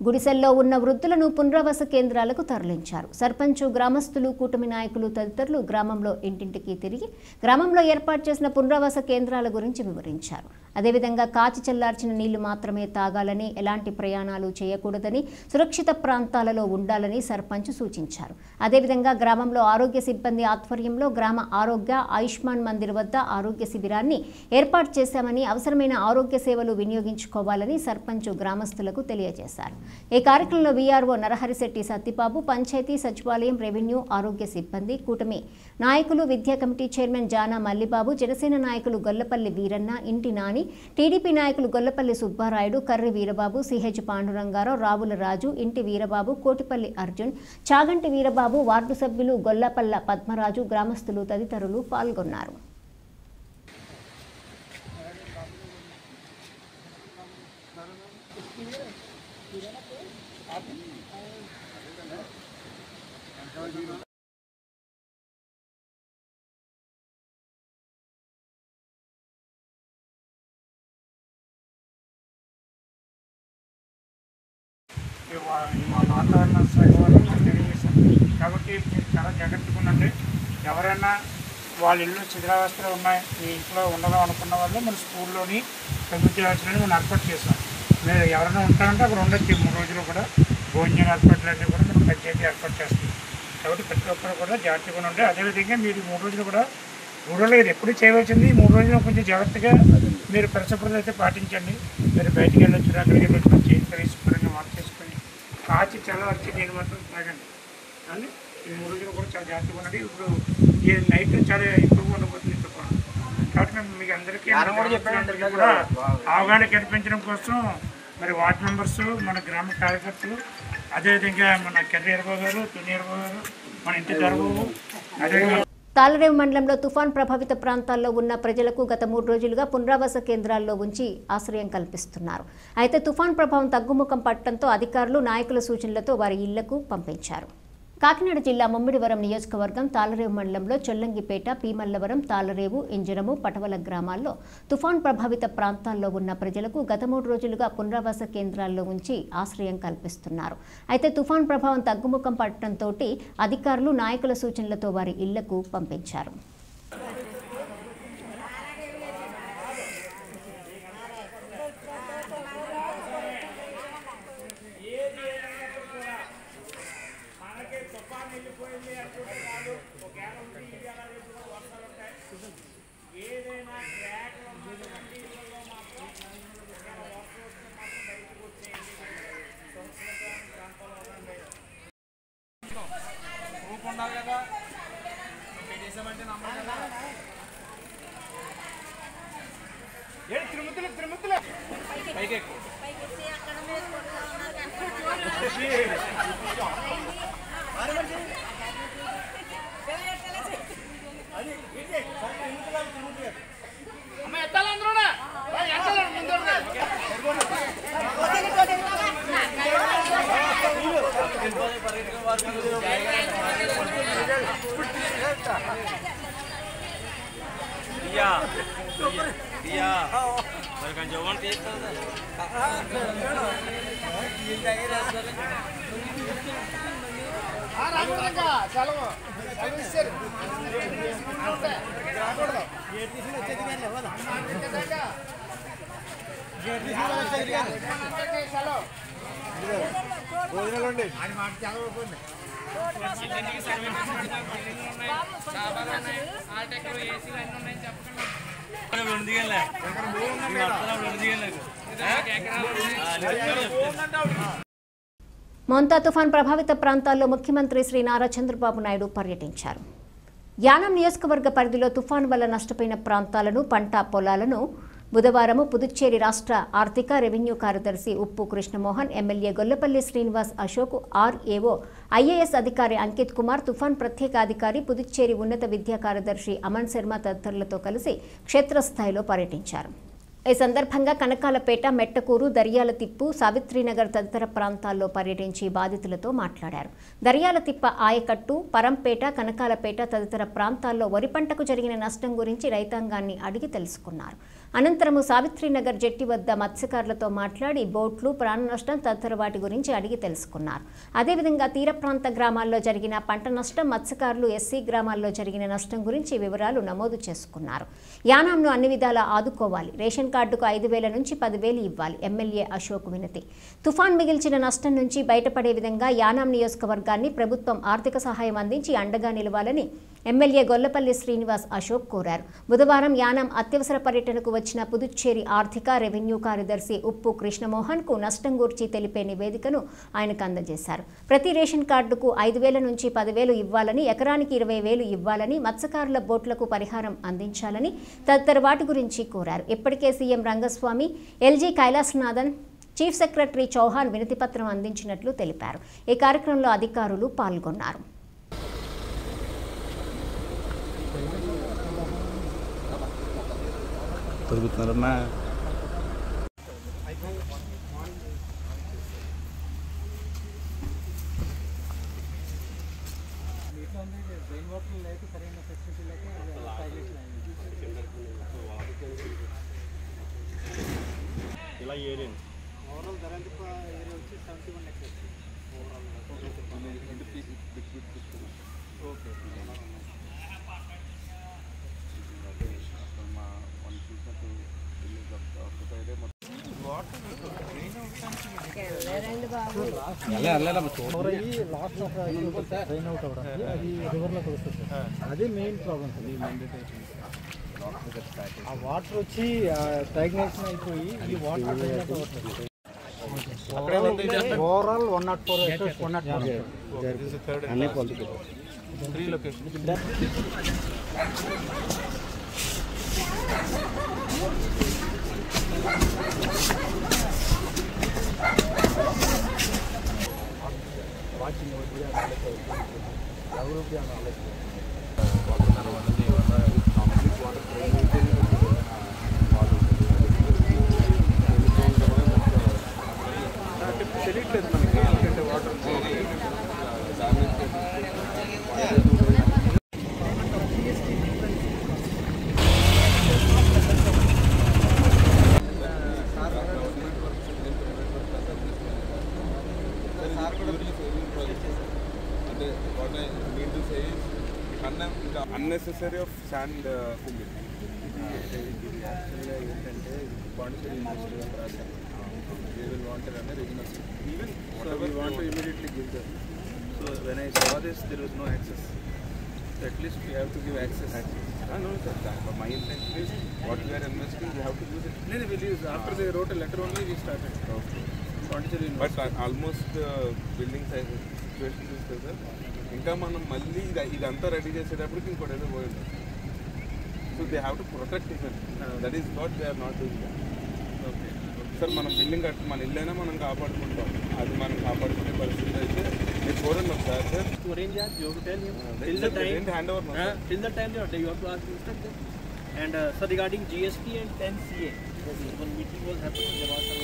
గుడిసెల్లో ఉన్న వృద్ధులను పునరావాస కేంద్రాలకు తరలించారు. సర్పంచ్, గ్రామస్తులు, కూటమి నాయకులు తదితరులు గ్రామంలో ఇంటింటికి తిరిగి గ్రామంలో ఏర్పాటు చేసిన పునరావాస కేంద్రాల గురించి వివరించారు. అదేవిధంగా కాచి చల్లార్చిన నీళ్లు మాత్రమే తాగాలని, ఎలాంటి ప్రయాణాలు చేయకూడదని, సురక్షిత ప్రాంతాలలో ఉండాలని సర్పంచ్ సూచించారు. అదేవిధంగా గ్రామంలో ఆరోగ్య సిబ్బంది ఆధ్వర్యంలో గ్రామ ఆరోగ్య ఆయుష్మాన్ మందిర్ వద్ద ఆరోగ్య శిబిరాన్ని ఏర్పాటు చేశామని, అవసరమైన ఆరోగ్య సేవలు వినియోగించుకోవాలని సర్పంచ్ గ్రామస్తులకు తెలియజేశారు. ఈ కార్యక్రమంలో వీఆర్ఓ నరహరిశెట్టి సత్తిబాబు, పంచాయతీ, సచివాలయం, రెవెన్యూ, ఆరోగ్య సిబ్బంది, కూటమి నాయకులు, విద్యా కమిటీ చైర్మన్ జానా మల్లిబాబు, జనసేన నాయకులు గొల్లపల్లి వీరన్న, ఇంటి నాని, టీడీపీ నాయకులు గొల్లపల్లి సుబ్బారాయుడు, కర్రి వీరబాబు, సిహెచ్ పాండురంగారావు, రావుల రాజు, ఇంటి వీరబాబు, కోటిపల్లి అర్జున్, చాగంటి వీరబాబు, వార్డు సభ్యులు గొల్లపల్ల పద్మరాజు, గ్రామస్తులు తదితరులు పాల్గొన్నారు. వాతావరణ శాఖ వాళ్ళు తెలియజేశారు కాబట్టి మీరు చాలా జాగ్రత్తగా ఉండండి. ఎవరైనా వాళ్ళ ఇల్లు శిథిలావస్థలో ఉన్నాయి, మీ ఇంట్లో ఉండదాం అనుకున్న వాళ్ళు మన స్కూల్లోని కమ్యూనిటీ హాస్టల్ని మనం ఏర్పాటు చేస్తాం. మీరు ఎవరైనా ఉంటారంటే అక్కడ ఉండొచ్చు. 3 రోజులు కూడా భోజనం ఏర్పాట్లన్నీ కూడా మనం పంచాయతీ ఏర్పాటు చేస్తాం. కాబట్టి ప్రతి ఒక్కరు కూడా జాగ్రత్తగా ఉంటే, అదేవిధంగా మీరు 3 రోజులు కూడా 3 రోజులు ఎప్పుడు చేయవలసింది 3 రోజులు కొంచెం జాగ్రత్తగా మీరు పరిశుభ్రత అయితే పాటించండి. మీరు బయటికి వెళ్ళొచ్చు, అక్కడికి వెళ్ళొచ్చు, చేతి పరిశుభ్రంగా వాటర్ చేసుకొని కాచి చల్లవచ్చి నేను మాత్రం తాగండి. కానీ ఈ 3 రోజులు కూడా చాలా జాగ్రత్తగా ఉండండి. ఇప్పుడు ఈ నైట్ చాలా ఎక్కువగా ఉండబోతుంది తుఫాను. కాబట్టి మేము మీకు అందరికీ కూడా అవగాహన కల్పించడం కోసం మరి వార్డు మెంబర్స్, మన గ్రామ కార్యకర్తలు, అదేవిధంగా మన కెరీర్ గారు, తునీర్ గారు, మన ఇంటి దొరబాబు, అదేవిధంగా తాళరేవు మండలంలో తుఫాన్ ప్రభావిత ప్రాంతాల్లో ఉన్న ప్రజలకు గత 3 రోజులుగా పునరావాస కేంద్రాల్లో ఉంచి ఆశ్రయం కల్పిస్తున్నారు. అయితే తుఫాన్ ప్రభావం తగ్గుముఖం పట్టడంతో అధికారులు నాయకుల సూచనలతో వారి ఇళ్లకు పంపించారు. కాకినాడ జిల్లా ముమ్మిడివరం నియోజకవర్గం తాళరేవు మండలంలో చొల్లంగిపేట, పీమల్లవరం, తాళరేవు, ఇంజరము, పటవల గ్రామాల్లో తుఫాన్ ప్రభావిత ప్రాంతాల్లో ఉన్న ప్రజలకు గత 3 రోజులుగా పునరావాస కేంద్రాల్లో ఉంచి ఆశ్రయం కల్పిస్తున్నారు. అయితే తుఫాన్ ప్రభావం తగ్గుముఖం పట్టడంతో అధికారులు నాయకుల సూచనలతో వారి ఇళ్లకు పంపించారు. మోంతా తుఫాన్ ప్రభావిత ప్రాంతాల్లో ముఖ్యమంత్రి శ్రీ నారా చంద్రబాబు నాయుడు పర్యటించారు. యానం నియోజకవర్గ పరిధిలో తుఫాన్ వల్ల నష్టపోయిన ప్రాంతాలను, పంట పొలాలను బుధవారం పుదుచ్చేరి రాష్ట్ర ఆర్థిక రెవెన్యూ కార్యదర్శి ఉప్పు Krishnamohan, MLA Gollapalli Srinivas Ashok, RAO IAS అధికారి అంకిత్ కుమార్, తుఫాన్ ప్రత్యేక అధికారి పుదుచ్చేరి ఉన్నత విద్యా కార్యదర్శి అమన్ శర్మ తదితరులతో కలిసి క్షేత్రస్థాయిలో పర్యటించారు. ఈ సందర్భంగా కనకాలపేట, మెట్టకూరు, దర్యాలతిప్పు, సావిత్రీనగర్ తదితర ప్రాంతాల్లో పర్యటించి బాధితులతో మాట్లాడారు. దర్యాలతిప్ప ఆయకట్టు, పరంపేట, కనకాలపేట తదితర ప్రాంతాల్లో వరి పంటకు జరిగిన నష్టం గురించి రైతాంగాన్ని అడిగి తెలుసుకున్నారు. అనంతరం సావిత్రీనగర్ జెట్టి వద్ద మత్స్యకారులతో మాట్లాడి బోట్లు, ప్రాణ నష్టం తదితర వాటి గురించి అడిగి తెలుసుకున్నారు. అదేవిధంగా తీర ప్రాంత గ్రామాల్లో జరిగిన పంట నష్టం, మత్స్యకారులు, ఎస్సీ గ్రామాల్లో జరిగిన నష్టం గురించి వివరాలు నమోదు చేసుకున్నారు. యానాంను అన్ని విధాలా ఆదుకోవాలి, రేషన్ కార్డుకు 5,000 నుంచి 10,000 ఇవ్వాలి, ఎమ్మెల్యే అశోక్ వినతి. తుఫాన్ మిగిల్చిన నష్టం నుంచి బయటపడే విధంగా యానాం నియోజకవర్గాన్ని ప్రభుత్వం ఆర్థిక సహాయం అందించి అండగా నిలవాలని ఎమ్మెల్యే గొల్లపల్లి శ్రీనివాస్ అశోక్ కోరారు. బుధవారం యానాం అత్యవసర పర్యటనకు వచ్చిన పుదుచ్చేరి ఆర్థిక రెవెన్యూ కార్యదర్శి ఉప్పు కృష్ణమోహన్కు నష్టం గురించి తెలిపే నివేదికను ఆయనకు అందజేశారు. ప్రతి రేషన్ కార్డుకు 5,000 నుంచి 10,000 ఇవ్వాలని, ఎకరానికి 20,000 ఇవ్వాలని, మత్స్యకారుల బోట్లకు పరిహారం అందించాలని తదితర వాటి గురించి కోరారు. ఇప్పటికే CM Rangaswamy, LG Kailasanathan, chief secretary Chauhan వినతిపత్రం అందించినట్లు తెలిపారు. ఈ కార్యక్రమంలో అధికారులు పాల్గొన్నారు. ఇలా ఏరియా ఓవరాల్ ధరంతిప్ప ఏరియా వచ్చి 71 ఎకర్స్ ఓవరాల్. ఓకే. అదే మెయిన్ ప్రాబ్లం. ఆ వాటర్ వచ్చి స్టాగ్నేషన్ అయిపోయి ఈ వాటర్ ఓవరాల్ 104 acres 104 అన్ని క్వాలిటీ 3 లొకేషన్. తెలియట్లేదు మనకి ఎందుకంటే వాటర్ అంటే what I mean to say is unnecessary of sand filling. యాక్చువల్గా ఏంటంటే పాండిచేరి యూనివర్సిటీ of రాశారు. They will want it under regional scheme. Even so we want to immediately give them. So when I saw this, there was no access. So at least we have to give access. No, sir. But my intention is what we are investing, we have to use it. No, we'll use. After they wrote a letter only, we started. Okay. Pondicherry But almost building size situation చూస్తే sir ఇంకా మనం మళ్ళీ ఇదంతా ready చేసేటప్పటికి ఇంకోటి ఏదో పోయింది. So they have to protect it. That is what they are not doing. Okay sir, మనం బిల్డింగ్ కట్టి మన ఇల్లైనా మనం కాపాడుకుంటాం. అది మనం కాపాడుకునే పరిస్థితి అయితే మీరు చూడండి ఒకసారి sir. Hand over till the time you have to ask instructor. And sir, regarding GST and 10CA, one meeting was happening. There was some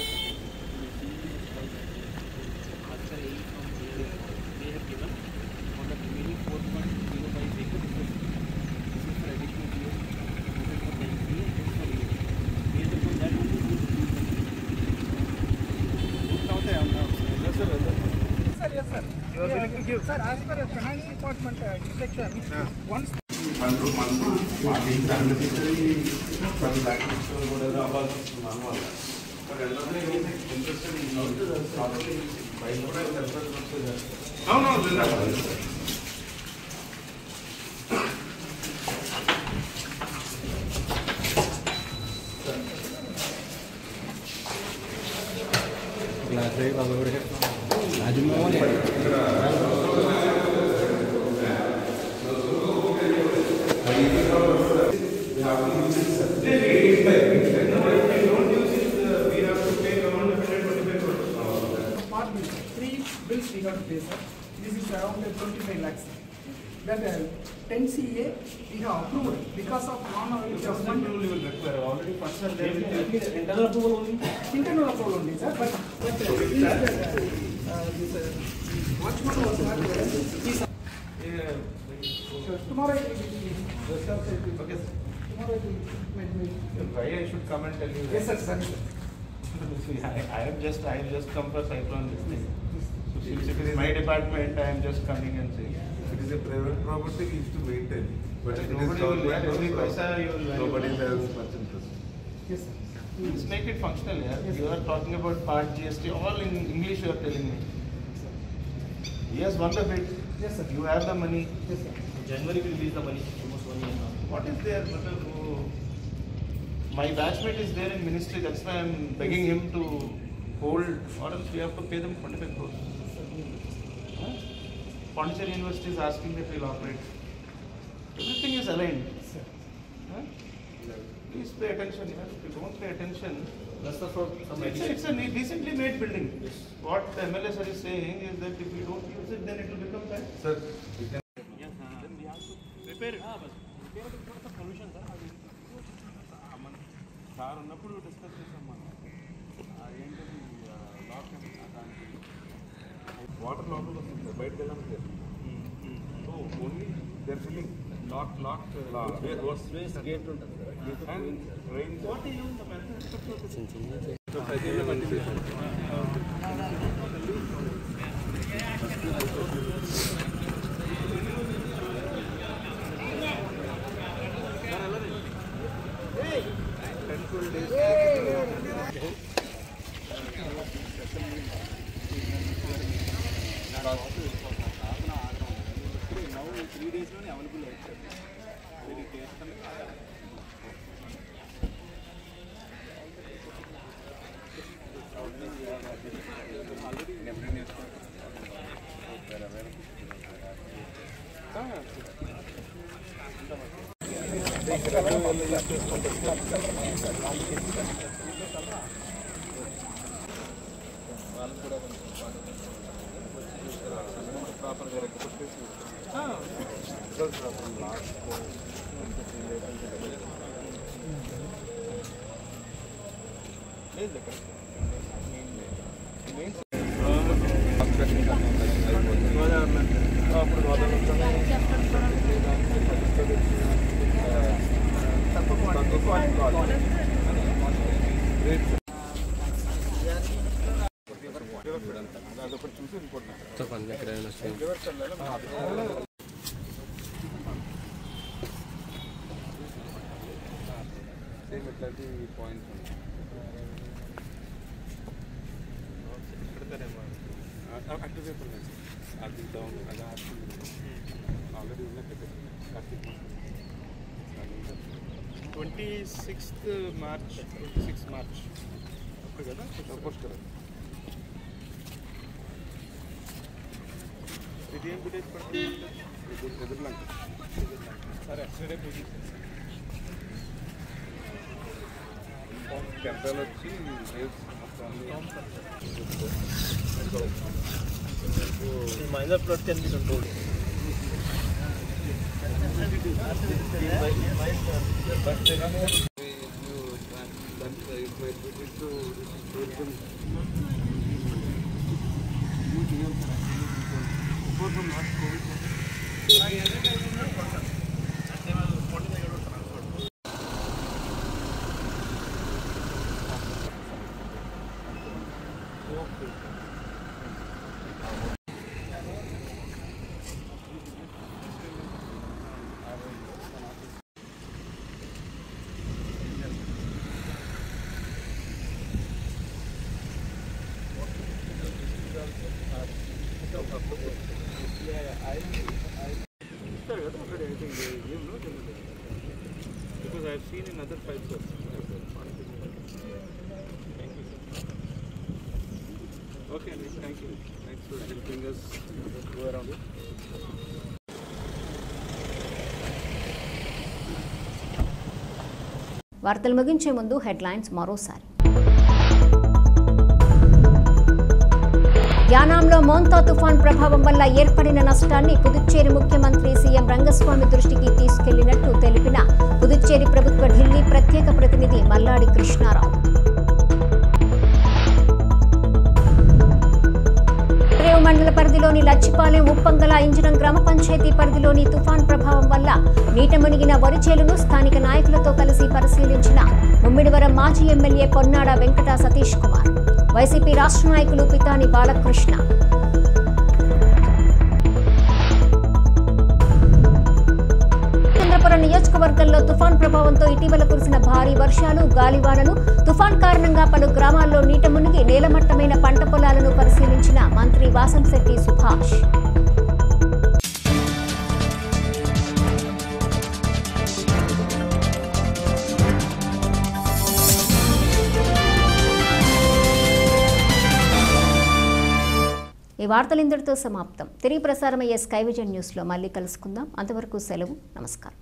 they have given on the remaining 4.05 acres. This is for additional GST. This is for 10CA. This is for based upon that only. Yes, sir. Yes, sir. You are willing to give? Sir, as per finance department inspection, once bills we got to pay, sir. This is around 25 lakhs. That 10CA we have approved because of non-availability of fund. You will require already funds are there. Internal approval only. Internal approval only, sir. But watchman was not there. So tomorrow it will be. Okay, sir. Tomorrow it will. Why I should come and tell you? Yes, sir. Sorry, sir. I have just come for cyclone this thing. So since it is my department, I am just coming and saying. It is a private property, we used to maintain. But if nobody will wear every paisa, nobody has much interest. Yes, sir. Let's make it functional, yeah. Yes, you are talking about part GST, all in English you are telling me. Yes, won the bid. Yes, sir. You have the money. Yes, sir. January will release the money. Almost 1 year now. What is there? My batchmate is there in ministry, that's why I am begging him to hold, or else we have to pay them 25 crores. Pondicherry University is asking that we will operate. Everything is aligned. Please pay attention. If you don't pay attention, it's a decently made building. What the MLA sir is saying is that if we don't use it, then it will become bad. Sir, we can. Yes, then we have to prepare it. Prepare it for the solution, sir. Sir ఉన్నప్పుడు discuss చేసాం మనం ఏంటది lock water లోపల వస్తుంది బయటకు వెళ్ళాము so only there filling lock gate ఉంటుంది rain cost 3 డేస్లోనే అవైలబుల్ అవుతుంది. వెరీ టేస్ట్ అండ్ ఆల్రెడీ నెఫ్రీ నేర్చుకుంటాం. సేమ్ ఇట్లాంటి పాయింట్స్ ఉన్నాయి. అటువైపు ఉన్నాయి సార్. అది డౌన్ అది ఆల్రెడీ ఉన్నట్టు 26th March 26 March అప్పుడు కదా పోస్టర్ ఇది ఏం విలేజ్ పడుతుంది? ఎదురులంక సరే సరే కెమెరాలు వచ్చి minor plot can be controlled. Because I have seen in other files also. Thank you, sir. Okay, thank you. Thanks for helping us go around it. వార్తలు ముగించే ముందు హెడ్లైన్స్ మరోసారి. యానాంలో మోంతా తుఫాన్ ప్రభావం వల్ల ఏర్పడిన నష్టాన్ని పుదుచ్చేరి ముఖ్యమంత్రి సీఎం రంగస్వామి దృష్టికి తీసుకెళ్లినట్టు తెలిపిన పుదుచ్చేరి ప్రభుత్వ ఢిల్లీ ప్రత్యేక ప్రతినిధి మల్లాడి కృష్ణారావు. రేవు మండల పరిధిలోని లచ్చిపాలెం ఉప్పంగల ఇంజనం గ్రామ పంచాయతీ పరిధిలోని తుఫాన్ ప్రభావం వల్ల నీట మునిగిన వరిచేలును స్థానిక నాయకులతో కలిసి పరిశీలించిన ముమ్మిడివరం మాజీ ఎమ్మెల్యే పొన్నాడ వెంకట సతీష్ కుమార్. వైసీపీ రాష్ట్ర నాయకులు పితాని బాలకృష్ణ. చంద్రపురం నియోజకవర్గంలో తుఫాన్ ప్రభావంతో ఇటీవల కురిసిన భారీ వర్షాలు గాలివానలు తుఫాన్ కారణంగా పలు గ్రామాల్లో నీట మునిగి నేలమట్టమైన పంట పొలాలను పరిశీలించిన మంత్రి వాసంశెట్టి సుభాష్. ఈ వార్తలు ఇంతటితో సమాప్తం. తిరిగి ప్రసారమయ్యే స్కై విజన్ న్యూస్లో మళ్ళీ కలుసుకుందాం. అంతవరకు సెలవు. నమస్కారం.